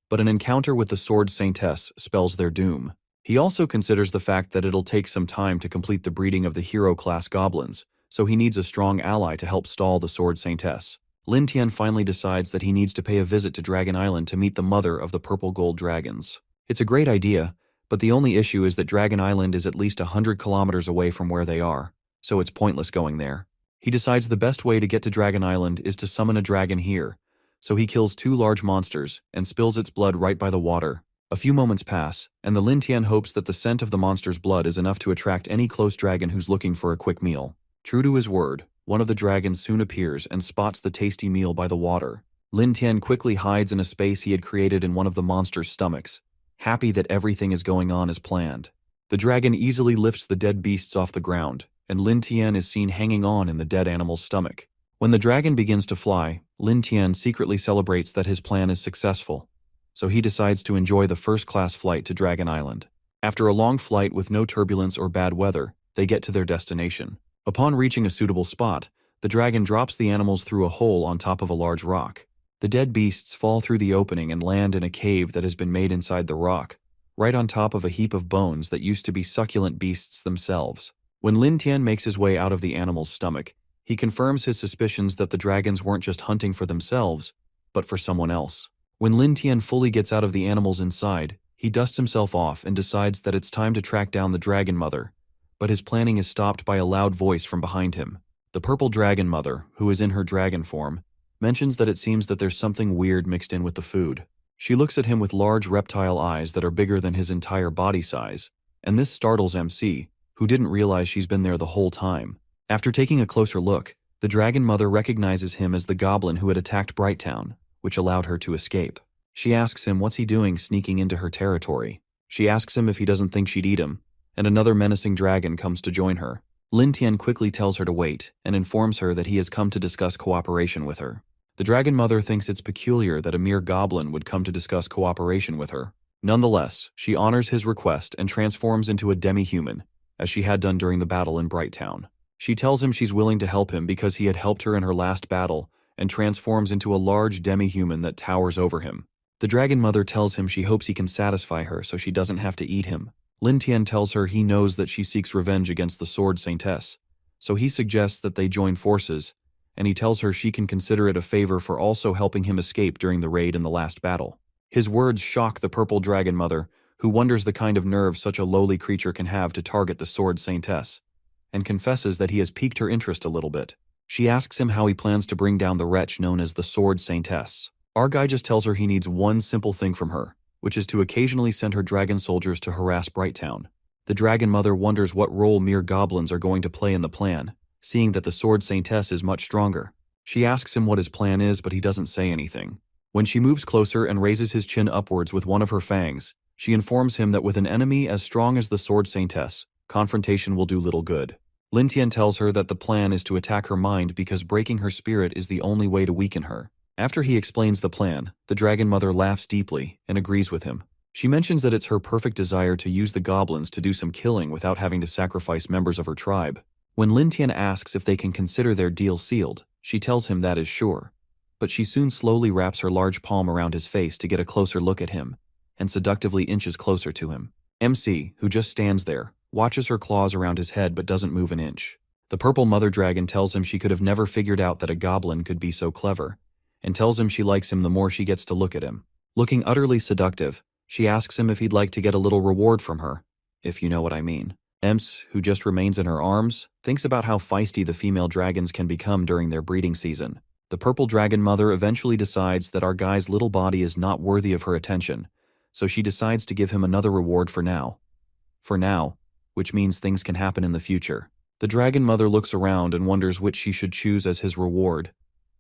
but an encounter with the Sword Saintess spells their doom. He also considers the fact that it'll take some time to complete the breeding of the hero-class goblins, so he needs a strong ally to help stall the Sword Saintess. Lin Tian finally decides that he needs to pay a visit to Dragon Island to meet the mother of the purple gold dragons. It's a great idea, but the only issue is that Dragon Island is at least 100 kilometers away from where they are, so it's pointless going there. He decides the best way to get to Dragon Island is to summon a dragon here, so he kills 2 large monsters and spills its blood right by the water. A few moments pass, and the Lin Tian hopes that the scent of the monster's blood is enough to attract any close dragon who's looking for a quick meal. True to his word, one of the dragons soon appears and spots the tasty meal by the water. Lin Tian quickly hides in a space he had created in one of the monster's stomachs, happy that everything is going on as planned. The dragon easily lifts the dead beasts off the ground, and Lin Tian is seen hanging on in the dead animal's stomach. When the dragon begins to fly, Lin Tian secretly celebrates that his plan is successful, so he decides to enjoy the first-class flight to Dragon Island. After a long flight with no turbulence or bad weather, they get to their destination. Upon reaching a suitable spot, the dragon drops the animals through a hole on top of a large rock. The dead beasts fall through the opening and land in a cave that has been made inside the rock, right on top of a heap of bones that used to be succulent beasts themselves. When Lin Tian makes his way out of the animal's stomach, he confirms his suspicions that the dragons weren't just hunting for themselves, but for someone else. When Lin Tian fully gets out of the animals inside, he dusts himself off and decides that it's time to track down the Dragon Mother, but his planning is stopped by a loud voice from behind him. The purple Dragon Mother, who is in her dragon form, mentions that it seems that there's something weird mixed in with the food. She looks at him with large reptile eyes that are bigger than his entire body size, and this startles MC, who didn't realize she's been there the whole time. After taking a closer look, the Dragon Mother recognizes him as the Goblin who had attacked Brighttown, which allowed her to escape. She asks him what's he doing sneaking into her territory. She asks him if he doesn't think she'd eat him, and another menacing dragon comes to join her. Lin Tian quickly tells her to wait, and informs her that he has come to discuss cooperation with her. The Dragon Mother thinks it's peculiar that a mere goblin would come to discuss cooperation with her. Nonetheless, she honors his request and transforms into a demi-human, as she had done during the battle in Brighttown. She tells him she's willing to help him because he had helped her in her last battle, and transforms into a large demi-human that towers over him. The Dragon Mother tells him she hopes he can satisfy her so she doesn't have to eat him. Lin Tian tells her he knows that she seeks revenge against the Sword Saintess, so he suggests that they join forces, and he tells her she can consider it a favor for also helping him escape during the raid in the last battle. His words shock the purple Dragon Mother, who wonders the kind of nerve such a lowly creature can have to target the Sword Saintess, and confesses that he has piqued her interest a little bit. She asks him how he plans to bring down the wretch known as the Sword Saintess. Our guy just tells her he needs one simple thing from her, which is to occasionally send her dragon soldiers to harass Brighttown. The Dragon Mother wonders what role mere goblins are going to play in the plan, seeing that the Sword Saintess is much stronger. She asks him what his plan is, but he doesn't say anything. When she moves closer and raises his chin upwards with one of her fangs, she informs him that with an enemy as strong as the Sword Saintess, confrontation will do little good. Lin Tian tells her that the plan is to attack her mind because breaking her spirit is the only way to weaken her. After he explains the plan, the Dragon Mother laughs deeply and agrees with him. She mentions that it's her perfect desire to use the goblins to do some killing without having to sacrifice members of her tribe. When Lin Tian asks if they can consider their deal sealed, she tells him that is sure. But she soon slowly wraps her large palm around his face to get a closer look at him, and seductively inches closer to him. MC, who just stands there, watches her claws around his head but doesn't move an inch. The purple mother dragon tells him she could have never figured out that a goblin could be so clever, and tells him she likes him the more she gets to look at him. Looking utterly seductive, she asks him if he'd like to get a little reward from her, if you know what I mean. Emps, who just remains in her arms, thinks about how feisty the female dragons can become during their breeding season. The purple dragon mother eventually decides that our guy's little body is not worthy of her attention, so she decides to give him another reward for now. For now, which means things can happen in the future. The dragon mother looks around and wonders which she should choose as his reward.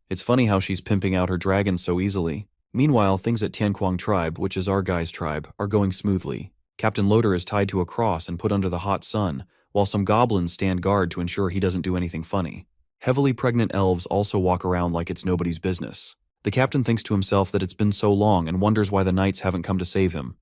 It's funny how she's pimping out her dragons so easily. Meanwhile, things at Tianquang tribe, which is our guy's tribe, are going smoothly. Captain Loader is tied to a cross and put under the hot sun, while some goblins stand guard to ensure he doesn't do anything funny. Heavily pregnant elves also walk around like it's nobody's business. The captain thinks to himself that it's been so long and wonders why the knights haven't come to save him.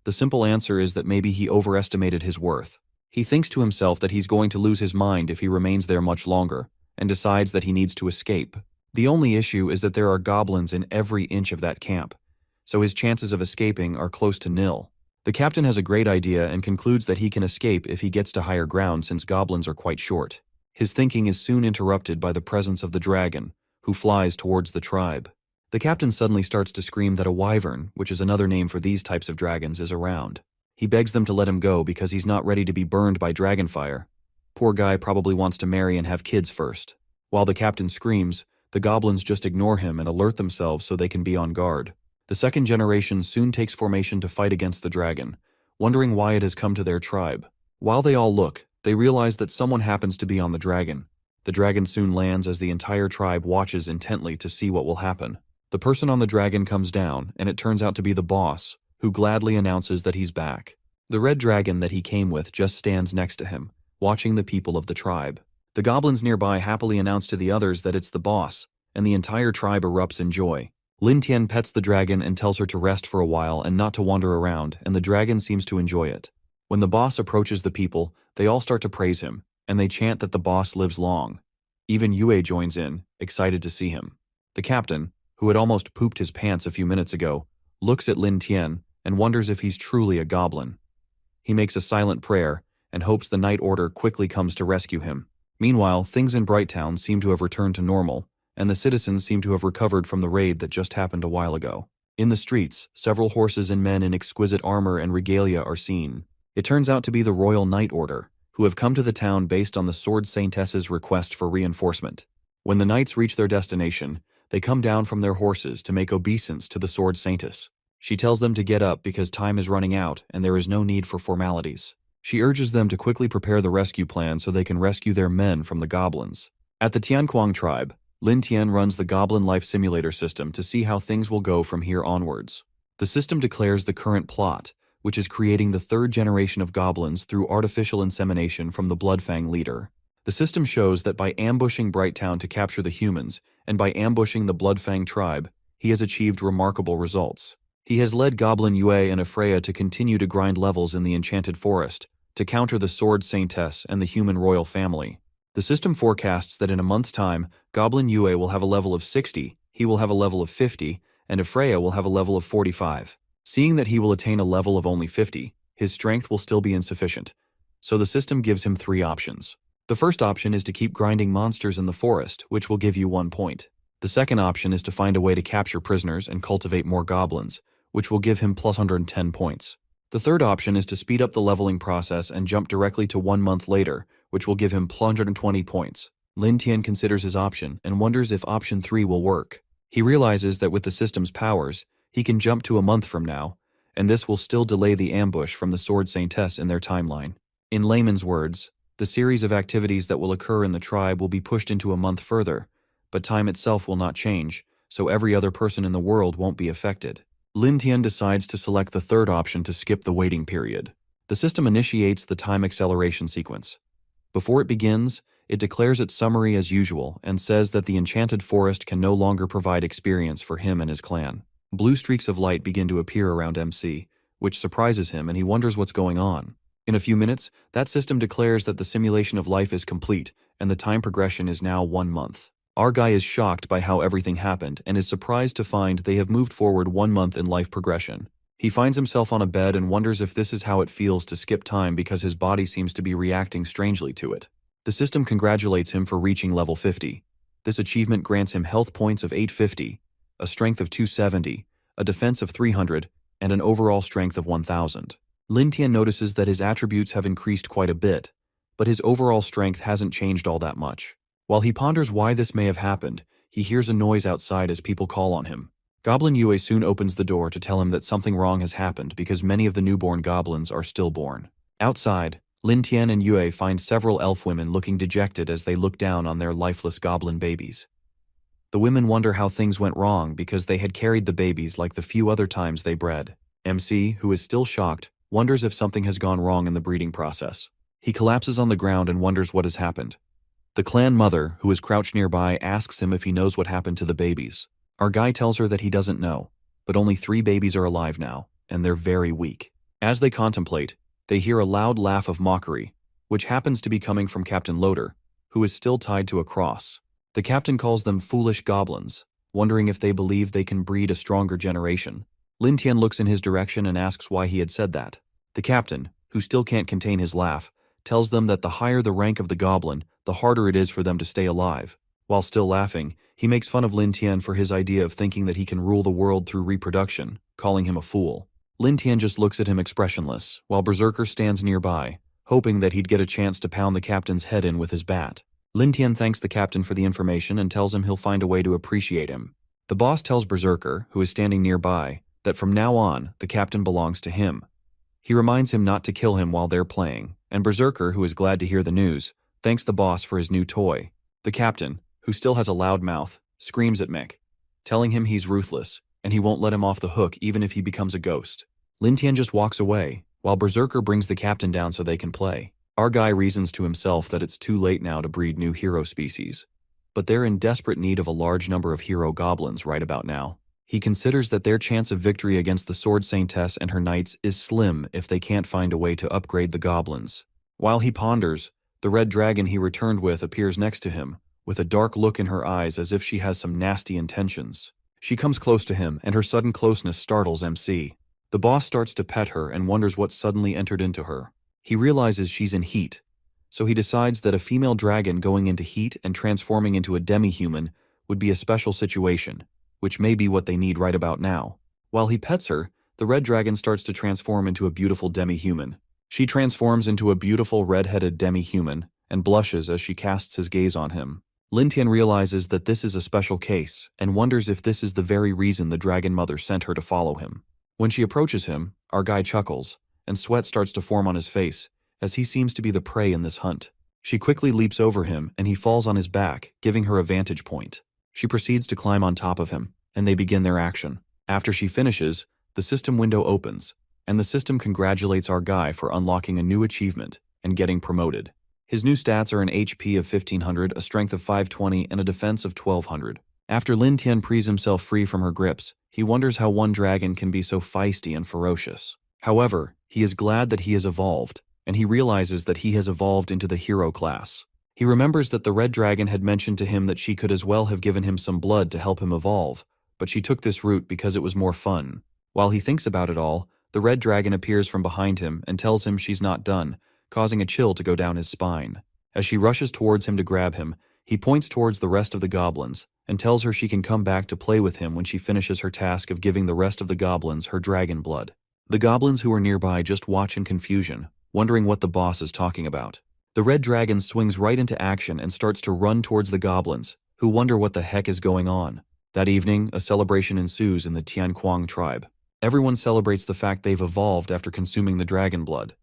The simple answer is that maybe he overestimated his worth. He thinks to himself that he's going to lose his mind if he remains there much longer, and decides that he needs to escape. The only issue is that there are goblins in every inch of that camp, so his chances of escaping are close to nil. The captain has a great idea and concludes that he can escape if he gets to higher ground since goblins are quite short. His thinking is soon interrupted by the presence of the dragon, who flies towards the tribe. The captain suddenly starts to scream that a wyvern, which is another name for these types of dragons, is around. He begs them to let him go because he's not ready to be burned by dragonfire. Poor guy probably wants to marry and have kids first. While the captain screams, the goblins just ignore him and alert themselves so they can be on guard. The second generation soon takes formation to fight against the dragon, wondering why it has come to their tribe. While they all look, they realize that someone happens to be on the dragon. The dragon soon lands as the entire tribe watches intently to see what will happen. The person on the dragon comes down, and it turns out to be the boss, who gladly announces that he's back. The red dragon that he came with just stands next to him, watching the people of the tribe. The goblins nearby happily announce to the others that it's the boss, and the entire tribe erupts in joy. Lin Tian pets the dragon and tells her to rest for a while and not to wander around, and the dragon seems to enjoy it. When the boss approaches the people, they all start to praise him, and they chant that the boss lives long. Even Yue joins in, excited to see him. The captain, who had almost pooped his pants a few minutes ago, looks at Lin Tian and wonders if he's truly a goblin. He makes a silent prayer and hopes the Night Order quickly comes to rescue him. Meanwhile, things in Brighttown seem to have returned to normal, and the citizens seem to have recovered from the raid that just happened a while ago. In the streets, several horses and men in exquisite armor and regalia are seen. It turns out to be the Royal Night Order, who have come to the town based on the Sword Saintess's request for reinforcement. When the knights reach their destination, they come down from their horses to make obeisance to the Sword Saintess. She tells them to get up because time is running out and there is no need for formalities. She urges them to quickly prepare the rescue plan so they can rescue their men from the goblins. At the Tianquang tribe, Lin Tian runs the Goblin Life Simulator system to see how things will go from here onwards. The system declares the current plot, which is creating the third generation of goblins through artificial insemination from the Bloodfang leader. The system shows that by ambushing Brighttown to capture the humans, and by ambushing the Bloodfang tribe, he has achieved remarkable results. He has led Goblin Yue and Afreya to continue to grind levels in the Enchanted Forest, to counter the Sword Saintess and the human royal family. The system forecasts that in a month's time, Goblin Yue will have a level of 60, he will have a level of 50, and Afreya will have a level of 45. Seeing that he will attain a level of only 50, his strength will still be insufficient, so the system gives him 3 options. The first option is to keep grinding monsters in the forest, which will give you 1 point. The second option is to find a way to capture prisoners and cultivate more goblins, which will give him plus 110 points. The third option is to speed up the leveling process and jump directly to 1 month later, which will give him plus 120 points. Lin Tian considers his option and wonders if option 3 will work. He realizes that with the system's powers, he can jump to a month from now, and this will still delay the ambush from the Sword Saintess in their timeline. In layman's words, the series of activities that will occur in the tribe will be pushed into a month further, but time itself will not change, so every other person in the world won't be affected. Lin Tian decides to select the third option to skip the waiting period. The system initiates the time acceleration sequence. Before it begins, it declares its summary as usual and says that the Enchanted Forest can no longer provide experience for him and his clan. Blue streaks of light begin to appear around MC, which surprises him and he wonders what's going on. In a few minutes, that system declares that the simulation of life is complete and the time progression is now 1 month. Our guy is shocked by how everything happened and is surprised to find they have moved forward 1 month in life progression. He finds himself on a bed and wonders if this is how it feels to skip time because his body seems to be reacting strangely to it. The system congratulates him for reaching level 50. This achievement grants him health points of 850, a strength of 270, a defense of 300, and an overall strength of 1000. Lin Tian notices that his attributes have increased quite a bit, but his overall strength hasn't changed all that much. While he ponders why this may have happened, he hears a noise outside as people call on him. Goblin Yue soon opens the door to tell him that something wrong has happened because many of the newborn goblins are stillborn. Outside, Lin Tian and Yue find several elf women looking dejected as they look down on their lifeless goblin babies. The women wonder how things went wrong because they had carried the babies like the few other times they bred. MC, who is still shocked, wonders if something has gone wrong in the breeding process. He collapses on the ground and wonders what has happened. The clan mother, who is crouched nearby, asks him if he knows what happened to the babies. Our guy tells her that he doesn't know, but only 3 babies are alive now, and they're very weak. As they contemplate, they hear a loud laugh of mockery, which happens to be coming from Captain Loader, who is still tied to a cross. The captain calls them foolish goblins, wondering if they believe they can breed a stronger generation. Lin Tian looks in his direction and asks why he had said that. The captain, who still can't contain his laugh, tells them that the higher the rank of the goblin, the harder it is for them to stay alive. While still laughing, he makes fun of Lin Tian for his idea of thinking that he can rule the world through reproduction, calling him a fool. Lin Tian just looks at him expressionless, while Berserker stands nearby, hoping that he'd get a chance to pound the captain's head in with his bat. Lin Tian thanks the captain for the information and tells him he'll find a way to appreciate him. The boss tells Berserker, who is standing nearby, that from now on, the captain belongs to him. He reminds him not to kill him while they're playing, and Berserker, who is glad to hear the news, thanks the boss for his new toy. The captain, who still has a loud mouth, screams at Mick, telling him he's ruthless, and he won't let him off the hook even if he becomes a ghost. Lin Tian just walks away, while Berserker brings the captain down so they can play. Our guy reasons to himself that it's too late now to breed new hero species, but they're in desperate need of a large number of hero goblins right about now. He considers that their chance of victory against the Sword Saintess and her knights is slim if they can't find a way to upgrade the goblins. While he ponders, the red dragon he returned with appears next to him, with a dark look in her eyes as if she has some nasty intentions. She comes close to him, and her sudden closeness startles MC. The boss starts to pet her and wonders what suddenly entered into her. He realizes she's in heat, so he decides that a female dragon going into heat and transforming into a demi-human would be a special situation, which may be what they need right about now. While he pets her, the red dragon starts to transform into a beautiful demi-human. She transforms into a beautiful red-headed demi-human and blushes as she casts his gaze on him. Lin Tian realizes that this is a special case and wonders if this is the very reason the dragon mother sent her to follow him. When she approaches him, our guy chuckles, and sweat starts to form on his face, as he seems to be the prey in this hunt. She quickly leaps over him, and he falls on his back, giving her a vantage point. She proceeds to climb on top of him, and they begin their action. After she finishes, the system window opens, and the system congratulates our guy for unlocking a new achievement and getting promoted. His new stats are an HP of 1500, a strength of 520, and a defense of 1200. After Lin Tian prees himself free from her grips, he wonders how one dragon can be so feisty and ferocious. However, he is glad that he has evolved, and he realizes that he has evolved into the hero class. He remembers that the red dragon had mentioned to him that she could as well have given him some blood to help him evolve, but she took this route because it was more fun. While he thinks about it all, the red dragon appears from behind him and tells him she's not done, causing a chill to go down his spine. As she rushes towards him to grab him, he points towards the rest of the goblins and tells her she can come back to play with him when she finishes her task of giving the rest of the goblins her dragon blood. The goblins who are nearby just watch in confusion, wondering what the boss is talking about. The red dragon swings right into action and starts to run towards the goblins, who wonder what the heck is going on. That evening, a celebration ensues in the Tianquang tribe. Everyone celebrates the fact they've evolved after consuming the dragon blood.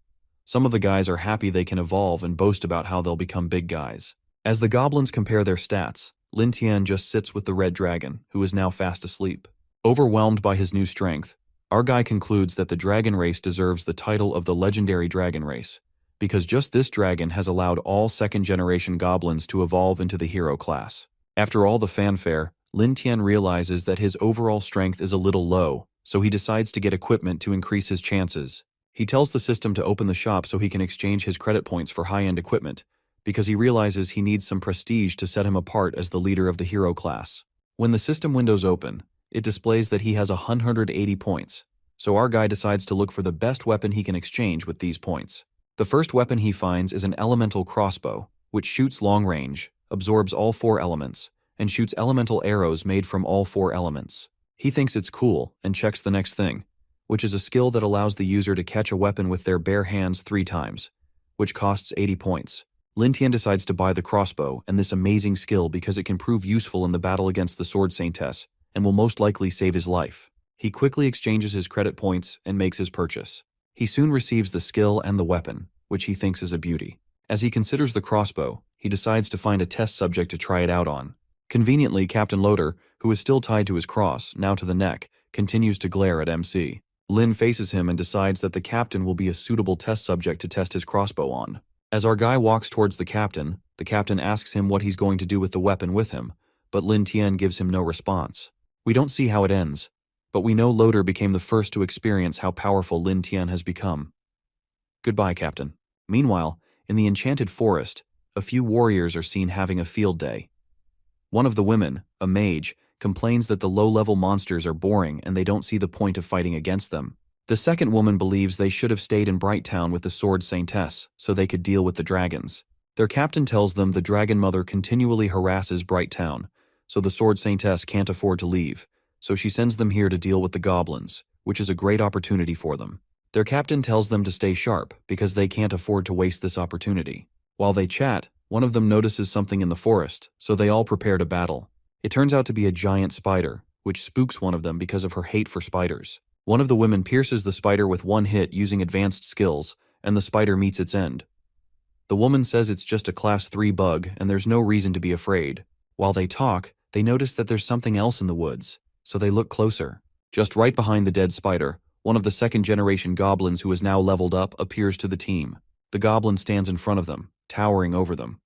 Some of the guys are happy they can evolve and boast about how they'll become big guys. As the goblins compare their stats, Lin Tian just sits with the red dragon, who is now fast asleep. Overwhelmed by his new strength, our guy concludes that the dragon race deserves the title of the legendary dragon race, because just this dragon has allowed all second-generation goblins to evolve into the hero class. After all the fanfare, Lin Tian realizes that his overall strength is a little low, so he decides to get equipment to increase his chances. He tells the system to open the shop so he can exchange his credit points for high-end equipment, because he realizes he needs some prestige to set him apart as the leader of the hero class. When the system windows open, it displays that he has 180 points, so our guy decides to look for the best weapon he can exchange with these points. The first weapon he finds is an elemental crossbow, which shoots long range, absorbs all 4 elements, and shoots elemental arrows made from all 4 elements. He thinks it's cool and checks the next thing, which is a skill that allows the user to catch a weapon with their bare hands 3 times, which costs 80 points. Lin Tian decides to buy the crossbow and this amazing skill because it can prove useful in the battle against the Sword Saintess and will most likely save his life. He quickly exchanges his credit points and makes his purchase. He soon receives the skill and the weapon, which he thinks is a beauty. As he considers the crossbow, he decides to find a test subject to try it out on. Conveniently, Captain Loader, who is still tied to his cross, now to the neck, continues to glare at MC. Lin faces him and decides that the captain will be a suitable test subject to test his crossbow on. As our guy walks towards the captain, The captain asks him what he's going to do with the weapon with him, but Lin Tian gives him no response. We don't see how it ends, but we know Loader became the first to experience how powerful Lin Tian has become. Goodbye, Captain. Meanwhile, in the enchanted forest, a few warriors are seen having a field day. One of the women, a mage, complains that the low-level monsters are boring and they don't see the point of fighting against them. The second woman believes they should have stayed in Brighttown with the Sword Saintess so they could deal with the dragons. Their captain tells them the Dragon Mother continually harasses Brighttown, so the Sword Saintess can't afford to leave, so she sends them here to deal with the goblins, which is a great opportunity for them. Their captain tells them to stay sharp because they can't afford to waste this opportunity. While they chat, one of them notices something in the forest, so they all prepare to battle. It turns out to be a giant spider, which spooks one of them because of her hate for spiders. One of the women pierces the spider with one hit using advanced skills, and the spider meets its end. The woman says it's just a class 3 bug and there's no reason to be afraid. While they talk, they notice that there's something else in the woods, so they look closer. Just right behind the dead spider, one of the second-generation goblins who is now leveled up appears to the team. The goblin stands in front of them, towering over them.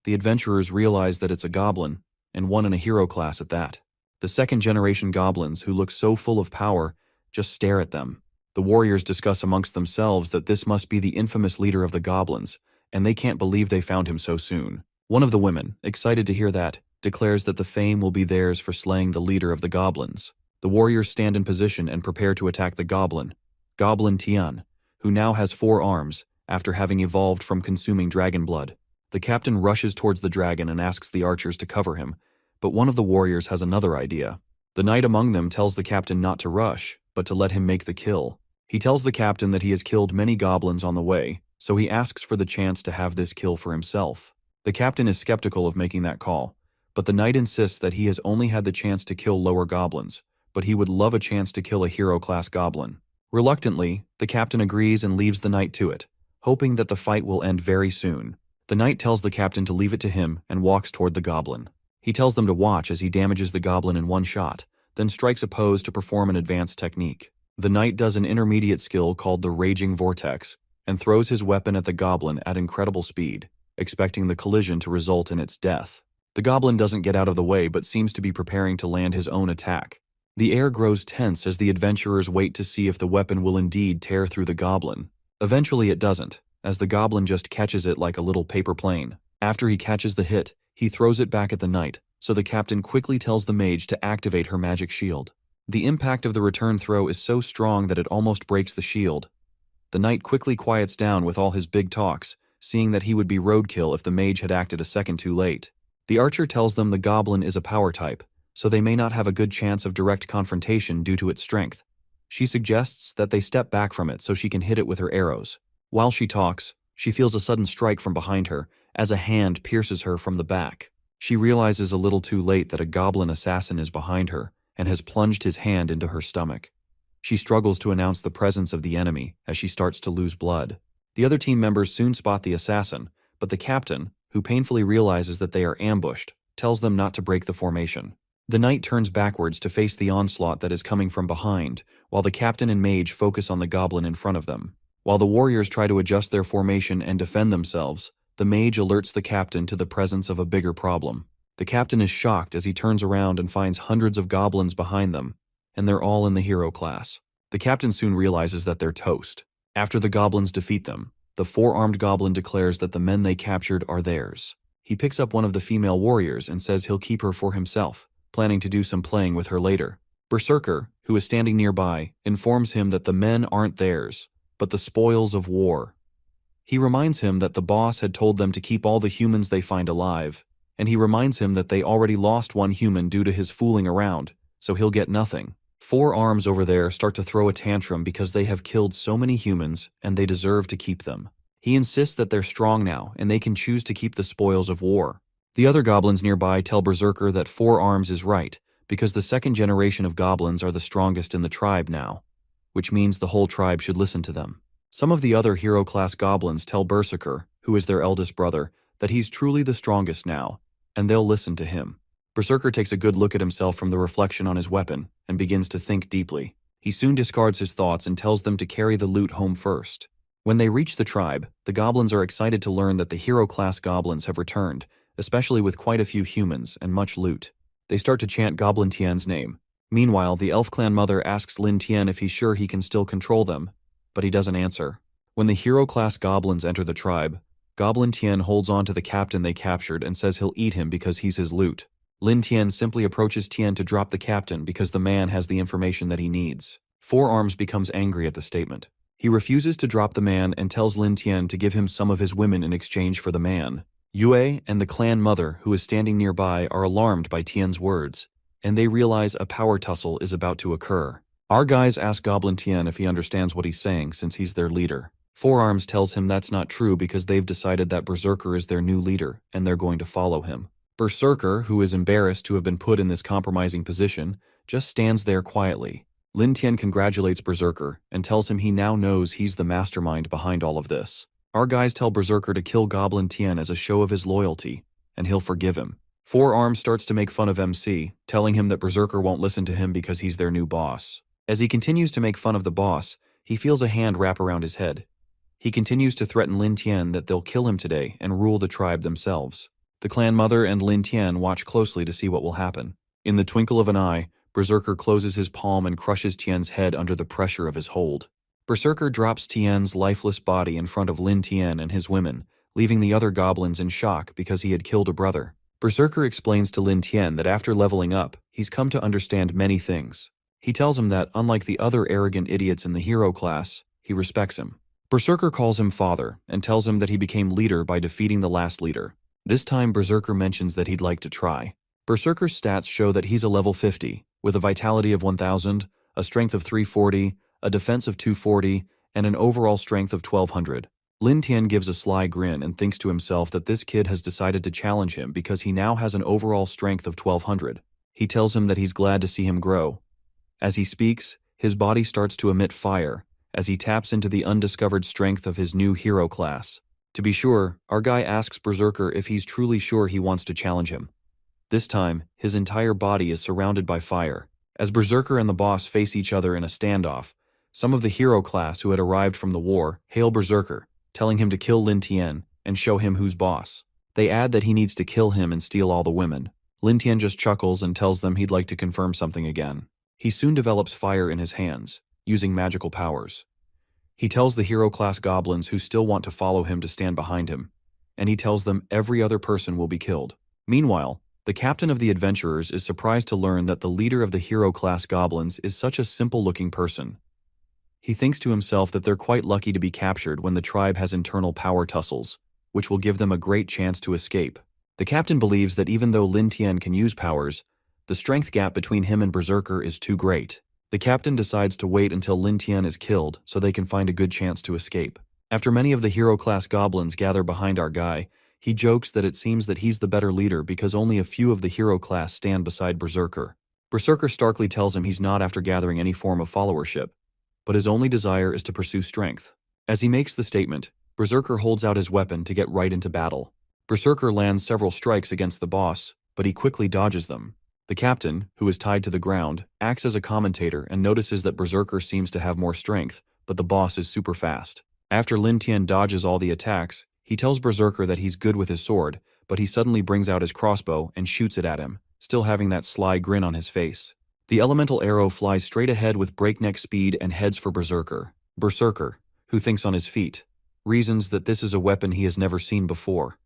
The adventurers realize that it's a goblin, and one in a hero class at that. The second-generation goblins, who look so full of power, just stare at them. The warriors discuss amongst themselves that this must be the infamous leader of the goblins, and they can't believe they found him so soon. One of the women, excited to hear that, declares that the fame will be theirs for slaying the leader of the goblins. The warriors stand in position and prepare to attack the goblin, Goblin Tian, who now has 4 arms after having evolved from consuming dragon blood. The captain rushes towards the dragon and asks the archers to cover him, but one of the warriors has another idea. The knight among them tells the captain not to rush, but to let him make the kill. He tells the captain that he has killed many goblins on the way, so he asks for the chance to have this kill for himself. The captain is skeptical of making that call, but the knight insists that he has only had the chance to kill lower goblins, but he would love a chance to kill a hero-class goblin. Reluctantly, the captain agrees and leaves the knight to it, hoping that the fight will end very soon. The knight tells the captain to leave it to him and walks toward the goblin. He tells them to watch as he damages the goblin in one shot, then strikes a pose to perform an advanced technique. The knight does an intermediate skill called the Raging Vortex, and throws his weapon at the goblin at incredible speed, expecting the collision to result in its death. The goblin doesn't get out of the way but seems to be preparing to land his own attack. The air grows tense as the adventurers wait to see if the weapon will indeed tear through the goblin. Eventually it doesn't, as the goblin just catches it like a little paper plane. After he catches the hit, he throws it back at the knight, so the captain quickly tells the mage to activate her magic shield. The impact of the return throw is so strong that it almost breaks the shield. The knight quickly quiets down with all his big talks, seeing that he would be roadkill if the mage had acted a second too late. The archer tells them the goblin is a power type, so they may not have a good chance of direct confrontation due to its strength. She suggests that they step back from it so she can hit it with her arrows. While she talks, she feels a sudden strike from behind her, as a hand pierces her from the back. She realizes a little too late that a goblin assassin is behind her and has plunged his hand into her stomach. She struggles to announce the presence of the enemy as she starts to lose blood. The other team members soon spot the assassin, but the captain, who painfully realizes that they are ambushed, tells them not to break the formation. The knight turns backwards to face the onslaught that is coming from behind, while the captain and mage focus on the goblin in front of them. While the warriors try to adjust their formation and defend themselves, the mage alerts the captain to the presence of a bigger problem. The captain is shocked as he turns around and finds hundreds of goblins behind them, and they're all in the hero class. The captain soon realizes that they're toast. After the goblins defeat them, the 4-armed goblin declares that the men they captured are theirs. He picks up one of the female warriors and says he'll keep her for himself, planning to do some playing with her later. Berserker, who is standing nearby, informs him that the men aren't theirs, but the spoils of war. He reminds him that the boss had told them to keep all the humans they find alive, and he reminds him that they already lost one human due to his fooling around, so he'll get nothing. 4 arms over there start to throw a tantrum because they have killed so many humans and they deserve to keep them. He insists that they're strong now and they can choose to keep the spoils of war. The other goblins nearby tell Berserker that 4 arms is right because the second generation of goblins are the strongest in the tribe now, which means the whole tribe should listen to them. Some of the other hero-class goblins tell Berserker, who is their eldest brother, that he's truly the strongest now, and they'll listen to him. Berserker takes a good look at himself from the reflection on his weapon and begins to think deeply. He soon discards his thoughts and tells them to carry the loot home first. When they reach the tribe, the goblins are excited to learn that the hero-class goblins have returned, especially with quite a few humans and much loot. They start to chant Goblin Tian's name. Meanwhile, the elf clan mother asks Lin Tian if he's sure he can still control them, but he doesn't answer. When the hero-class goblins enter the tribe, Goblin Tian holds on to the captain they captured and says he'll eat him because he's his loot. Lin Tian simply approaches Tian to drop the captain because the man has the information that he needs. Four Arms becomes angry at the statement. He refuses to drop the man and tells Lin Tian to give him some of his women in exchange for the man. Yue and the clan mother, who is standing nearby, are alarmed by Tian's words, and they realize a power tussle is about to occur. Our guys ask Goblin Tian if he understands what he's saying since he's their leader. Four Arms tells him that's not true because they've decided that Berserker is their new leader and they're going to follow him. Berserker, who is embarrassed to have been put in this compromising position, just stands there quietly. Lin Tian congratulates Berserker and tells him he now knows he's the mastermind behind all of this. Our guys tell Berserker to kill Goblin Tian as a show of his loyalty, and he'll forgive him. Four Arms starts to make fun of MC, telling him that Berserker won't listen to him because he's their new boss. As he continues to make fun of the boss, he feels a hand wrap around his head. He continues to threaten Lin Tian that they'll kill him today and rule the tribe themselves. The clan mother and Lin Tian watch closely to see what will happen. In the twinkle of an eye, Berserker closes his palm and crushes Tian's head under the pressure of his hold. Berserker drops Tian's lifeless body in front of Lin Tian and his women, leaving the other goblins in shock because he had killed a brother. Berserker explains to Lin Tian that after leveling up, he's come to understand many things. He tells him that, unlike the other arrogant idiots in the hero class, he respects him. Berserker calls him father and tells him that he became leader by defeating the last leader. This time Berserker mentions that he'd like to try. Berserker's stats show that he's a level 50, with a vitality of 1000, a strength of 340, a defense of 240, and an overall strength of 1200. Lin Tian gives a sly grin and thinks to himself that this kid has decided to challenge him because he now has an overall strength of 1200. He tells him that he's glad to see him grow. As he speaks, his body starts to emit fire, as he taps into the undiscovered strength of his new hero class. To be sure, our guy asks Berserker if he's truly sure he wants to challenge him. This time, his entire body is surrounded by fire. As Berserker and the boss face each other in a standoff, some of the hero class who had arrived from the war hail Berserker, telling him to kill Lin Tian and show him who's boss. They add that he needs to kill him and steal all the women. Lin Tian just chuckles and tells them he'd like to confirm something again. He soon develops fire in his hands, using magical powers. He tells the hero-class goblins who still want to follow him to stand behind him, and he tells them every other person will be killed. Meanwhile, the captain of the adventurers is surprised to learn that the leader of the hero-class goblins is such a simple-looking person. He thinks to himself that they're quite lucky to be captured when the tribe has internal power tussles, which will give them a great chance to escape. The captain believes that even though Lin Tian can use powers, the strength gap between him and Berserker is too great. The captain decides to wait until Lin Tian is killed so they can find a good chance to escape. After many of the hero-class goblins gather behind our guy, he jokes that it seems that he's the better leader because only a few of the hero class stand beside Berserker. Berserker starkly tells him he's not after gathering any form of followership, but his only desire is to pursue strength. As he makes the statement, Berserker holds out his weapon to get right into battle. Berserker lands several strikes against the boss, but he quickly dodges them. The captain, who is tied to the ground, acts as a commentator and notices that Berserker seems to have more strength, but the boss is super fast. After Lin Tian dodges all the attacks, he tells Berserker that he's good with his sword, but he suddenly brings out his crossbow and shoots it at him, still having that sly grin on his face. The elemental arrow flies straight ahead with breakneck speed and heads for Berserker. Berserker, who thinks on his feet, reasons that this is a weapon he has never seen before.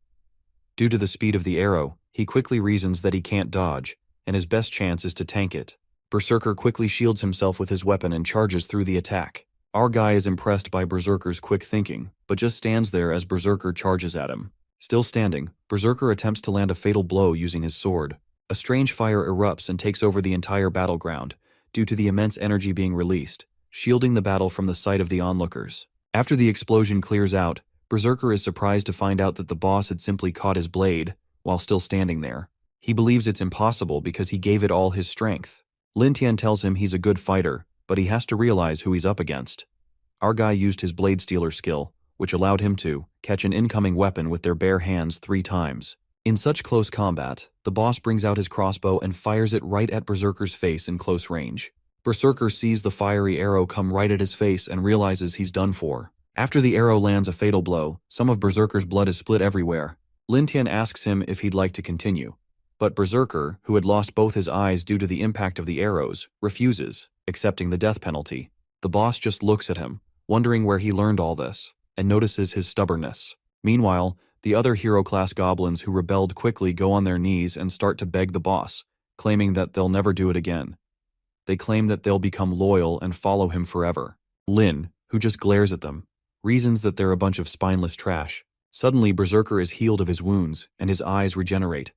Due to the speed of the arrow, he quickly reasons that he can't dodge, and his best chance is to tank it. Berserker quickly shields himself with his weapon and charges through the attack. Our guy is impressed by Berserker's quick thinking, but just stands there as Berserker charges at him. Still standing, Berserker attempts to land a fatal blow using his sword. A strange fire erupts and takes over the entire battleground, due to the immense energy being released, shielding the battle from the sight of the onlookers. After the explosion clears out, Berserker is surprised to find out that the boss had simply caught his blade, while still standing there. He believes it's impossible because he gave it all his strength. Lin Tian tells him he's a good fighter, but he has to realize who he's up against. Our guy used his blade stealer skill, which allowed him to catch an incoming weapon with their bare hands 3 times. In such close combat, the boss brings out his crossbow and fires it right at Berserker's face in close range. Berserker sees the fiery arrow come right at his face and realizes he's done for. After the arrow lands a fatal blow, some of Berserker's blood is split everywhere. Lin Tian asks him if he'd like to continue. But Berserker, who had lost both his eyes due to the impact of the arrows, refuses, accepting the death penalty. The boss just looks at him, wondering where he learned all this, and notices his stubbornness. Meanwhile, the other hero-class goblins who rebelled quickly go on their knees and start to beg the boss, claiming that they'll never do it again. They claim that they'll become loyal and follow him forever. Lin, who just glares at them, reasons that they're a bunch of spineless trash. Suddenly, Berserker is healed of his wounds, and his eyes regenerate.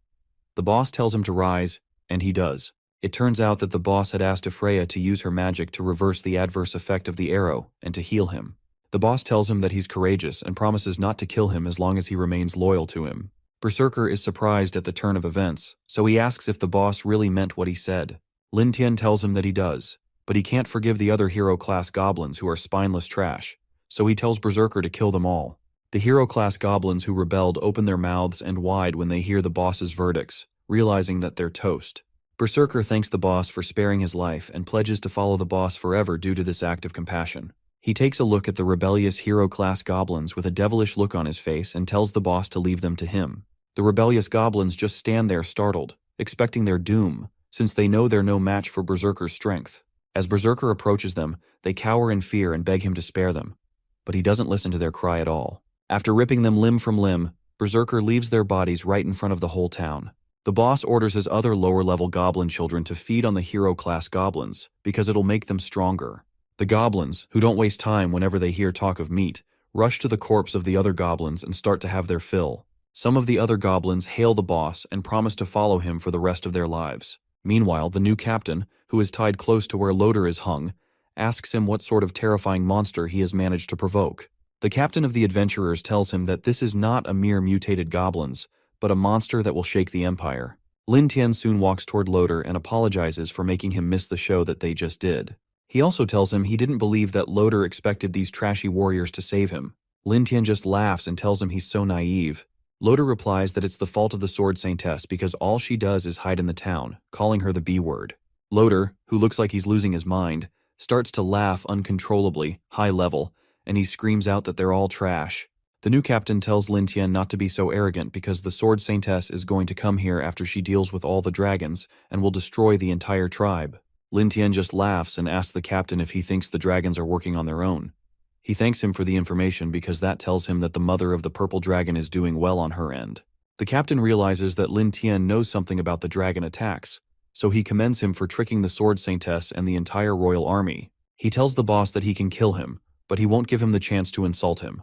The boss tells him to rise, and he does. It turns out that the boss had asked Freya to use her magic to reverse the adverse effect of the arrow and to heal him. The boss tells him that he's courageous and promises not to kill him as long as he remains loyal to him. Berserker is surprised at the turn of events, so he asks if the boss really meant what he said. Lin Tian tells him that he does, but he can't forgive the other hero-class goblins who are spineless trash, so he tells Berserker to kill them all. The hero-class goblins who rebelled open their mouths and wide when they hear the boss's verdicts, realizing that they're toast. Berserker thanks the boss for sparing his life and pledges to follow the boss forever due to this act of compassion. He takes a look at the rebellious hero-class goblins with a devilish look on his face and tells the boss to leave them to him. The rebellious goblins just stand there startled, expecting their doom, since they know they're no match for Berserker's strength. As Berserker approaches them, they cower in fear and beg him to spare them. But he doesn't listen to their cry at all. After ripping them limb from limb, Berserker leaves their bodies right in front of the whole town. The boss orders his other lower-level goblin children to feed on the hero-class goblins, because it'll make them stronger. The goblins, who don't waste time whenever they hear talk of meat, rush to the corpse of the other goblins and start to have their fill. Some of the other goblins hail the boss and promise to follow him for the rest of their lives. Meanwhile, the new captain, who is tied close to where Loader is hung, asks him what sort of terrifying monster he has managed to provoke. The captain of the adventurers tells him that this is not a mere mutated goblins, but a monster that will shake the empire. Lin Tian soon walks toward Loader and apologizes for making him miss the show that they just did. He also tells him he didn't believe that Loader expected these trashy warriors to save him. Lin Tian just laughs and tells him he's so naive. Loader replies that it's the fault of the Sword Saintess because all she does is hide in the town, calling her the B-word. Loader, who looks like he's losing his mind, starts to laugh uncontrollably, high level, and he screams out that they're all trash. The new captain tells Lin Tian not to be so arrogant because the Sword Saintess is going to come here after she deals with all the dragons and will destroy the entire tribe. Lin Tian just laughs and asks the captain if he thinks the dragons are working on their own. He thanks him for the information because that tells him that the mother of the purple dragon is doing well on her end. The captain realizes that Lin Tian knows something about the dragon attacks, so he commends him for tricking the Sword Saintess and the entire royal army. He tells the boss that he can kill him, but he won't give him the chance to insult him.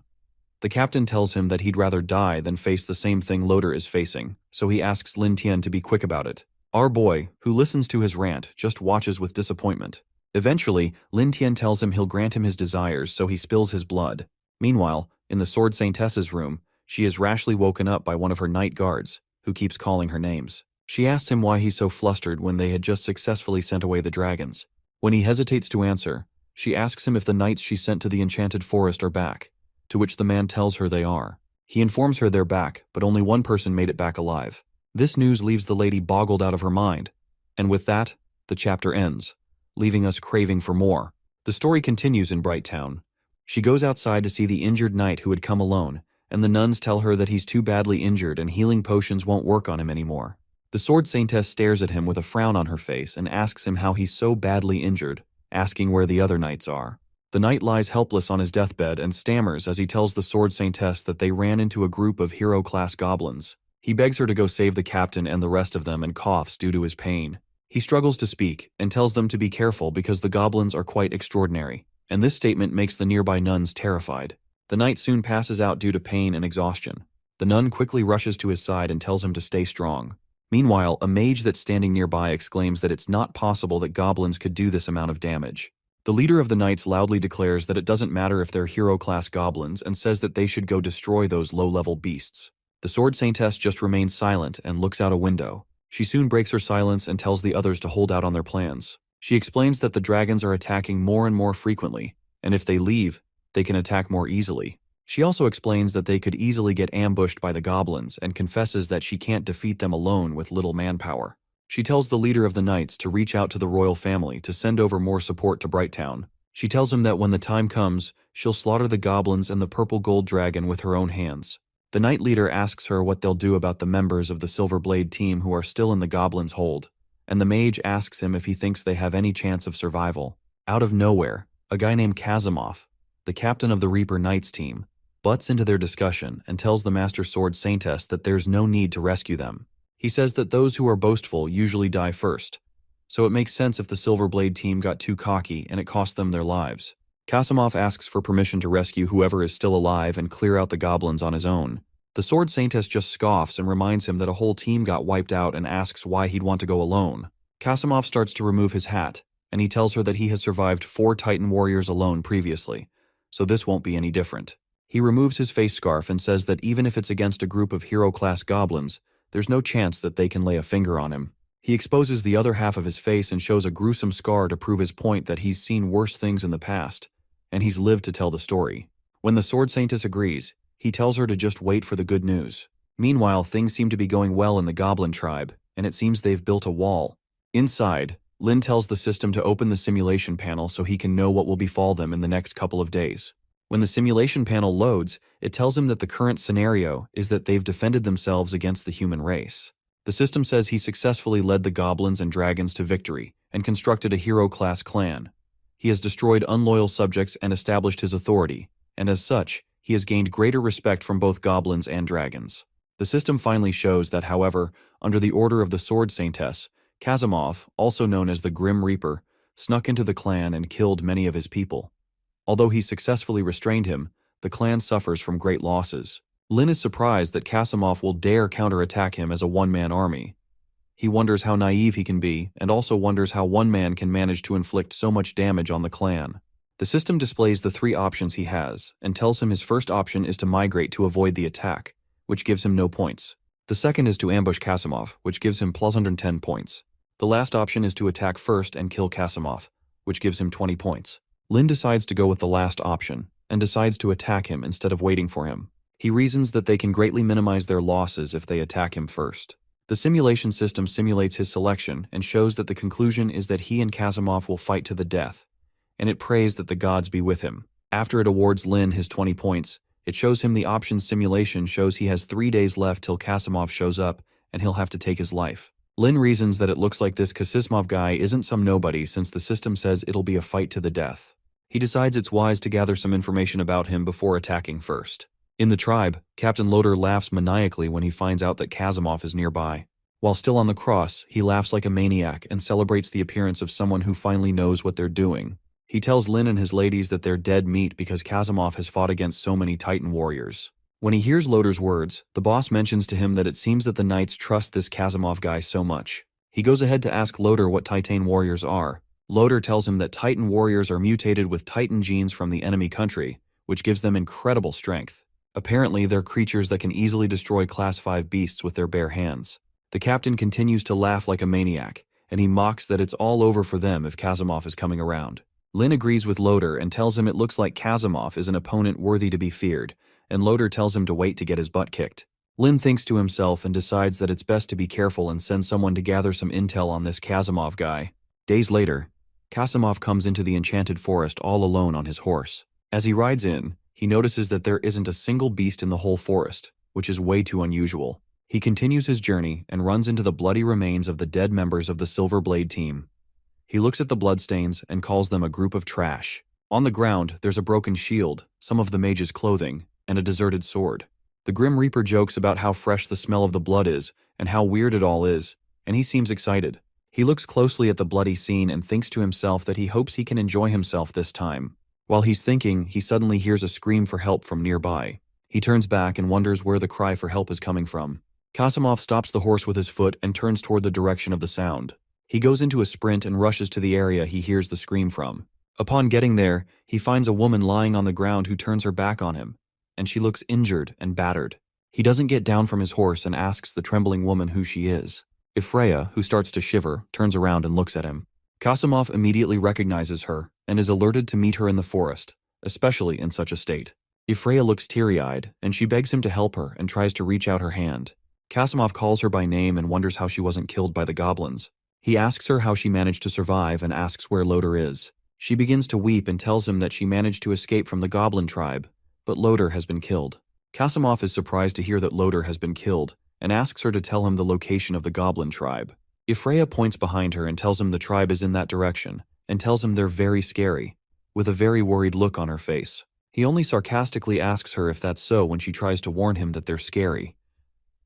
The captain tells him that he'd rather die than face the same thing Loader is facing, so he asks Lin Tian to be quick about it. Our boy, who listens to his rant, just watches with disappointment. Eventually, Lin Tian tells him he'll grant him his desires, so he spills his blood. Meanwhile, in the Sword Saintess's room, she is rashly woken up by one of her night guards, who keeps calling her names. She asks him why he's so flustered when they had just successfully sent away the dragons. When he hesitates to answer, she asks him if the knights she sent to the enchanted forest are back, to which the man tells her they are. He informs her they're back, but only one person made it back alive. This news leaves the lady boggled out of her mind, and with that, the chapter ends, leaving us craving for more. The story continues in Bright Town. She goes outside to see the injured knight who had come alone, and the nuns tell her that he's too badly injured and healing potions won't work on him anymore. The Sword Saintess stares at him with a frown on her face and asks him how he's so badly injured, asking where the other knights are. The knight lies helpless on his deathbed and stammers as he tells the Sword Saintess that they ran into a group of hero-class goblins. He begs her to go save the captain and the rest of them and coughs due to his pain. He struggles to speak and tells them to be careful because the goblins are quite extraordinary, and this statement makes the nearby nuns terrified. The knight soon passes out due to pain and exhaustion. The nun quickly rushes to his side and tells him to stay strong. Meanwhile, a mage that's standing nearby exclaims that it's not possible that goblins could do this amount of damage. The leader of the knights loudly declares that it doesn't matter if they're hero-class goblins and says that they should go destroy those low-level beasts. The Sword Saintess just remains silent and looks out a window. She soon breaks her silence and tells the others to hold out on their plans. She explains that the dragons are attacking more and more frequently, and if they leave, they can attack more easily. She also explains that they could easily get ambushed by the goblins and confesses that she can't defeat them alone with little manpower. She tells the leader of the knights to reach out to the royal family to send over more support to Bright Town. She tells him that when the time comes, she'll slaughter the goblins and the purple gold dragon with her own hands. The Knight Leader asks her what they'll do about the members of the Silver Blade team who are still in the goblins' hold, and the mage asks him if he thinks they have any chance of survival. Out of nowhere, a guy named Kazimov, the captain of the Reaper Knights team, butts into their discussion and tells the Master Sword Saintess that there's no need to rescue them. He says that those who are boastful usually die first, so it makes sense if the Silver Blade team got too cocky and it cost them their lives. Kasimov asks for permission to rescue whoever is still alive and clear out the goblins on his own. The Sword Saintess just scoffs and reminds him that a whole team got wiped out and asks why he'd want to go alone. Kasimov starts to remove his hat, and he tells her that he has survived 4 Titan warriors alone previously, so this won't be any different. He removes his face scarf and says that even if it's against a group of hero-class goblins, there's no chance that they can lay a finger on him. He exposes the other half of his face and shows a gruesome scar to prove his point that he's seen worse things in the past, and he's lived to tell the story. When the Sword Saintess agrees, he tells her to just wait for the good news. Meanwhile, things seem to be going well in the Goblin tribe, and it seems they've built a wall. Inside, Lin tells the system to open the simulation panel so he can know what will befall them in the next couple of days. When the simulation panel loads, it tells him that the current scenario is that they've defended themselves against the human race. The system says he successfully led the goblins and dragons to victory and constructed a hero-class clan. He has destroyed unloyal subjects and established his authority, and as such, he has gained greater respect from both goblins and dragons. The system finally shows that, however, under the order of the Sword Saintess, Kazimov, also known as the Grim Reaper, snuck into the clan and killed many of his people. Although he successfully restrained him, the clan suffers from great losses. Lin is surprised that Kazimov will dare counterattack him as a one-man army. He wonders how naive he can be, and also wonders how one man can manage to inflict so much damage on the clan. The system displays the 3 options he has, and tells him his first option is to migrate to avoid the attack, which gives him no points. The second is to ambush Kazimov, which gives him plus 110 points. The last option is to attack first and kill Kazimov, which gives him 20 points. Lin decides to go with the last option, and decides to attack him instead of waiting for him. He reasons that they can greatly minimize their losses if they attack him first. The simulation system simulates his selection and shows that the conclusion is that he and Kazimov will fight to the death, and it prays that the gods be with him. After it awards Lin his 20 points, it shows him the options simulation shows he has 3 days left till Kazimov shows up and he'll have to take his life. Lin reasons that it looks like this Kazimov guy isn't some nobody since the system says it'll be a fight to the death. He decides it's wise to gather some information about him before attacking first. In the tribe, Captain Loader laughs maniacally when he finds out that Kazimov is nearby. While still on the cross, he laughs like a maniac and celebrates the appearance of someone who finally knows what they're doing. He tells Lin and his ladies that they're dead meat because Kazimov has fought against so many Titan warriors. When he hears Loader's words, the boss mentions to him that it seems that the knights trust this Kazimov guy so much. He goes ahead to ask Loader what Titan warriors are. Loader tells him that Titan warriors are mutated with Titan genes from the enemy country, which gives them incredible strength. Apparently, they're creatures that can easily destroy Class 5 beasts with their bare hands. The captain continues to laugh like a maniac, and he mocks that it's all over for them if Kazimov is coming around. Lin agrees with Loader and tells him it looks like Kazimov is an opponent worthy to be feared, and Loader tells him to wait to get his butt kicked. Lin thinks to himself and decides that it's best to be careful and send someone to gather some intel on this Kazimov guy. Days later, Kazimov comes into the enchanted forest all alone on his horse. As he rides in, he notices that there isn't a single beast in the whole forest, which is way too unusual. He continues his journey and runs into the bloody remains of the dead members of the Silver Blade team. He looks at the bloodstains and calls them a group of trash. On the ground, there's a broken shield, some of the mage's clothing, and a deserted sword. The Grim Reaper jokes about how fresh the smell of the blood is and how weird it all is, and he seems excited. He looks closely at the bloody scene and thinks to himself that he hopes he can enjoy himself this time. While he's thinking, he suddenly hears a scream for help from nearby. He turns back and wonders where the cry for help is coming from. Kazimov stops the horse with his foot and turns toward the direction of the sound. He goes into a sprint and rushes to the area he hears the scream from. Upon getting there, he finds a woman lying on the ground who turns her back on him, and she looks injured and battered. He doesn't get down from his horse and asks the trembling woman who she is. Ifreya, who starts to shiver, turns around and looks at him. Kazimov immediately recognizes her and is alerted to meet her in the forest, especially in such a state. Ifreya looks teary-eyed, and she begs him to help her and tries to reach out her hand. Kazimov calls her by name and wonders how she wasn't killed by the goblins. He asks her how she managed to survive and asks where Loader is. She begins to weep and tells him that she managed to escape from the Goblin tribe, but Loder has been killed. Kasimov is surprised to hear that Loder has been killed and asks her to tell him the location of the Goblin tribe. Freya points behind her and tells him the tribe is in that direction, and tells him they're very scary, with a very worried look on her face. He only sarcastically asks her if that's so when she tries to warn him that they're scary.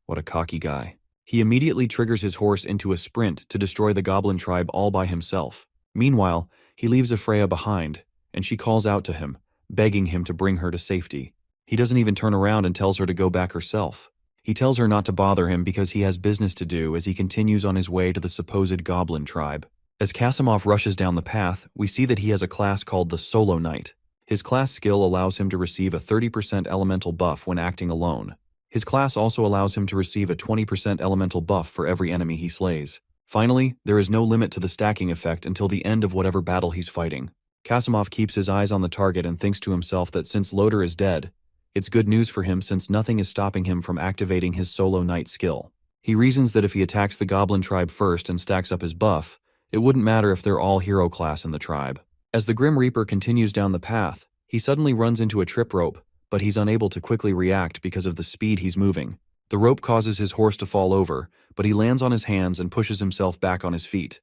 What a cocky guy. He immediately triggers his horse into a sprint to destroy the Goblin tribe all by himself. Meanwhile, he leaves Freya behind, and she calls out to him, begging him to bring her to safety. He doesn't even turn around and tells her to go back herself. He tells her not to bother him because he has business to do as he continues on his way to the supposed Goblin tribe. As Kasimov rushes down the path, we see that he has a class called the Solo Knight. His class skill allows him to receive a 30% elemental buff when acting alone. His class also allows him to receive a 20% elemental buff for every enemy he slays. Finally, there is no limit to the stacking effect until the end of whatever battle he's fighting. Kasimov keeps his eyes on the target and thinks to himself that since Loder is dead, it's good news for him since nothing is stopping him from activating his Solo Knight skill. He reasons that if he attacks the Goblin tribe first and stacks up his buff, it wouldn't matter if they're all hero class in the tribe. As the Grim Reaper continues down the path, he suddenly runs into a trip rope, but he's unable to quickly react because of the speed he's moving. The rope causes his horse to fall over, but he lands on his hands and pushes himself back on his feet.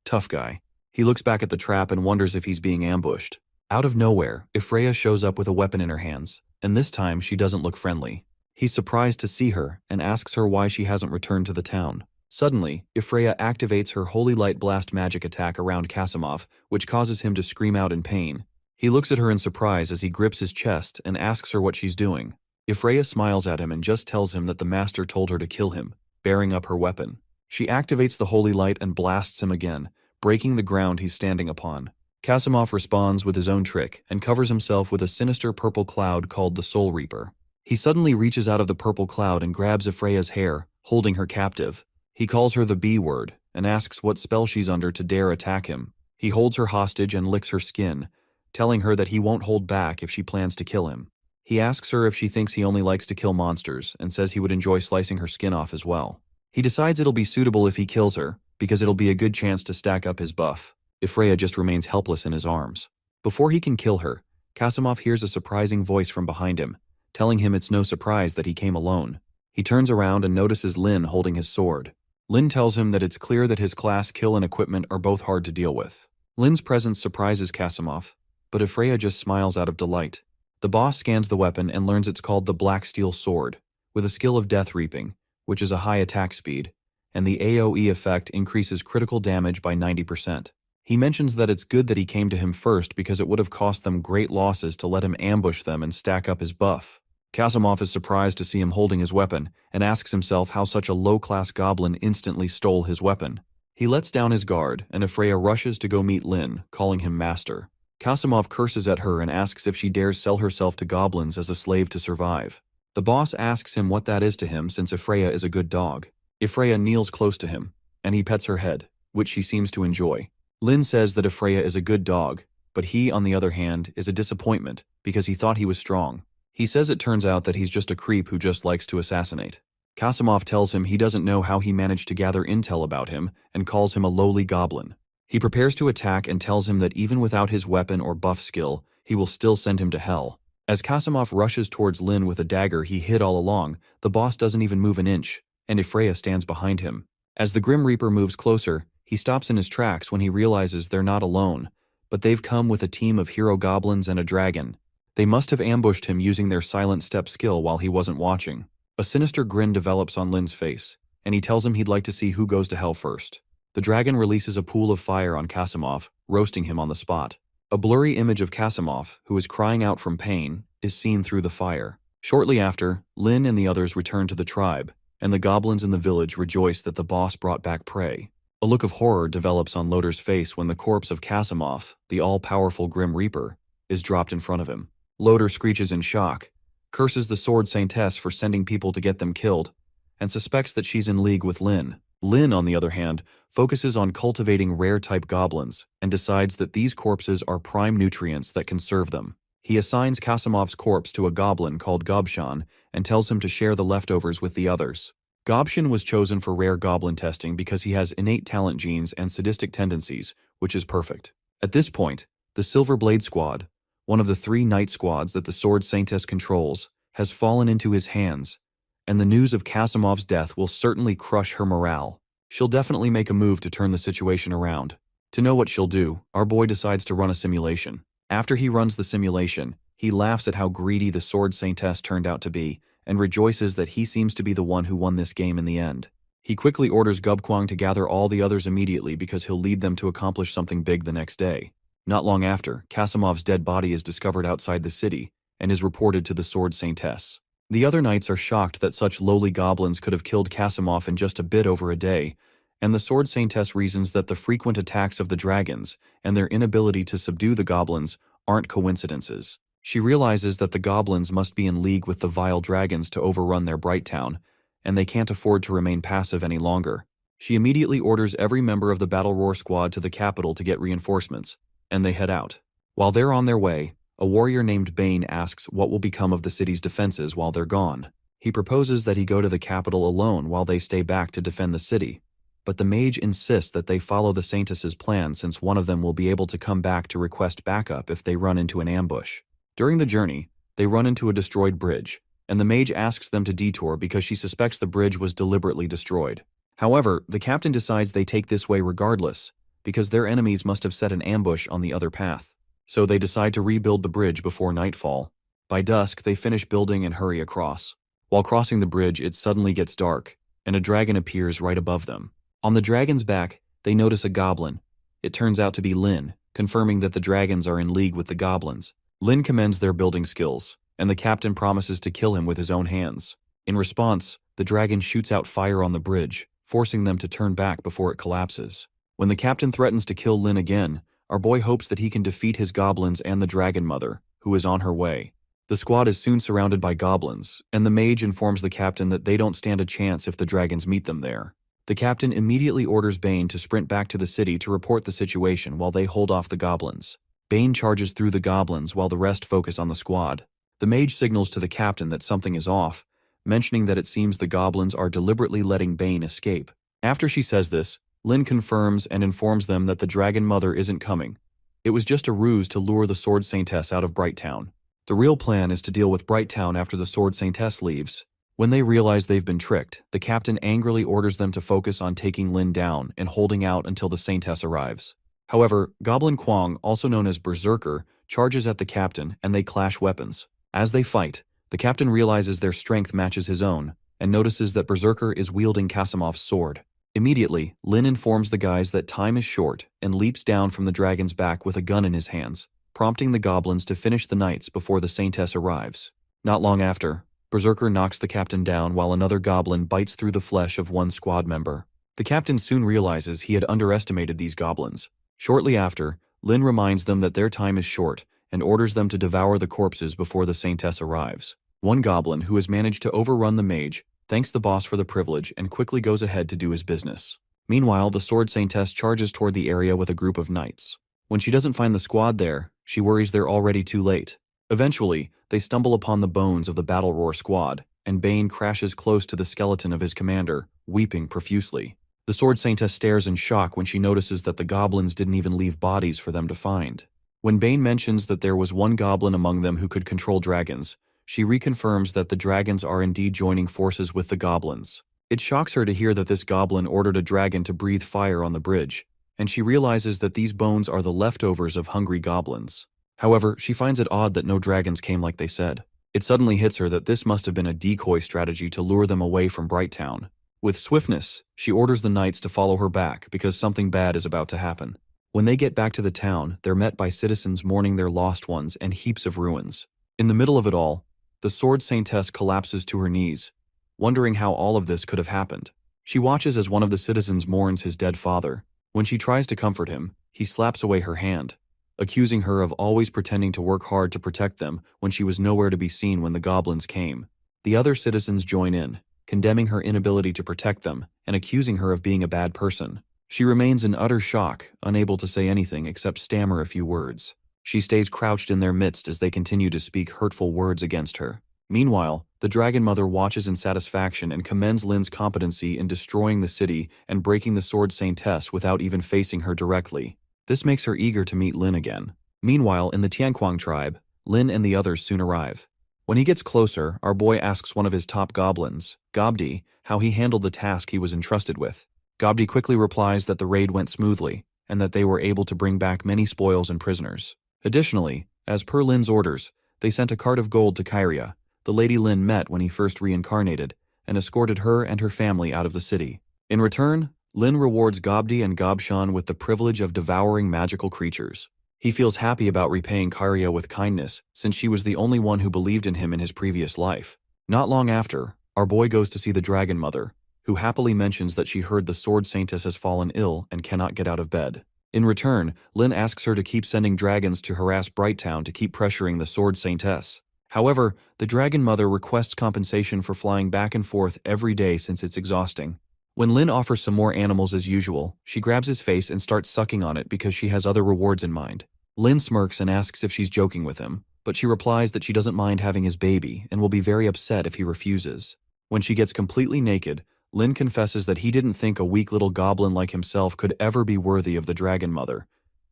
Tough guy. He looks back at the trap and wonders if he's being ambushed. Out of nowhere, Freya shows up with a weapon in her hands, and this time she doesn't look friendly. He's surprised to see her and asks her why she hasn't returned to the town. Suddenly, Freya activates her Holy Light Blast magic attack around Kasimov, which causes him to scream out in pain. He looks at her in surprise as he grips his chest and asks her what she's doing. Freya smiles at him and just tells him that the master told her to kill him, bearing up her weapon. She activates the Holy Light and blasts him again, breaking the ground he's standing upon. Kasimov responds with his own trick and covers himself with a sinister purple cloud called the Soul Reaper. He suddenly reaches out of the purple cloud and grabs Freya's hair, holding her captive. He calls her the B word and asks what spell she's under to dare attack him. He holds her hostage and licks her skin, telling her that he won't hold back if she plans to kill him. He asks her if she thinks he only likes to kill monsters and says he would enjoy slicing her skin off as well. He decides it'll be suitable if he kills her, because it'll be a good chance to stack up his buff. Freya just remains helpless in his arms. Before he can kill her, Kasimov hears a surprising voice from behind him, telling him it's no surprise that he came alone. He turns around and notices Lin holding his sword. Lin tells him that it's clear that his class kill and equipment are both hard to deal with. Lin's presence surprises Kasimov, but Freya just smiles out of delight. The boss scans the weapon and learns it's called the Black Steel Sword, with a skill of Death Reaping, which is a high attack speed, and the AoE effect increases critical damage by 90%. He mentions that it's good that he came to him first because it would have cost them great losses to let him ambush them and stack up his buff. Kasimov is surprised to see him holding his weapon and asks himself how such a low-class goblin instantly stole his weapon. He lets down his guard, and Freya rushes to go meet Lin, calling him master. Kasimov curses at her and asks if she dares sell herself to goblins as a slave to survive. The boss asks him what that is to him since Freya is a good dog. Freya kneels close to him, and he pets her head, which she seems to enjoy. Lin says that Freya is a good dog, but he, on the other hand, is a disappointment because he thought he was strong. He says it turns out that he's just a creep who just likes to assassinate. Kasimov tells him he doesn't know how he managed to gather intel about him and calls him a lowly goblin. He prepares to attack and tells him that even without his weapon or buff skill, he will still send him to hell. As Kasimov rushes towards Lin with a dagger he hid all along, the boss doesn't even move an inch, and Freya stands behind him. As the Grim Reaper moves closer, he stops in his tracks when he realizes they're not alone, but they've come with a team of hero goblins and a dragon. They must have ambushed him using their silent step skill while he wasn't watching. A sinister grin develops on Lin's face, and he tells him he'd like to see who goes to hell first. The dragon releases a pool of fire on Kasimov, roasting him on the spot. A blurry image of Kasimov, who is crying out from pain, is seen through the fire. Shortly after, Lin and the others return to the tribe, and the goblins in the village rejoice that the boss brought back prey. A look of horror develops on Loder's face when the corpse of Kasimov, the all-powerful Grim Reaper, is dropped in front of him. Loder screeches in shock, curses the Sword Saintess for sending people to get them killed, and suspects that she's in league with Lin. Lin, on the other hand, focuses on cultivating rare-type goblins and decides that these corpses are prime nutrients that can serve them. He assigns Kasimov's corpse to a goblin called Gobshan and tells him to share the leftovers with the others. Gobshan was chosen for rare goblin testing because he has innate talent genes and sadistic tendencies, which is perfect. At this point, The Silver Blade Squad, one of the 3 knight squads that the Sword Saintess controls, has fallen into his hands, and the news of Kasimov's death will certainly crush her morale. She'll definitely make a move to turn the situation around. To know what she'll do, our boy decides to run a simulation. After he runs the simulation, he laughs at how greedy the Sword Saintess turned out to be, and rejoices that he seems to be the one who won this game in the end. He quickly orders Gubkwang to gather all the others immediately because he'll lead them to accomplish something big the next day. Not long after, Kasimov's dead body is discovered outside the city and is reported to the Sword Saintess. The other knights are shocked that such lowly goblins could have killed Kasimov in just a bit over a day, and the Sword Saintess reasons that the frequent attacks of the dragons and their inability to subdue the goblins aren't coincidences. She realizes that the goblins must be in league with the vile dragons to overrun their Bright Town, and they can't afford to remain passive any longer. She immediately orders every member of the Battle Roar squad to the capital to get reinforcements, and they head out. While they're on their way, a warrior named Bane asks what will become of the city's defenses while they're gone. He proposes that he go to the capital alone while they stay back to defend the city, but the mage insists that they follow the Saintess's plan since one of them will be able to come back to request backup if they run into an ambush. During the journey, they run into a destroyed bridge, and the mage asks them to detour because she suspects the bridge was deliberately destroyed. However, the captain decides they take this way regardless, because their enemies must have set an ambush on the other path. So they decide to rebuild the bridge before nightfall. By dusk, they finish building and hurry across. While crossing the bridge, it suddenly gets dark, and a dragon appears right above them. On the dragon's back, they notice a goblin. It turns out to be Lin, confirming that the dragons are in league with the goblins. Lin commends their building skills, and the captain promises to kill him with his own hands. In response, the dragon shoots out fire on the bridge, forcing them to turn back before it collapses. When the captain threatens to kill Lin again, our boy hopes that he can defeat his goblins and the dragon mother, who is on her way. The squad is soon surrounded by goblins, and the mage informs the captain that they don't stand a chance if the dragons meet them there. The captain immediately orders Bane to sprint back to the city to report the situation while they hold off the goblins. Bane charges through the goblins while the rest focus on the squad. The mage signals to the captain that something is off, mentioning that it seems the goblins are deliberately letting Bane escape. After she says this, Lin confirms and informs them that the Dragon Mother isn't coming. It was just a ruse to lure the Sword Saintess out of Bright Town. The real plan is to deal with Bright Town after the Sword Saintess leaves. When they realize they've been tricked, the captain angrily orders them to focus on taking Lin down and holding out until the Saintess arrives. However, Goblin Kwang, also known as Berserker, charges at the captain and they clash weapons. As they fight, the captain realizes their strength matches his own and notices that Berserker is wielding Kasimov's sword. Immediately, Lin informs the guys that time is short and leaps down from the dragon's back with a gun in his hands, prompting the goblins to finish the knights before the Saintess arrives. Not long after, Berserker knocks the captain down while another goblin bites through the flesh of one squad member. The captain soon realizes he had underestimated these goblins. Shortly after, Lin reminds them that their time is short and orders them to devour the corpses before the Saintess arrives. One goblin, who has managed to overrun the mage, thanks the boss for the privilege and quickly goes ahead to do his business. Meanwhile, the Sword Saintess charges toward the area with a group of knights. When she doesn't find the squad there, she worries they're already too late. Eventually, they stumble upon the bones of the Battle Roar squad, and Bane crashes close to the skeleton of his commander, weeping profusely. The Sword Saintess stares in shock when she notices that the goblins didn't even leave bodies for them to find. When Bane mentions that there was one goblin among them who could control dragons, she reconfirms that the dragons are indeed joining forces with the goblins. It shocks her to hear that this goblin ordered a dragon to breathe fire on the bridge, and she realizes that these bones are the leftovers of hungry goblins. However, she finds it odd that no dragons came like they said. It suddenly hits her that this must have been a decoy strategy to lure them away from Bright Town. With swiftness, she orders the knights to follow her back because something bad is about to happen. When they get back to the town, they're met by citizens mourning their lost ones and heaps of ruins. In the middle of it all, the Sword Saintess collapses to her knees, wondering how all of this could have happened. She watches as one of the citizens mourns his dead father. When she tries to comfort him, he slaps away her hand, accusing her of always pretending to work hard to protect them when she was nowhere to be seen when the goblins came. The other citizens join in, condemning her inability to protect them and accusing her of being a bad person. She remains in utter shock, unable to say anything except stammer a few words. She stays crouched in their midst as they continue to speak hurtful words against her. Meanwhile, the Dragon Mother watches in satisfaction and commends Lin's competency in destroying the city and breaking the Sword Saintess without even facing her directly. This makes her eager to meet Lin again. Meanwhile, in the Tianquang tribe, Lin and the others soon arrive. When he gets closer, our boy asks one of his top goblins, Gobdi, how he handled the task he was entrusted with. Gobdi quickly replies that the raid went smoothly, and that they were able to bring back many spoils and prisoners. Additionally, as per Lin's orders, they sent a cart of gold to Kyria, the lady Lin met when he first reincarnated, and escorted her and her family out of the city. In return, Lin rewards Gobdi and Gobshan with the privilege of devouring magical creatures. He feels happy about repaying Kyria with kindness, since she was the only one who believed in him in his previous life. Not long after, our boy goes to see the Dragon Mother, who happily mentions that she heard the Sword Saintess has fallen ill and cannot get out of bed. In return, Lin asks her to keep sending dragons to harass Brighttown to keep pressuring the Sword Saintess. However, the Dragon Mother requests compensation for flying back and forth every day since it's exhausting. When Lin offers some more animals as usual, she grabs his face and starts sucking on it because she has other rewards in mind. Lin smirks and asks if she's joking with him, but she replies that she doesn't mind having his baby and will be very upset if he refuses. When she gets completely naked, Lin confesses that he didn't think a weak little goblin like himself could ever be worthy of the Dragon Mother,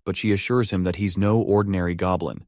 but she assures him that he's no ordinary goblin.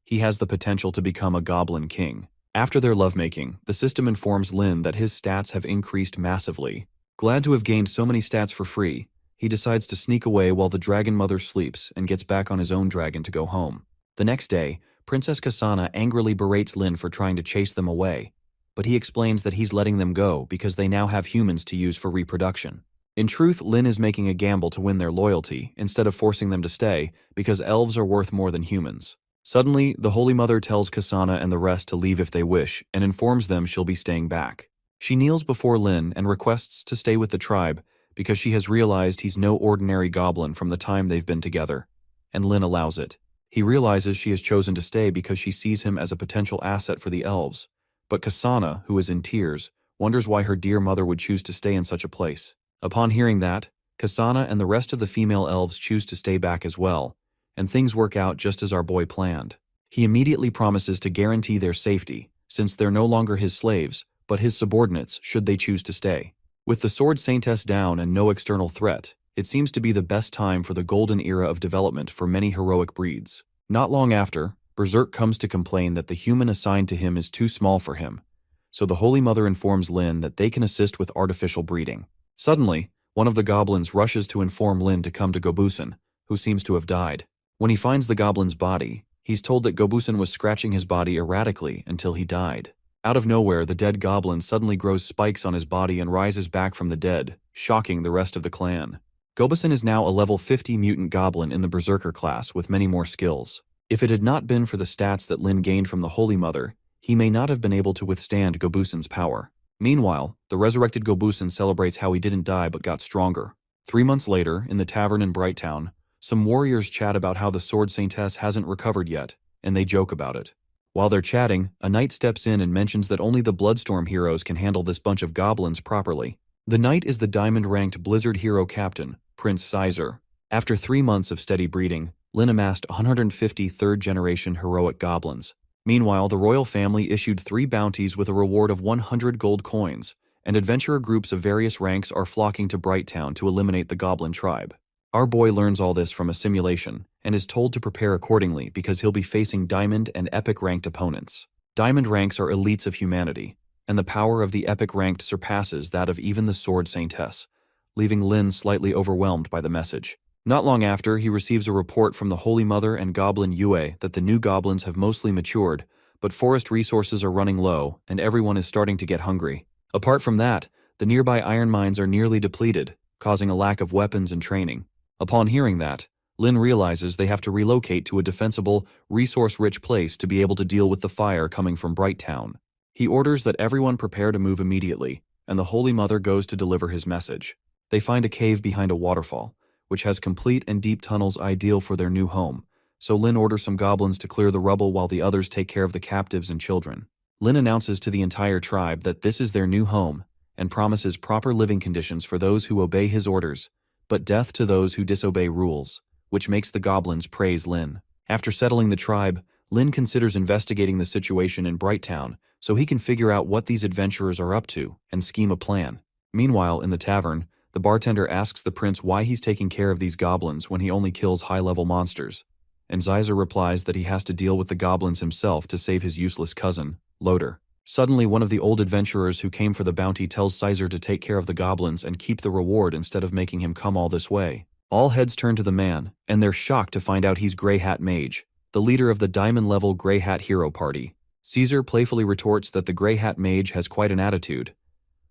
He has the potential to become a goblin king. After their lovemaking, the system informs Lin that his stats have increased massively. Glad to have gained so many stats for free, he decides to sneak away while the Dragon Mother sleeps and gets back on his own dragon to go home. The next day, Princess Kasana angrily berates Lin for trying to chase them away, but he explains that he's letting them go because they now have humans to use for reproduction. In truth, Lin is making a gamble to win their loyalty instead of forcing them to stay because elves are worth more than humans. Suddenly, the Holy Mother tells Kasana and the rest to leave if they wish and informs them she'll be staying back. She kneels before Lin and requests to stay with the tribe because she has realized he's no ordinary goblin from the time they've been together, and Lin allows it. He realizes she has chosen to stay because she sees him as a potential asset for the elves, but Kasana, who is in tears, wonders why her dear mother would choose to stay in such a place. Upon hearing that, Kasana and the rest of the female elves choose to stay back as well, and things work out just as our boy planned. He immediately promises to guarantee their safety, since they're no longer his slaves, but his subordinates should they choose to stay. With the Sword Saintess down and no external threat, it seems to be the best time for the golden era of development for many heroic breeds. Not long after, Berserk comes to complain that the human assigned to him is too small for him, so the Holy Mother informs Lin that they can assist with artificial breeding. Suddenly, one of the goblins rushes to inform Lin to come to Gobusen, who seems to have died. When he finds the goblin's body, he's told that Gobusen was scratching his body erratically until he died. Out of nowhere, the dead goblin suddenly grows spikes on his body and rises back from the dead, shocking the rest of the clan. Gobusen is now a level 50 mutant goblin in the Berserker class with many more skills. If it had not been for the stats that Lin gained from the Holy Mother, he may not have been able to withstand Gobusen's power. Meanwhile, the resurrected Gobusen celebrates how he didn't die but got stronger. 3 months later, in the tavern in Brighttown, some warriors chat about how the Sword Saintess hasn't recovered yet, and they joke about it. While they're chatting, a knight steps in and mentions that only the Bloodstorm heroes can handle this bunch of goblins properly. The knight is the diamond-ranked Blizzard hero captain, Prince Sizer. After 3 months of steady breeding, Lin amassed 150 third-generation heroic goblins. Meanwhile, the royal family issued 3 bounties with a reward of 100 gold coins, and adventurer groups of various ranks are flocking to Brighttown to eliminate the goblin tribe. Our boy learns all this from a simulation, and is told to prepare accordingly because he'll be facing Diamond and Epic ranked opponents. Diamond ranks are elites of humanity, and the power of the Epic ranked surpasses that of even the Sword Saintess, leaving Lin slightly overwhelmed by the message. Not long after, he receives a report from the Holy Mother and Goblin Yue that the new goblins have mostly matured, but forest resources are running low, and everyone is starting to get hungry. Apart from that, the nearby iron mines are nearly depleted, causing a lack of weapons and training. Upon hearing that, Lin realizes they have to relocate to a defensible, resource-rich place to be able to deal with the fire coming from Brighttown. He orders that everyone prepare to move immediately, and the Holy Mother goes to deliver his message. They find a cave behind a waterfall, which has complete and deep tunnels ideal for their new home, so Lin orders some goblins to clear the rubble while the others take care of the captives and children. Lin announces to the entire tribe that this is their new home, and promises proper living conditions for those who obey his orders, but death to those who disobey rules, which makes the goblins praise Lin. After settling the tribe, Lin considers investigating the situation in Brighttown so he can figure out what these adventurers are up to and scheme a plan. Meanwhile, in the tavern, the bartender asks the prince why he's taking care of these goblins when he only kills high-level monsters, and Xyzer replies that he has to deal with the goblins himself to save his useless cousin, Loader. Suddenly, one of the old adventurers who came for the bounty tells Xyzer to take care of the goblins and keep the reward instead of making him come all this way. All heads turn to the man, and they're shocked to find out he's Grey Hat Mage, the leader of the diamond-level Grey Hat Hero Party. Caesar playfully retorts that the Grey Hat Mage has quite an attitude,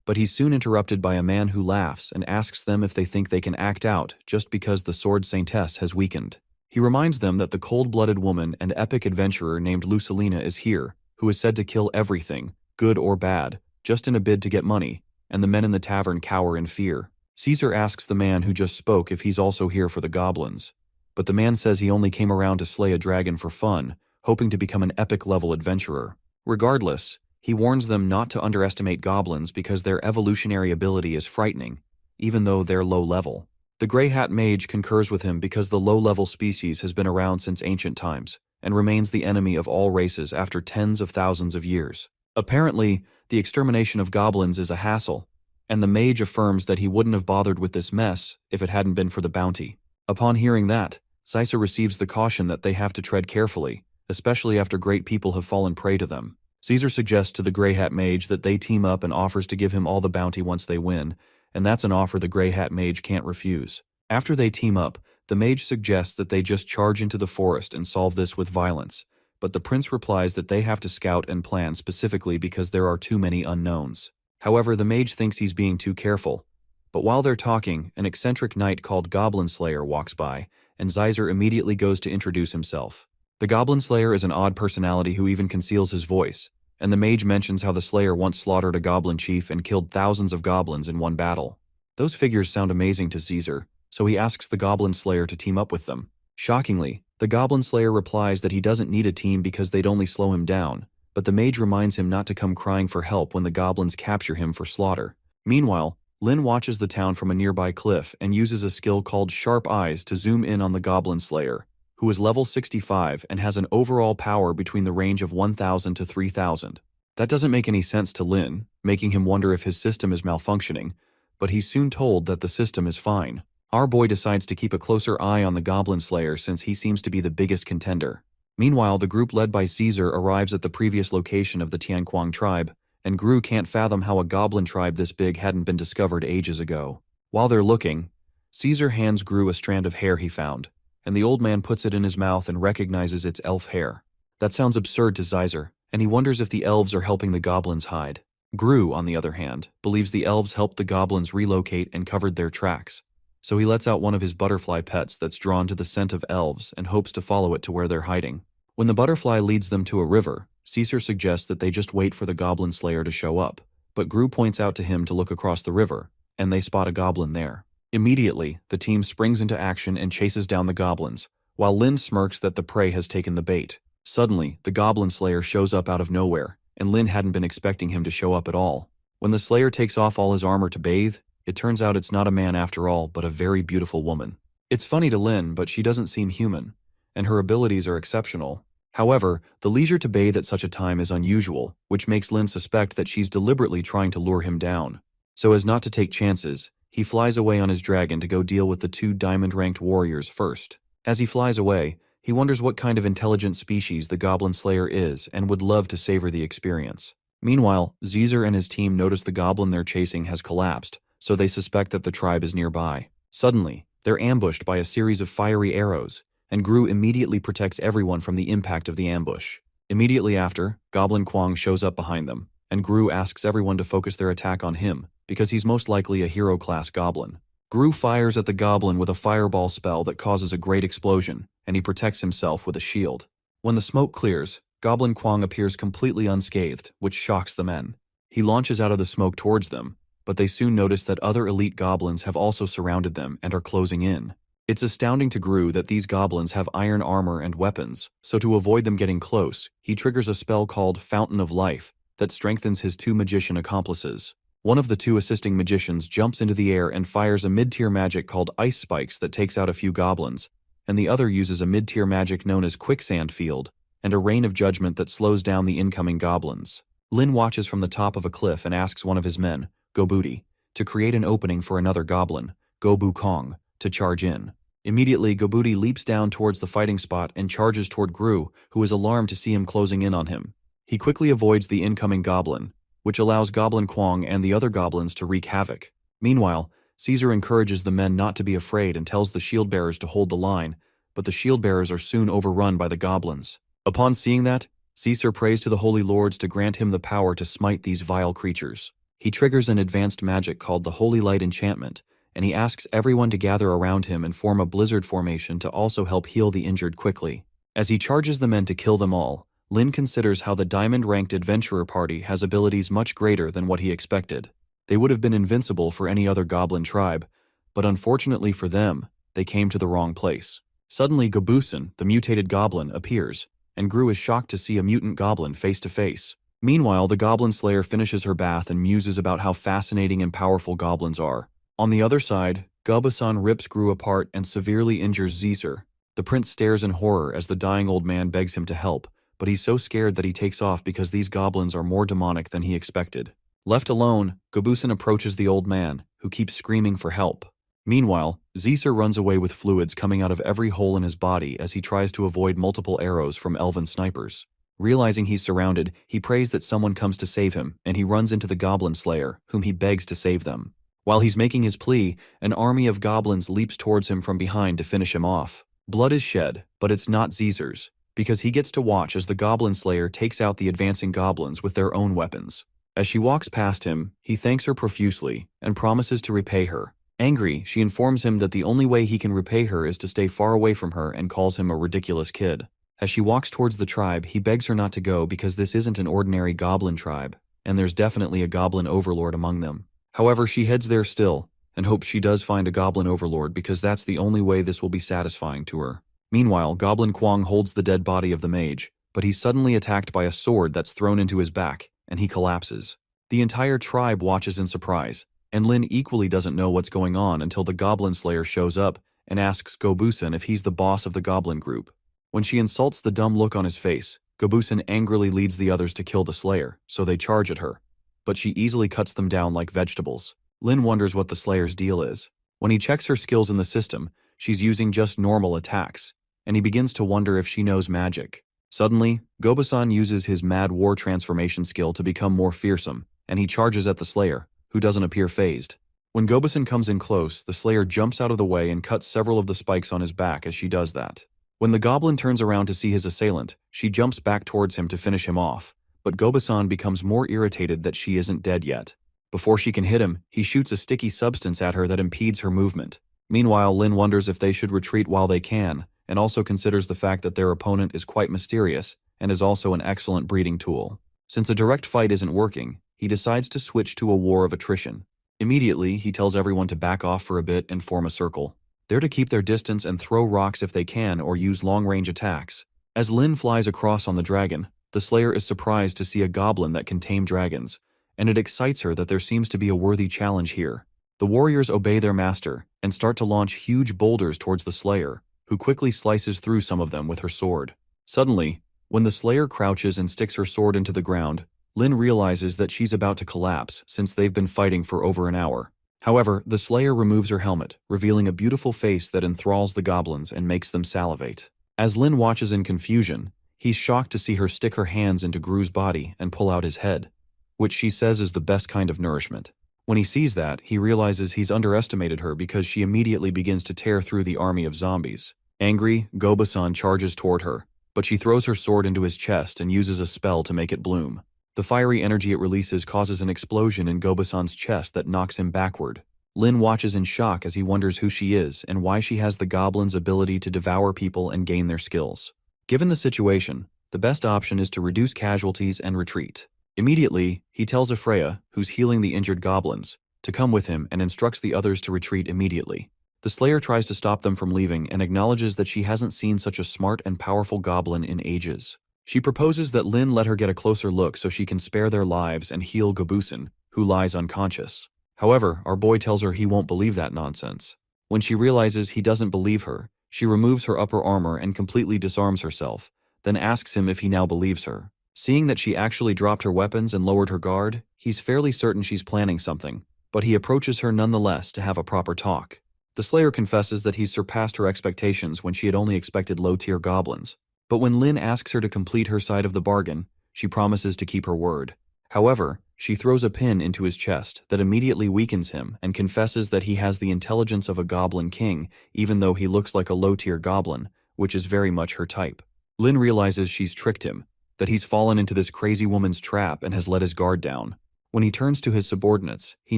but he's soon interrupted by a man who laughs and asks them if they think they can act out just because the Sword Saintess has weakened. He reminds them that the cold-blooded woman and epic adventurer named Lucelina is here, who is said to kill everything, good or bad, just in a bid to get money, and the men in the tavern cower in fear. Caesar asks the man who just spoke if he's also here for the goblins, but the man says he only came around to slay a dragon for fun, hoping to become an epic-level adventurer. Regardless, he warns them not to underestimate goblins because their evolutionary ability is frightening, even though they're low level. The Grey Hat Mage concurs with him because the low-level species has been around since ancient times, and remains the enemy of all races after tens of thousands of years. Apparently, the extermination of goblins is a hassle, and the mage affirms that he wouldn't have bothered with this mess if it hadn't been for the bounty. Upon hearing that, Xyzer receives the caution that they have to tread carefully, especially after great people have fallen prey to them. Caesar suggests to the Grey Hat Mage that they team up and offers to give him all the bounty once they win, and that's an offer the Grey Hat Mage can't refuse. After they team up, the mage suggests that they just charge into the forest and solve this with violence, but the prince replies that they have to scout and plan specifically because there are too many unknowns. However, the mage thinks he's being too careful. But while they're talking, an eccentric knight called Goblin Slayer walks by, and Xyzer immediately goes to introduce himself. The Goblin Slayer is an odd personality who even conceals his voice, and the mage mentions how the Slayer once slaughtered a goblin chief and killed thousands of goblins in one battle. Those figures sound amazing to Caesar, so he asks the Goblin Slayer to team up with them. Shockingly, the Goblin Slayer replies that he doesn't need a team because they'd only slow him down, but the mage reminds him not to come crying for help when the goblins capture him for slaughter. Meanwhile, Lin watches the town from a nearby cliff and uses a skill called Sharp Eyes to zoom in on the Goblin Slayer, who is level 65 and has an overall power between the range of 1,000 to 3,000. That doesn't make any sense to Lin, making him wonder if his system is malfunctioning, but he's soon told that the system is fine. Our boy decides to keep a closer eye on the Goblin Slayer since he seems to be the biggest contender. Meanwhile, the group led by Caesar arrives at the previous location of the Tianquang tribe, and Gru can't fathom how a goblin tribe this big hadn't been discovered ages ago. While they're looking, Caesar hands Gru a strand of hair he found, and the old man puts it in his mouth and recognizes it's elf hair. That sounds absurd to Xyzer, and he wonders if the elves are helping the goblins hide. Gru, on the other hand, believes the elves helped the goblins relocate and covered their tracks, so he lets out one of his butterfly pets that's drawn to the scent of elves and hopes to follow it to where they're hiding. When the butterfly leads them to a river, Caesar suggests that they just wait for the Goblin Slayer to show up, but Gru points out to him to look across the river, and they spot a goblin there. Immediately, the team springs into action and chases down the goblins, while Lin smirks that the prey has taken the bait. Suddenly, the Goblin Slayer shows up out of nowhere, and Lin hadn't been expecting him to show up at all. When the Slayer takes off all his armor to bathe, it turns out it's not a man after all, but a very beautiful woman. It's funny to Lin, but she doesn't seem human, and her abilities are exceptional. However, the leisure to bathe at such a time is unusual, which makes Lin suspect that she's deliberately trying to lure him down. So as not to take chances, he flies away on his dragon to go deal with the two diamond-ranked warriors first. As he flies away, he wonders what kind of intelligent species the Goblin Slayer is and would love to savor the experience. Meanwhile, Xyzer and his team notice the goblin they're chasing has collapsed, so they suspect that the tribe is nearby. Suddenly, they're ambushed by a series of fiery arrows, and Gru immediately protects everyone from the impact of the ambush. Immediately after, Goblin Kwang shows up behind them, and Gru asks everyone to focus their attack on him, because he's most likely a hero-class goblin. Gru fires at the goblin with a fireball spell that causes a great explosion, and he protects himself with a shield. When the smoke clears, Goblin Kwang appears completely unscathed, which shocks the men. He launches out of the smoke towards them, but they soon notice that other elite goblins have also surrounded them and are closing in. It's astounding to Gru that these goblins have iron armor and weapons, so to avoid them getting close, he triggers a spell called Fountain of Life that strengthens his two magician accomplices. One of the two assisting magicians jumps into the air and fires a mid-tier magic called Ice Spikes that takes out a few goblins, and the other uses a mid-tier magic known as Quicksand Field and a Rain of Judgment that slows down the incoming goblins. Lin watches from the top of a cliff and asks one of his men, Gobuti, to create an opening for another goblin, Gobu Kong, to charge in. Immediately, Gobuti leaps down towards the fighting spot and charges toward Gru, who is alarmed to see him closing in on him. He quickly avoids the incoming goblin, which allows Goblin Kwong and the other goblins to wreak havoc. Meanwhile, Caesar encourages the men not to be afraid and tells the shield-bearers to hold the line, but the shield-bearers are soon overrun by the goblins. Upon seeing that, Caesar prays to the holy lords to grant him the power to smite these vile creatures. He triggers an advanced magic called the Holy Light Enchantment, and he asks everyone to gather around him and form a blizzard formation to also help heal the injured quickly. As he charges the men to kill them all, Lin considers how the diamond-ranked adventurer party has abilities much greater than what he expected. They would have been invincible for any other goblin tribe, but unfortunately for them, they came to the wrong place. Suddenly, Gobusin, the mutated goblin, appears, and Gru is shocked to see a mutant goblin face to face. Meanwhile, the Goblin Slayer finishes her bath and muses about how fascinating and powerful goblins are. On the other side, Gobusan rips Gru apart and severely injures Caesar. The prince stares in horror as the dying old man begs him to help, but he's so scared that he takes off because these goblins are more demonic than he expected. Left alone, Gobusan approaches the old man, who keeps screaming for help. Meanwhile, Caesar runs away with fluids coming out of every hole in his body as he tries to avoid multiple arrows from elven snipers. Realizing he's surrounded, he prays that someone comes to save him, and he runs into the Goblin Slayer, whom he begs to save them. While he's making his plea, an army of goblins leaps towards him from behind to finish him off. Blood is shed, but it's not Caesar's, because he gets to watch as the Goblin Slayer takes out the advancing goblins with their own weapons. As she walks past him, he thanks her profusely and promises to repay her. Angry, she informs him that the only way he can repay her is to stay far away from her and calls him a ridiculous kid. As she walks towards the tribe, he begs her not to go because this isn't an ordinary goblin tribe, and there's definitely a goblin overlord among them. However, she heads there still, and hopes she does find a goblin overlord because that's the only way this will be satisfying to her. Meanwhile, Goblin Kwong holds the dead body of the mage, but he's suddenly attacked by a sword that's thrown into his back, and he collapses. The entire tribe watches in surprise, and Lin equally doesn't know what's going on until the Goblin Slayer shows up and asks Gobusan if he's the boss of the goblin group. When she insults the dumb look on his face, Gobusan angrily leads the others to kill the Slayer, so they charge at her. But she easily cuts them down like vegetables. Lin wonders what the Slayer's deal is. When he checks her skills in the system, she's using just normal attacks, and he begins to wonder if she knows magic. Suddenly, Gobusan uses his Mad War transformation skill to become more fearsome, and he charges at the Slayer, who doesn't appear fazed. When Gobusan comes in close, the Slayer jumps out of the way and cuts several of the spikes on his back as she does that. When the goblin turns around to see his assailant, she jumps back towards him to finish him off, but Gobusan becomes more irritated that she isn't dead yet. Before she can hit him, he shoots a sticky substance at her that impedes her movement. Meanwhile, Lin wonders if they should retreat while they can, and also considers the fact that their opponent is quite mysterious and is also an excellent breeding tool. Since a direct fight isn't working, he decides to switch to a war of attrition. Immediately, he tells everyone to back off for a bit and form a circle. They're to keep their distance and throw rocks if they can or use long-range attacks. As Lin flies across on the dragon, the Slayer is surprised to see a goblin that can tame dragons, and it excites her that there seems to be a worthy challenge here. The warriors obey their master and start to launch huge boulders towards the Slayer, who quickly slices through some of them with her sword. Suddenly, when the Slayer crouches and sticks her sword into the ground, Lin realizes that she's about to collapse since they've been fighting for over an hour. However, the Slayer removes her helmet, revealing a beautiful face that enthralls the goblins and makes them salivate. As Lin watches in confusion, he's shocked to see her stick her hands into Gru's body and pull out his head, which she says is the best kind of nourishment. When he sees that, he realizes he's underestimated her because she immediately begins to tear through the army of zombies. Angry, Gobusan charges toward her, but she throws her sword into his chest and uses a spell to make it bloom. The fiery energy it releases causes an explosion in Gobusan's chest that knocks him backward. Lin watches in shock as he wonders who she is and why she has the goblin's ability to devour people and gain their skills. Given the situation, the best option is to reduce casualties and retreat. Immediately, he tells Afreya, who's healing the injured goblins, to come with him and instructs the others to retreat immediately. The Slayer tries to stop them from leaving and acknowledges that she hasn't seen such a smart and powerful goblin in ages. She proposes that Lin let her get a closer look so she can spare their lives and heal Gobusan, who lies unconscious. However, our boy tells her he won't believe that nonsense. When she realizes he doesn't believe her, she removes her upper armor and completely disarms herself, then asks him if he now believes her. Seeing that she actually dropped her weapons and lowered her guard, he's fairly certain she's planning something, but he approaches her nonetheless to have a proper talk. The Slayer confesses that he's surpassed her expectations when she had only expected low-tier goblins. But when Lin asks her to complete her side of the bargain, she promises to keep her word. However, she throws a pin into his chest that immediately weakens him and confesses that he has the intelligence of a goblin king, even though he looks like a low-tier goblin, which is very much her type. Lin realizes she's tricked him, that he's fallen into this crazy woman's trap and has let his guard down. When he turns to his subordinates, he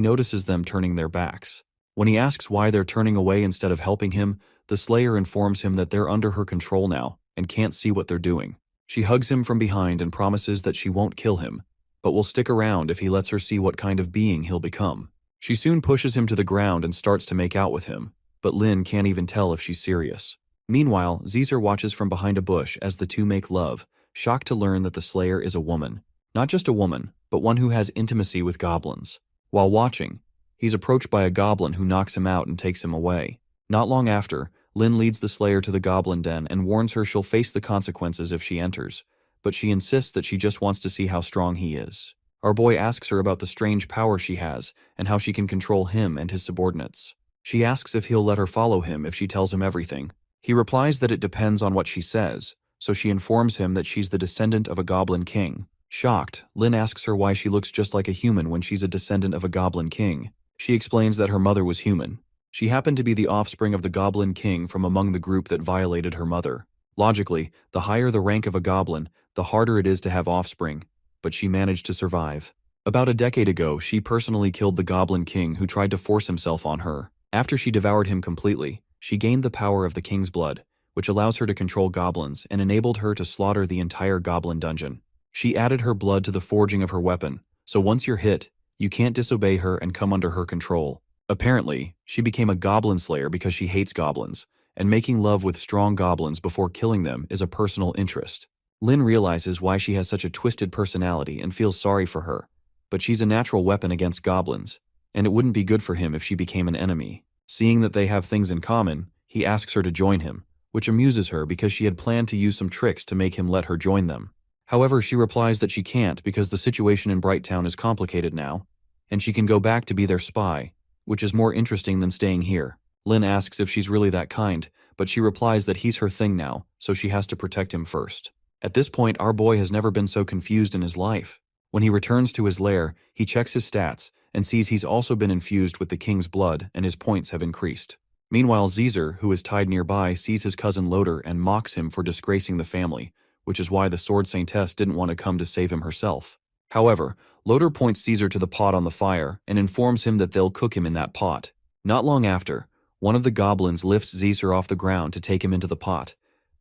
notices them turning their backs. When he asks why they're turning away instead of helping him, the Slayer informs him that they're under her control now and can't see what they're doing. She hugs him from behind and promises that she won't kill him, but will stick around if he lets her see what kind of being he'll become. She soon pushes him to the ground and starts to make out with him, but Lin can't even tell if she's serious. Meanwhile, Caesar watches from behind a bush as the two make love, shocked to learn that the Slayer is a woman. Not just a woman, but one who has intimacy with goblins. While watching, he's approached by a goblin who knocks him out and takes him away. Not long after, Lin leads the Slayer to the goblin den and warns her she'll face the consequences if she enters, but she insists that she just wants to see how strong he is. Our boy asks her about the strange power she has and how she can control him and his subordinates. She asks if he'll let her follow him if she tells him everything. He replies that it depends on what she says, so she informs him that she's the descendant of a goblin king. Shocked, Lin asks her why she looks just like a human when she's a descendant of a goblin king. She explains that her mother was human. She happened to be the offspring of the goblin king from among the group that violated her mother. Logically, the higher the rank of a goblin, the harder it is to have offspring, but she managed to survive. About a decade ago, she personally killed the goblin king who tried to force himself on her. After she devoured him completely, she gained the power of the king's blood, which allows her to control goblins and enabled her to slaughter the entire goblin dungeon. She added her blood to the forging of her weapon, so once you're hit, you can't disobey her and come under her control. Apparently, she became a goblin slayer because she hates goblins, and making love with strong goblins before killing them is a personal interest. Lin realizes why she has such a twisted personality and feels sorry for her, but she's a natural weapon against goblins, and it wouldn't be good for him if she became an enemy. Seeing that they have things in common, he asks her to join him, which amuses her because she had planned to use some tricks to make him let her join them. However, she replies that she can't because the situation in Brighttown is complicated now, and she can go back to be their spy, which is more interesting than staying here. Lin asks if she's really that kind, but she replies that he's her thing now, so she has to protect him first. At this point, our boy has never been so confused in his life. When he returns to his lair, he checks his stats and sees he's also been infused with the king's blood and his points have increased. Meanwhile, Caesar, who is tied nearby, sees his cousin Loder and mocks him for disgracing the family, which is why the Sword Saintess didn't want to come to save him herself. However, Loder points Caesar to the pot on the fire and informs him that they'll cook him in that pot. Not long after, one of the goblins lifts Caesar off the ground to take him into the pot,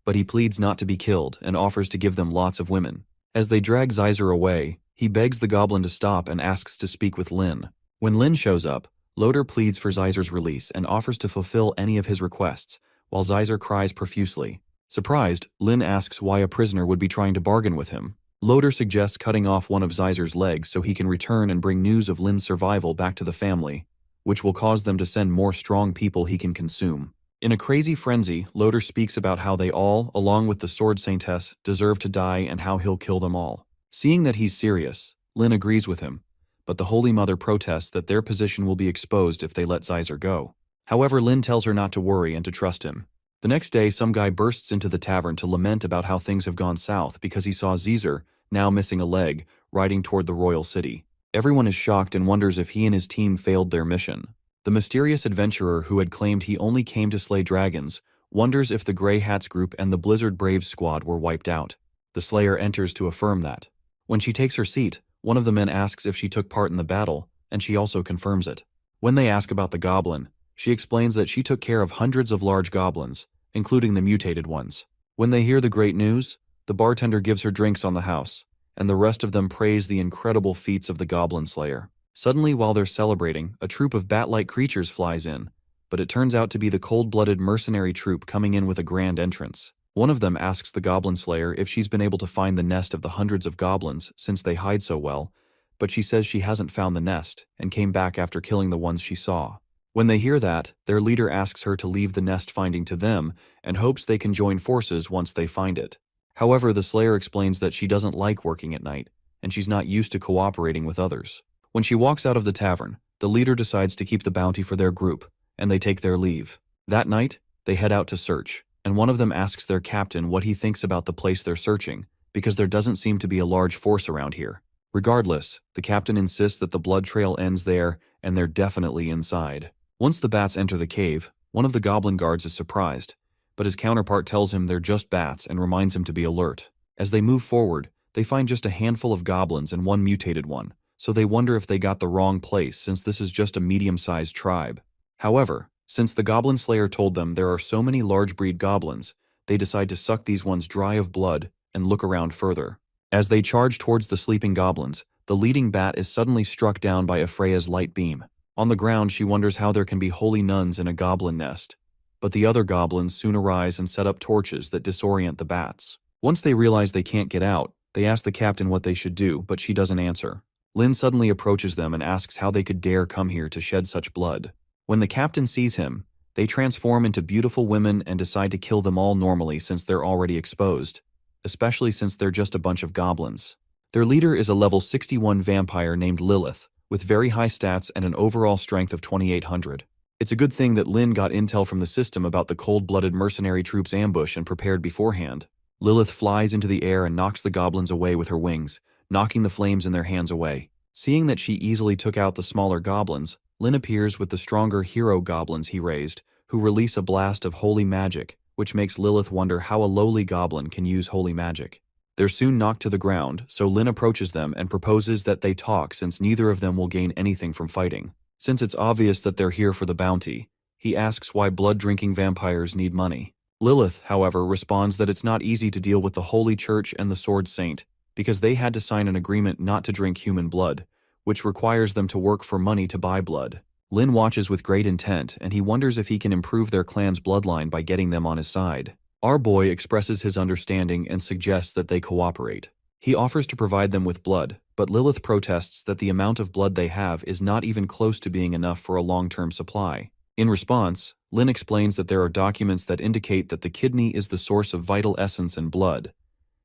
but he pleads not to be killed and offers to give them lots of women. As they drag Caesar away, he begs the goblin to stop and asks to speak with Lin. When Lin shows up, Loder pleads for Caesar's release and offers to fulfill any of his requests, while Caesar cries profusely. Surprised, Lin asks why a prisoner would be trying to bargain with him. Loder suggests cutting off one of Caesar's legs so he can return and bring news of Lin's survival back to the family, which will cause them to send more strong people he can consume. In a crazy frenzy, Loder speaks about how they all, along with the Sword Saintess, deserve to die and how he'll kill them all. Seeing that he's serious, Lin agrees with him, but the Holy Mother protests that their position will be exposed if they let Caesar go. However, Lin tells her not to worry and to trust him. The next day, some guy bursts into the tavern to lament about how things have gone south because he saw Caesar, now missing a leg, riding toward the royal city. Everyone is shocked and wonders if he and his team failed their mission. The mysterious adventurer who had claimed he only came to slay dragons wonders if the Grey Hats group and the Blizzard Braves squad were wiped out. The Slayer enters to affirm that. When she takes her seat, one of the men asks if she took part in the battle, and she also confirms it. When they ask about the goblin, she explains that she took care of hundreds of large goblins, including the mutated ones. When they hear the great news, the bartender gives her drinks on the house, and the rest of them praise the incredible feats of the Goblin Slayer. Suddenly, while they're celebrating, a troop of bat-like creatures flies in, but it turns out to be the cold-blooded mercenary troop coming in with a grand entrance. One of them asks the Goblin Slayer if she's been able to find the nest of the hundreds of goblins since they hide so well, but she says she hasn't found the nest and came back after killing the ones she saw. When they hear that, their leader asks her to leave the nest finding to them and hopes they can join forces once they find it. However, the Slayer explains that she doesn't like working at night, and she's not used to cooperating with others. When she walks out of the tavern, the leader decides to keep the bounty for their group, and they take their leave. That night, they head out to search, and one of them asks their captain what he thinks about the place they're searching, because there doesn't seem to be a large force around here. Regardless, the captain insists that the blood trail ends there, and they're definitely inside. Once the bats enter the cave, one of the goblin guards is surprised, but his counterpart tells him they're just bats and reminds him to be alert. As they move forward, they find just a handful of goblins and one mutated one, so they wonder if they got the wrong place since this is just a medium-sized tribe. However, since the Goblin Slayer told them there are so many large breed goblins, they decide to suck these ones dry of blood and look around further. As they charge towards the sleeping goblins, the leading bat is suddenly struck down by Freya's light beam. On the ground, she wonders how there can be holy nuns in a goblin nest. But the other goblins soon arise and set up torches that disorient the bats. Once they realize they can't get out, they ask the captain what they should do, but she doesn't answer. Lin suddenly approaches them and asks how they could dare come here to shed such blood. When the captain sees him, they transform into beautiful women and decide to kill them all normally since they're already exposed, especially since they're just a bunch of goblins. Their leader is a level 61 vampire named Lilith, with very high stats and an overall strength of 2800. It's a good thing that Lin got intel from the system about the cold-blooded mercenary troops' ambush and prepared beforehand. Lilith flies into the air and knocks the goblins away with her wings, knocking the flames in their hands away. Seeing that she easily took out the smaller goblins, Lin appears with the stronger hero goblins he raised, who release a blast of holy magic, which makes Lilith wonder how a lowly goblin can use holy magic. They're soon knocked to the ground, so Lin approaches them and proposes that they talk since neither of them will gain anything from fighting. Since it's obvious that they're here for the bounty, he asks why blood-drinking vampires need money. Lilith, however, responds that it's not easy to deal with the Holy Church and the Sword Saint, because they had to sign an agreement not to drink human blood, which requires them to work for money to buy blood. Lin watches with great intent, and he wonders if he can improve their clan's bloodline by getting them on his side. Our boy expresses his understanding and suggests that they cooperate. He offers to provide them with blood, but Lilith protests that the amount of blood they have is not even close to being enough for a long-term supply. In response, Lin explains that there are documents that indicate that the kidney is the source of vital essence and blood,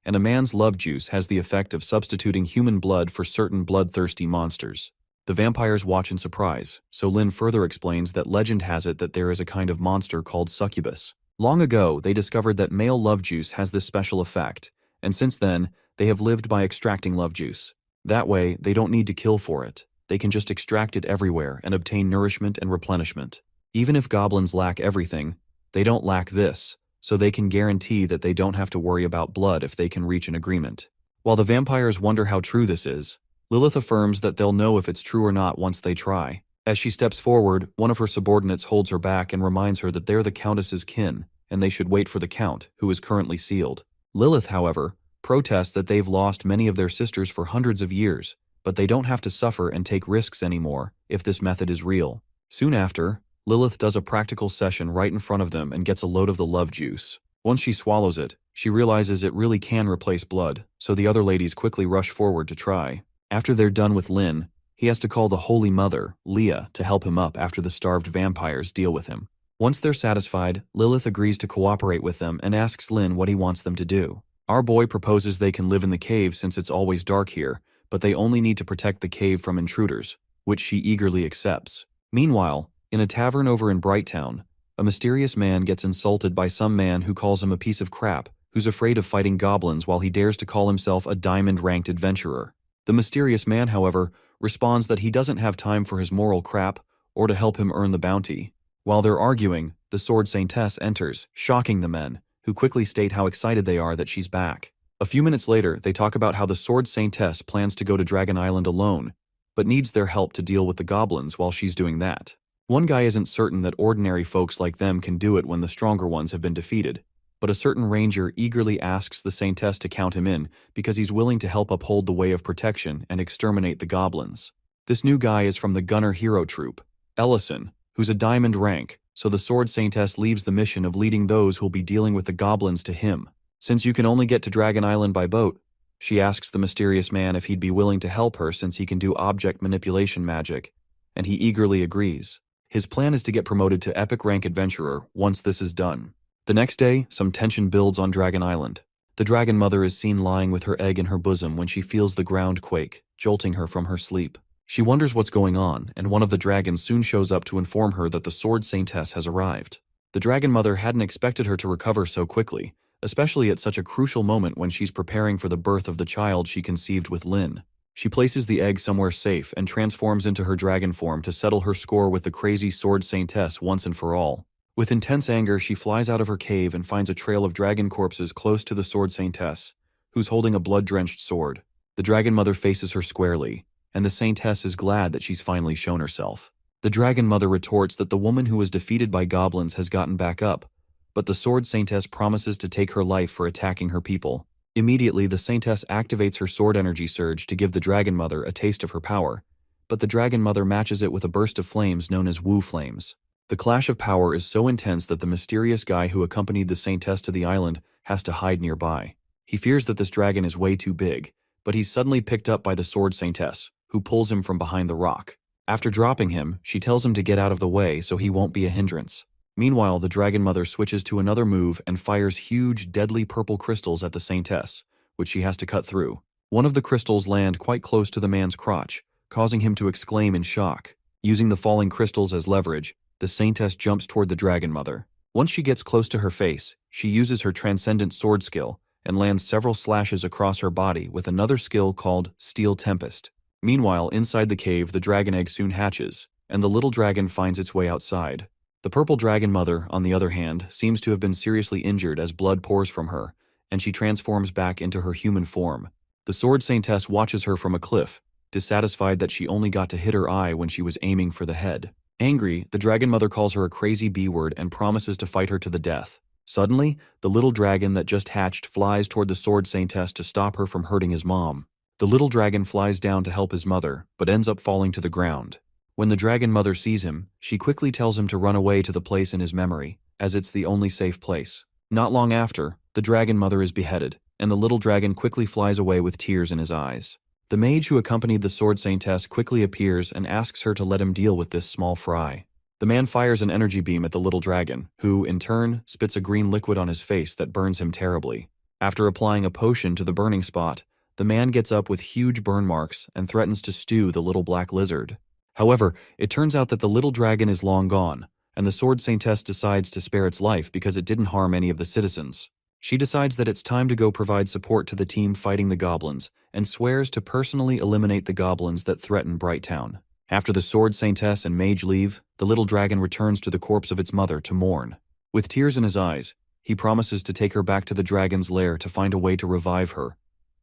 and a man's love juice has the effect of substituting human blood for certain bloodthirsty monsters. The vampires watch in surprise, so Lin further explains that legend has it that there is a kind of monster called succubus. Long ago, they discovered that male love juice has this special effect, and since then, they have lived by extracting love juice. That way, they don't need to kill for it. They can just extract it everywhere and obtain nourishment and replenishment. Even if goblins lack everything, they don't lack this, so they can guarantee that they don't have to worry about blood if they can reach an agreement. While the vampires wonder how true this is, Lilith affirms that they'll know if it's true or not once they try. As she steps forward, one of her subordinates holds her back and reminds her that they're the Countess's kin, and they should wait for the Count, who is currently sealed. Lilith, however, protests that they've lost many of their sisters for hundreds of years, but they don't have to suffer and take risks anymore if this method is real. Soon after, Lilith does a practical session right in front of them and gets a load of the love juice. Once she swallows it, she realizes it really can replace blood, so the other ladies quickly rush forward to try. After they're done with Lin, he has to call the Holy Mother, Leah, to help him up after the starved vampires deal with him. Once they're satisfied, Lilith agrees to cooperate with them and asks Lin what he wants them to do. Our boy proposes they can live in the cave since it's always dark here, but they only need to protect the cave from intruders, which she eagerly accepts. Meanwhile, in a tavern over in Brighttown, a mysterious man gets insulted by some man who calls him a piece of crap, who's afraid of fighting goblins while he dares to call himself a diamond-ranked adventurer. The mysterious man, however, responds that he doesn't have time for his moral crap or to help him earn the bounty. While they're arguing, the Sword Saintess enters, shocking the men, who quickly state how excited they are that she's back. A few minutes later, they talk about how the Sword Saintess plans to go to Dragon Island alone, but needs their help to deal with the goblins while she's doing that. One guy isn't certain that ordinary folks like them can do it when the stronger ones have been defeated, but a certain ranger eagerly asks the Saintess to count him in because he's willing to help uphold the way of protection and exterminate the goblins. This new guy is from the Gunner Hero Troop, Ellison, who's a diamond rank, so the Sword Saintess leaves the mission of leading those who'll be dealing with the goblins to him. Since you can only get to Dragon Island by boat, she asks the mysterious man if he'd be willing to help her since he can do object manipulation magic, and he eagerly agrees. His plan is to get promoted to epic rank adventurer once this is done. The next day, some tension builds on Dragon Island. The Dragon Mother is seen lying with her egg in her bosom when she feels the ground quake, jolting her from her sleep. She wonders what's going on, and one of the dragons soon shows up to inform her that the Sword Saintess has arrived. The Dragon Mother hadn't expected her to recover so quickly, especially at such a crucial moment when she's preparing for the birth of the child she conceived with Lin. She places the egg somewhere safe and transforms into her dragon form to settle her score with the crazy Sword Saintess once and for all. With intense anger, she flies out of her cave and finds a trail of dragon corpses close to the Sword Saintess, who's holding a blood-drenched sword. The Dragon Mother faces her squarely, and the Saintess is glad that she's finally shown herself. The Dragon Mother retorts that the woman who was defeated by goblins has gotten back up, but the Sword Saintess promises to take her life for attacking her people. Immediately, the Saintess activates her sword energy surge to give the Dragon Mother a taste of her power, but the Dragon Mother matches it with a burst of flames known as Wu Flames. The clash of power is so intense that the mysterious guy who accompanied the Saintess to the island has to hide nearby. He fears that this dragon is way too big, but he's suddenly picked up by the Sword Saintess, who pulls him from behind the rock. After dropping him, she tells him to get out of the way so he won't be a hindrance. Meanwhile, the Dragon Mother switches to another move and fires huge, deadly purple crystals at the Saintess, which she has to cut through. One of the crystals land quite close to the man's crotch, causing him to exclaim in shock. Using the falling crystals as leverage, the Saintess jumps toward the Dragon Mother. Once she gets close to her face, she uses her transcendent sword skill and lands several slashes across her body with another skill called Steel Tempest. Meanwhile, inside the cave, the dragon egg soon hatches, and the little dragon finds its way outside. The purple Dragon Mother, on the other hand, seems to have been seriously injured as blood pours from her, and she transforms back into her human form. The Sword Saintess watches her from a cliff, dissatisfied that she only got to hit her eye when she was aiming for the head. Angry, the Dragon Mother calls her a crazy B-word and promises to fight her to the death. Suddenly, the little dragon that just hatched flies toward the Sword Saintess to stop her from hurting his mom. The little dragon flies down to help his mother, but ends up falling to the ground. When the Dragon Mother sees him, she quickly tells him to run away to the place in his memory, as it's the only safe place. Not long after, the Dragon Mother is beheaded, and the little dragon quickly flies away with tears in his eyes. The mage who accompanied the Sword Saintess quickly appears and asks her to let him deal with this small fry. The man fires an energy beam at the little dragon, who, in turn, spits a green liquid on his face that burns him terribly. After applying a potion to the burning spot, the man gets up with huge burn marks and threatens to stew the little black lizard. However, it turns out that the little dragon is long gone, and the Sword Saintess decides to spare its life because it didn't harm any of the citizens. She decides that it's time to go provide support to the team fighting the goblins, and swears to personally eliminate the goblins that threaten Brighttown. After the Sword Saintess and mage leave, the little dragon returns to the corpse of its mother to mourn. With tears in his eyes, he promises to take her back to the dragon's lair to find a way to revive her,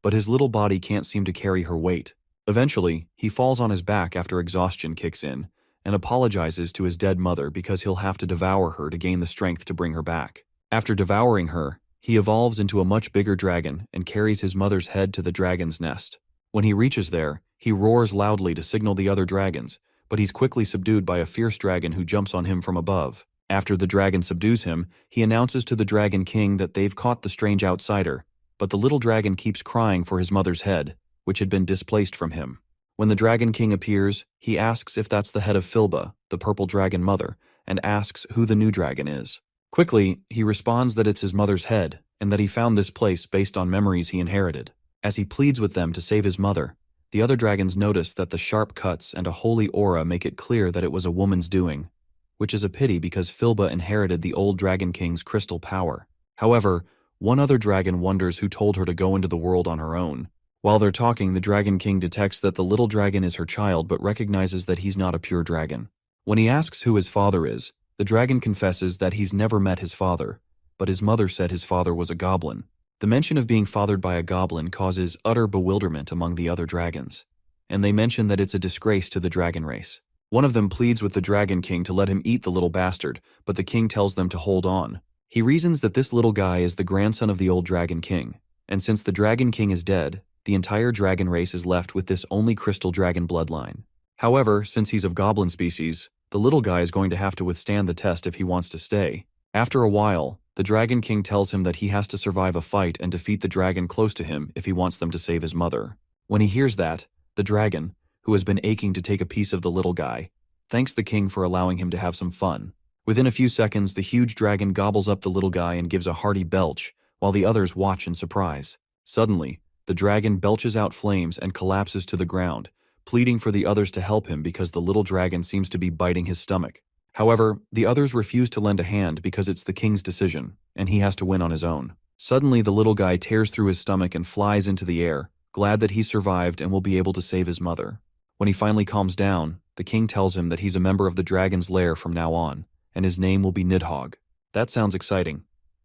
but his little body can't seem to carry her weight. Eventually, he falls on his back after exhaustion kicks in, and apologizes to his dead mother because he'll have to devour her to gain the strength to bring her back. After devouring her, he evolves into a much bigger dragon and carries his mother's head to the dragon's nest. When he reaches there, he roars loudly to signal the other dragons, but he's quickly subdued by a fierce dragon who jumps on him from above. After the dragon subdues him, he announces to the Dragon King that they've caught the strange outsider, but the little dragon keeps crying for his mother's head, which had been displaced from him. When the Dragon King appears, he asks if that's the head of Filba, the purple dragon mother, and asks who the new dragon is. Quickly, he responds that it's his mother's head, and that he found this place based on memories he inherited. As he pleads with them to save his mother, the other dragons notice that the sharp cuts and a holy aura make it clear that it was a woman's doing, which is a pity because Filba inherited the old Dragon King's crystal power. However, one other dragon wonders who told her to go into the world on her own. While they're talking, the Dragon King detects that the little dragon is her child but recognizes that he's not a pure dragon. When he asks who his father is, the dragon confesses that he's never met his father, but his mother said his father was a goblin. The mention of being fathered by a goblin causes utter bewilderment among the other dragons, and they mention that it's a disgrace to the dragon race. One of them pleads with the Dragon King to let him eat the little bastard, but the king tells them to hold on. He reasons that this little guy is the grandson of the old Dragon King, and since the Dragon King is dead, the entire dragon race is left with this only crystal dragon bloodline. However, since he's of goblin species, the little guy is going to have to withstand the test if he wants to stay. After a while, the Dragon King tells him that he has to survive a fight and defeat the dragon close to him if he wants them to save his mother. When he hears that, the dragon, who has been aching to take a piece of the little guy, thanks the king for allowing him to have some fun. Within a few seconds, the huge dragon gobbles up the little guy and gives a hearty belch, while the others watch in surprise. Suddenly, the dragon belches out flames and collapses to the ground, pleading for the others to help him because the little dragon seems to be biting his stomach. However, the others refuse to lend a hand because it's the king's decision, and he has to win on his own. Suddenly, the little guy tears through his stomach and flies into the air, glad that he survived and will be able to save his mother. When he finally calms down, the king tells him that he's a member of the dragon's lair from now on, and his name will be Nidhogg. That sounds exciting.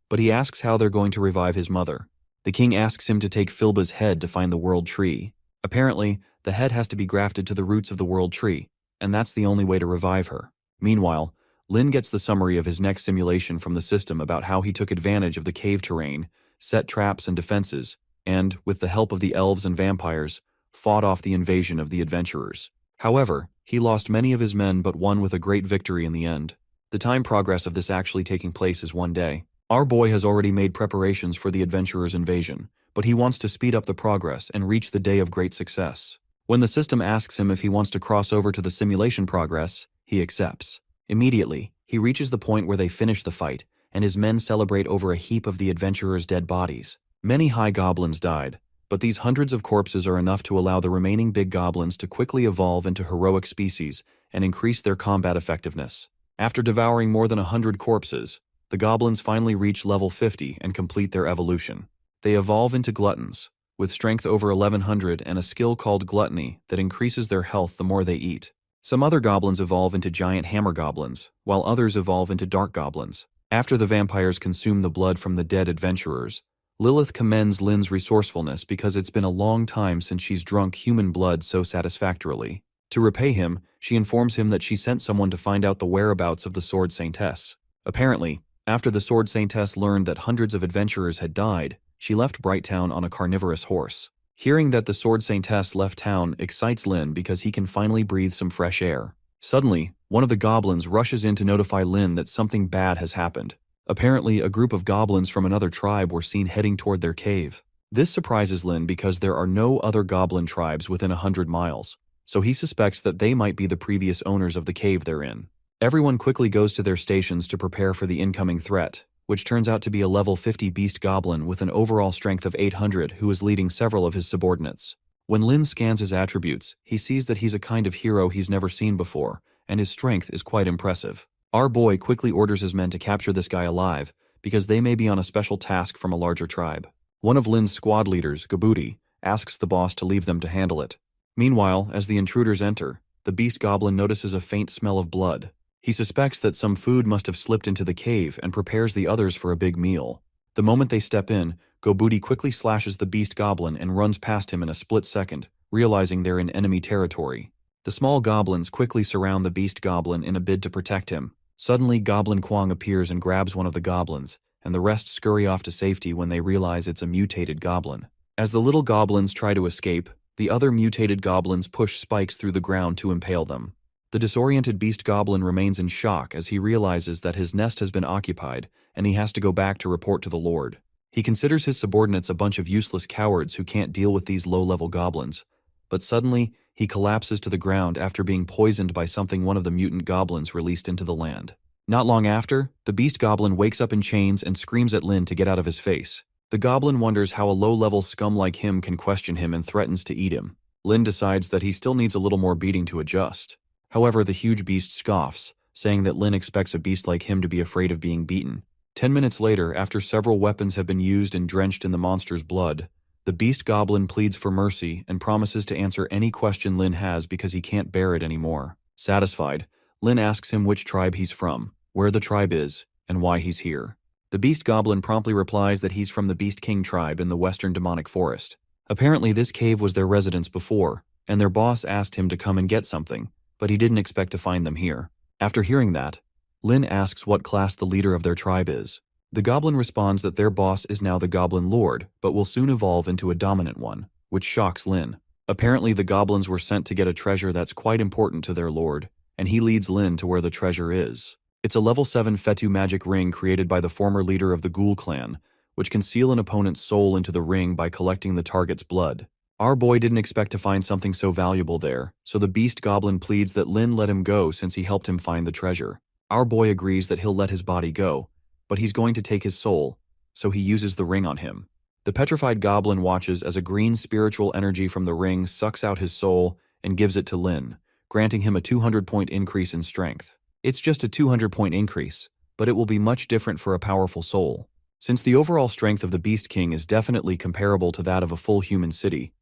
But he asks how they're going to revive his mother. The king asks him to take Filba's head to find the world tree. Apparently, the head has to be grafted to the roots of the world tree, and that's the only way to revive her. Meanwhile, Lin gets the summary of his next simulation from the system about how he took advantage of the cave terrain, set traps and defenses, and, with the help of the elves and vampires, fought off the invasion of the adventurers. However, he lost many of his men but won with a great victory in the end. The time progress of this actually taking place is one day. Our boy has already made preparations for the adventurers' invasion, but he wants to speed up the progress and reach the day of great success. When the system asks him if he wants to cross over to the simulation progress, he accepts. Immediately, he reaches the point where they finish the fight, and his men celebrate over a heap of the adventurers' dead bodies. Many high goblins died, but these hundreds of corpses are enough to allow the remaining big goblins to quickly evolve into heroic species and increase their combat effectiveness. After devouring more than 100 corpses, the goblins finally reach level 50 and complete their evolution. They evolve into gluttons, with strength over 1100 and a skill called gluttony that increases their health the more they eat. Some other goblins evolve into giant hammer goblins, while others evolve into dark goblins. After the vampires consume the blood from the dead adventurers, Lilith commends Lin's resourcefulness because it's been a long time since she's drunk human blood so satisfactorily. To repay him, she informs him that she sent someone to find out the whereabouts of the Sword Saintess. Apparently, after the Sword Saintess learned that hundreds of adventurers had died, she left Brighttown on a carnivorous horse. Hearing that the Sword Saintess left town excites Lin because he can finally breathe some fresh air. Suddenly, one of the goblins rushes in to notify Lin that something bad has happened. Apparently, a group of goblins from another tribe were seen heading toward their cave. This surprises Lin because there are no other goblin tribes within 100 miles, so he suspects that they might be the previous owners of the cave they're in. Everyone quickly goes to their stations to prepare for the incoming threat, which turns out to be a level 50 beast goblin with an overall strength of 800 who is leading several of his subordinates. When Lin scans his attributes, he sees that he's a kind of hero he's never seen before, and his strength is quite impressive. Our boy quickly orders his men to capture this guy alive, because they may be on a special task from a larger tribe. One of Lin's squad leaders, Goblin, asks the boss to leave them to handle it. Meanwhile, as the intruders enter, the beast goblin notices a faint smell of blood. He suspects that some food must have slipped into the cave and prepares the others for a big meal. The moment they step in, Goblin quickly slashes the beast goblin and runs past him in a split second, realizing they're in enemy territory. The small goblins quickly surround the beast goblin in a bid to protect him. Suddenly, Goblin Kwang appears and grabs one of the goblins, and the rest scurry off to safety when they realize it's a mutated goblin. As the little goblins try to escape, the other mutated goblins push spikes through the ground to impale them. The disoriented beast goblin remains in shock as he realizes that his nest has been occupied and he has to go back to report to the Lord. He considers his subordinates a bunch of useless cowards who can't deal with these low-level goblins, but suddenly he collapses to the ground after being poisoned by something one of the mutant goblins released into the land. Not long after, the beast goblin wakes up in chains and screams at Lin to get out of his face. The goblin wonders how a low-level scum like him can question him and threatens to eat him. Lin decides that he still needs a little more beating to adjust. However, the huge beast scoffs, saying that Lin expects a beast like him to be afraid of being beaten. 10 minutes later, after several weapons have been used and drenched in the monster's blood, the beast goblin pleads for mercy and promises to answer any question Lin has because he can't bear it anymore. Satisfied, Lin asks him which tribe he's from, where the tribe is, and why he's here. The beast goblin promptly replies that he's from the Beast King tribe in the western demonic forest. Apparently this cave was their residence before, and their boss asked him to come and get something, but he didn't expect to find them here. After hearing that, Lin asks what class the leader of their tribe is. The goblin responds that their boss is now the Goblin Lord, but will soon evolve into a dominant one, which shocks Lin. Apparently the goblins were sent to get a treasure that's quite important to their lord, and he leads Lin to where the treasure is. It's a level 7 Fetu magic ring created by the former leader of the Ghoul clan, which can seal an opponent's soul into the ring by collecting the target's blood. Our boy didn't expect to find something so valuable there, so the beast goblin pleads that Lin let him go since he helped him find the treasure. Our boy agrees that he'll let his body go, but he's going to take his soul, so he uses the ring on him. The petrified goblin watches as a green spiritual energy from the ring sucks out his soul and gives it to Lin, granting him a 200-point increase in strength. It's just a 200-point increase, but it will be much different for a powerful soul. Since the overall strength of the Beast King is definitely comparable to that of a full human city,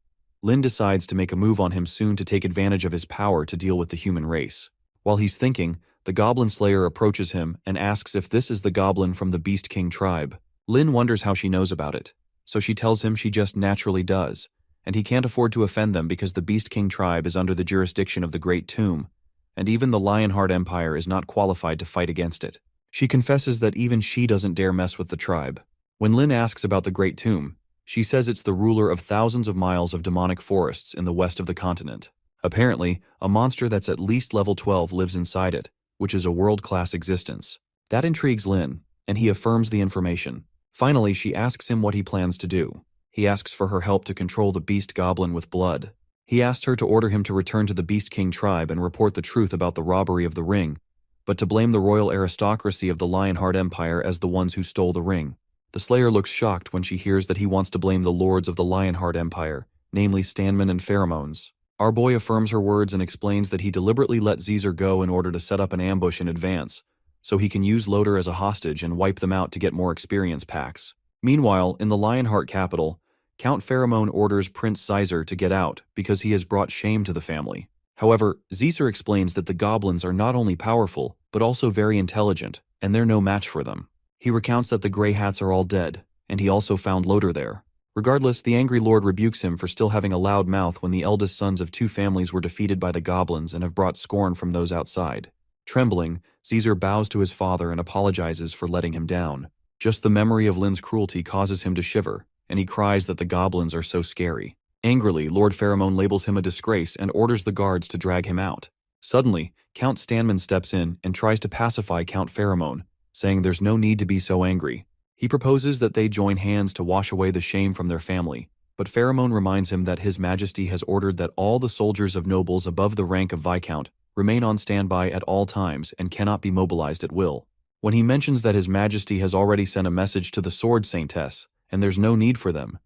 Lin decides to make a move on him soon to take advantage of his power to deal with the human race. While he's thinking, the Goblin Slayer approaches him and asks if this is the Goblin from the Beast King tribe. Lin wonders how she knows about it, so she tells him she just naturally does, and he can't afford to offend them because the Beast King tribe is under the jurisdiction of the Great Tomb, and even the Lionheart Empire is not qualified to fight against it. She confesses that even she doesn't dare mess with the tribe. When Lin asks about the Great Tomb, she says it's the ruler of thousands of miles of demonic forests in the west of the continent. Apparently, a monster that's at least level 12 lives inside it, which is a world-class existence. That intrigues Lin, and he affirms the information. Finally, she asks him what he plans to do. He asks for her help to control the Beast Goblin with blood. He asked her to order him to return to the Beast King tribe and report the truth about the robbery of the ring, but to blame the royal aristocracy of the Lionheart Empire as the ones who stole the ring. The Slayer looks shocked when she hears that he wants to blame the lords of the Lionheart Empire, namely Stanman and Pheromones. Our boy affirms her words and explains that he deliberately let Caesar go in order to set up an ambush in advance, so he can use Loder as a hostage and wipe them out to get more experience packs. Meanwhile, in the Lionheart capital, Count Pheromone orders Prince Caesar to get out because he has brought shame to the family. However, Caesar explains that the goblins are not only powerful, but also very intelligent, and they're no match for them. He recounts that the Grey Hats are all dead, and he also found Loder there. Regardless, the angry lord rebukes him for still having a loud mouth when the eldest sons of two families were defeated by the goblins and have brought scorn from those outside. Trembling, Caesar bows to his father and apologizes for letting him down. Just the memory of Lin's cruelty causes him to shiver, and he cries that the goblins are so scary. Angrily, Lord Pheromone labels him a disgrace and orders the guards to drag him out. Suddenly, Count Stanman steps in and tries to pacify Count Pheromone, saying there's no need to be so angry. He proposes that they join hands to wash away the shame from their family, but Pheromone reminds him that His Majesty has ordered that all the soldiers of nobles above the rank of Viscount remain on standby at all times and cannot be mobilized at will. When he mentions that His Majesty has already sent a message to the Sword Saintess, and there's no need for them,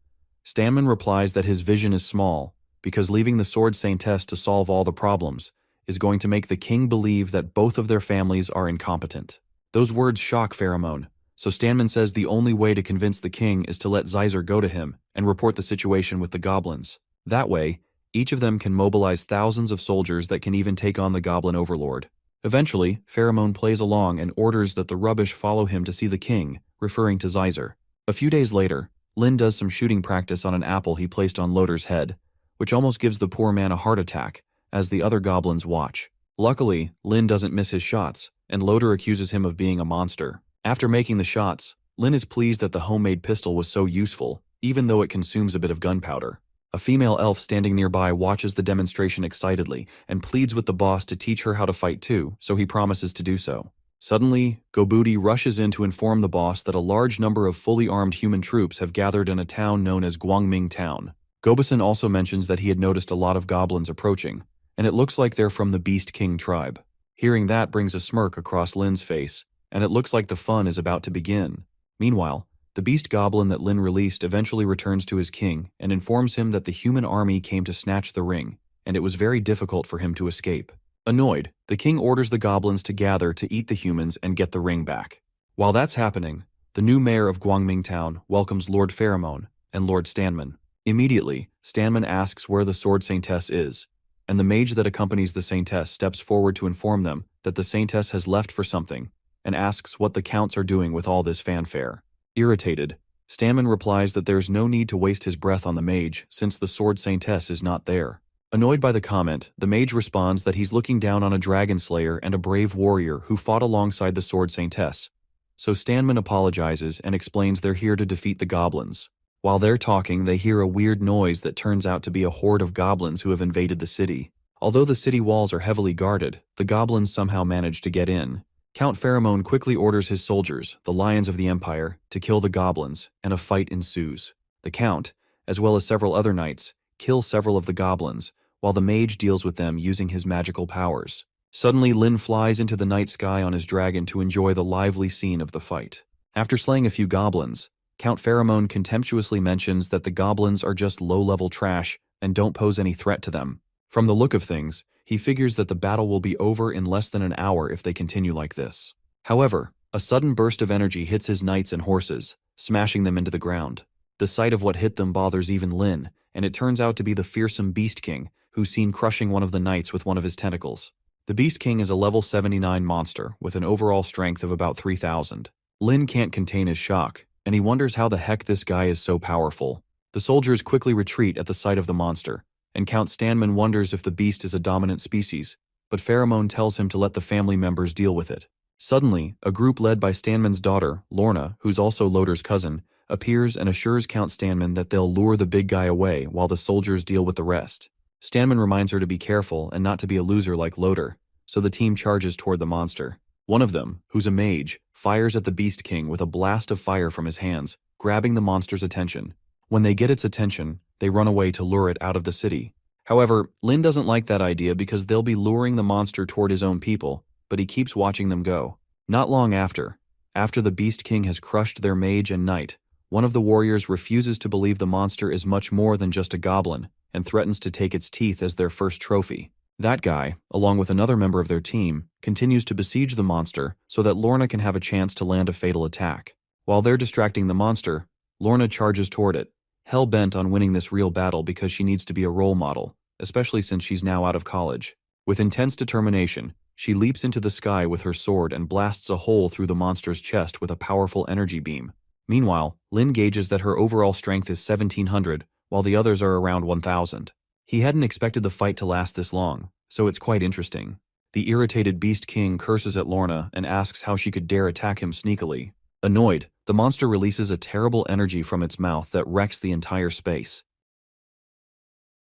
Stanman replies that his vision is small, because leaving the Sword Saintess to solve all the problems is going to make the king believe that both of their families are incompetent. Those words shock Pheromone, so Stanman says the only way to convince the king is to let Caesar go to him and report the situation with the goblins. That way, each of them can mobilize thousands of soldiers that can even take on the goblin overlord. Eventually, Pheromone plays along and orders that the rubbish follow him to see the king, referring to Caesar. A few days later, Lin does some shooting practice on an apple he placed on Loder's head, which almost gives the poor man a heart attack, as the other goblins watch. Luckily, Lin doesn't miss his shots, and Loder accuses him of being a monster. After making the shots, Lin is pleased that the homemade pistol was so useful, even though it consumes a bit of gunpowder. A female elf standing nearby watches the demonstration excitedly and pleads with the boss to teach her how to fight too, so he promises to do so. Suddenly, Gobuti rushes in to inform the boss that a large number of fully armed human troops have gathered in a town known as Guangming Town. Gobusin also mentions that he had noticed a lot of goblins approaching, and it looks like they're from the Beast King tribe. Hearing that brings a smirk across Lin's face, and it looks like the fun is about to begin. Meanwhile, the beast goblin that Lin released eventually returns to his king and informs him that the human army came to snatch the ring, and it was very difficult for him to escape. Annoyed, the king orders the goblins to gather to eat the humans and get the ring back. While that's happening, the new mayor of Guangming Town welcomes Lord Pheromone and Lord Stanman. Immediately, Stanman asks where the Sword Saintess is, and the mage that accompanies the Saintess steps forward to inform them that the Saintess has left for something, and asks what the counts are doing with all this fanfare. Irritated, Stanman replies that there's no need to waste his breath on the mage since the Sword Saintess is not there. Annoyed by the comment, the mage responds that he's looking down on a dragon slayer and a brave warrior who fought alongside the Sword Saintess. So Stanman apologizes and explains they're here to defeat the goblins. While they're talking, they hear a weird noise that turns out to be a horde of goblins who have invaded the city. Although the city walls are heavily guarded, the goblins somehow manage to get in. Count Pheromone quickly orders his soldiers, the Lions of the Empire, to kill the goblins, and a fight ensues. The Count, as well as several other knights, kill several of the goblins, while the mage deals with them using his magical powers. Suddenly, Lin flies into the night sky on his dragon to enjoy the lively scene of the fight. After slaying a few goblins, Count Pheromone contemptuously mentions that the goblins are just low-level trash and don't pose any threat to them. From the look of things, he figures that the battle will be over in less than an hour if they continue like this. However, a sudden burst of energy hits his knights and horses, smashing them into the ground. The sight of what hit them bothers even Lin, and it turns out to be the fearsome Beast King, who's seen crushing one of the knights with one of his tentacles. The Beast King is a level 79 monster with an overall strength of about 3,000. Lin can't contain his shock, and he wonders how the heck this guy is so powerful. The soldiers quickly retreat at the sight of the monster, and Count Stanman wonders if the beast is a dominant species, but Pheromone tells him to let the family members deal with it. Suddenly, a group led by Stanman's daughter, Lorna, who's also Loder's cousin, appears and assures Count Stanman that they'll lure the big guy away while the soldiers deal with the rest. Stanman reminds her to be careful and not to be a loser like Loder, so the team charges toward the monster. One of them, who's a mage, fires at the Beast King with a blast of fire from his hands, grabbing the monster's attention. When they get its attention, they run away to lure it out of the city. However, Lin doesn't like that idea because they'll be luring the monster toward his own people, but he keeps watching them go. Not long after the Beast King has crushed their mage and knight, one of the warriors refuses to believe the monster is much more than just a goblin and threatens to take its teeth as their first trophy. That guy, along with another member of their team, continues to besiege the monster so that Lorna can have a chance to land a fatal attack. While they're distracting the monster, Lorna charges toward it, hell-bent on winning this real battle because she needs to be a role model, especially since she's now out of college. With intense determination, she leaps into the sky with her sword and blasts a hole through the monster's chest with a powerful energy beam. Meanwhile, Lin gauges that her overall strength is 1,700, while the others are around 1,000. He hadn't expected the fight to last this long, so it's quite interesting. The irritated Beast King curses at Lorna and asks how she could dare attack him sneakily. Annoyed, the monster releases a terrible energy from its mouth that wrecks the entire space.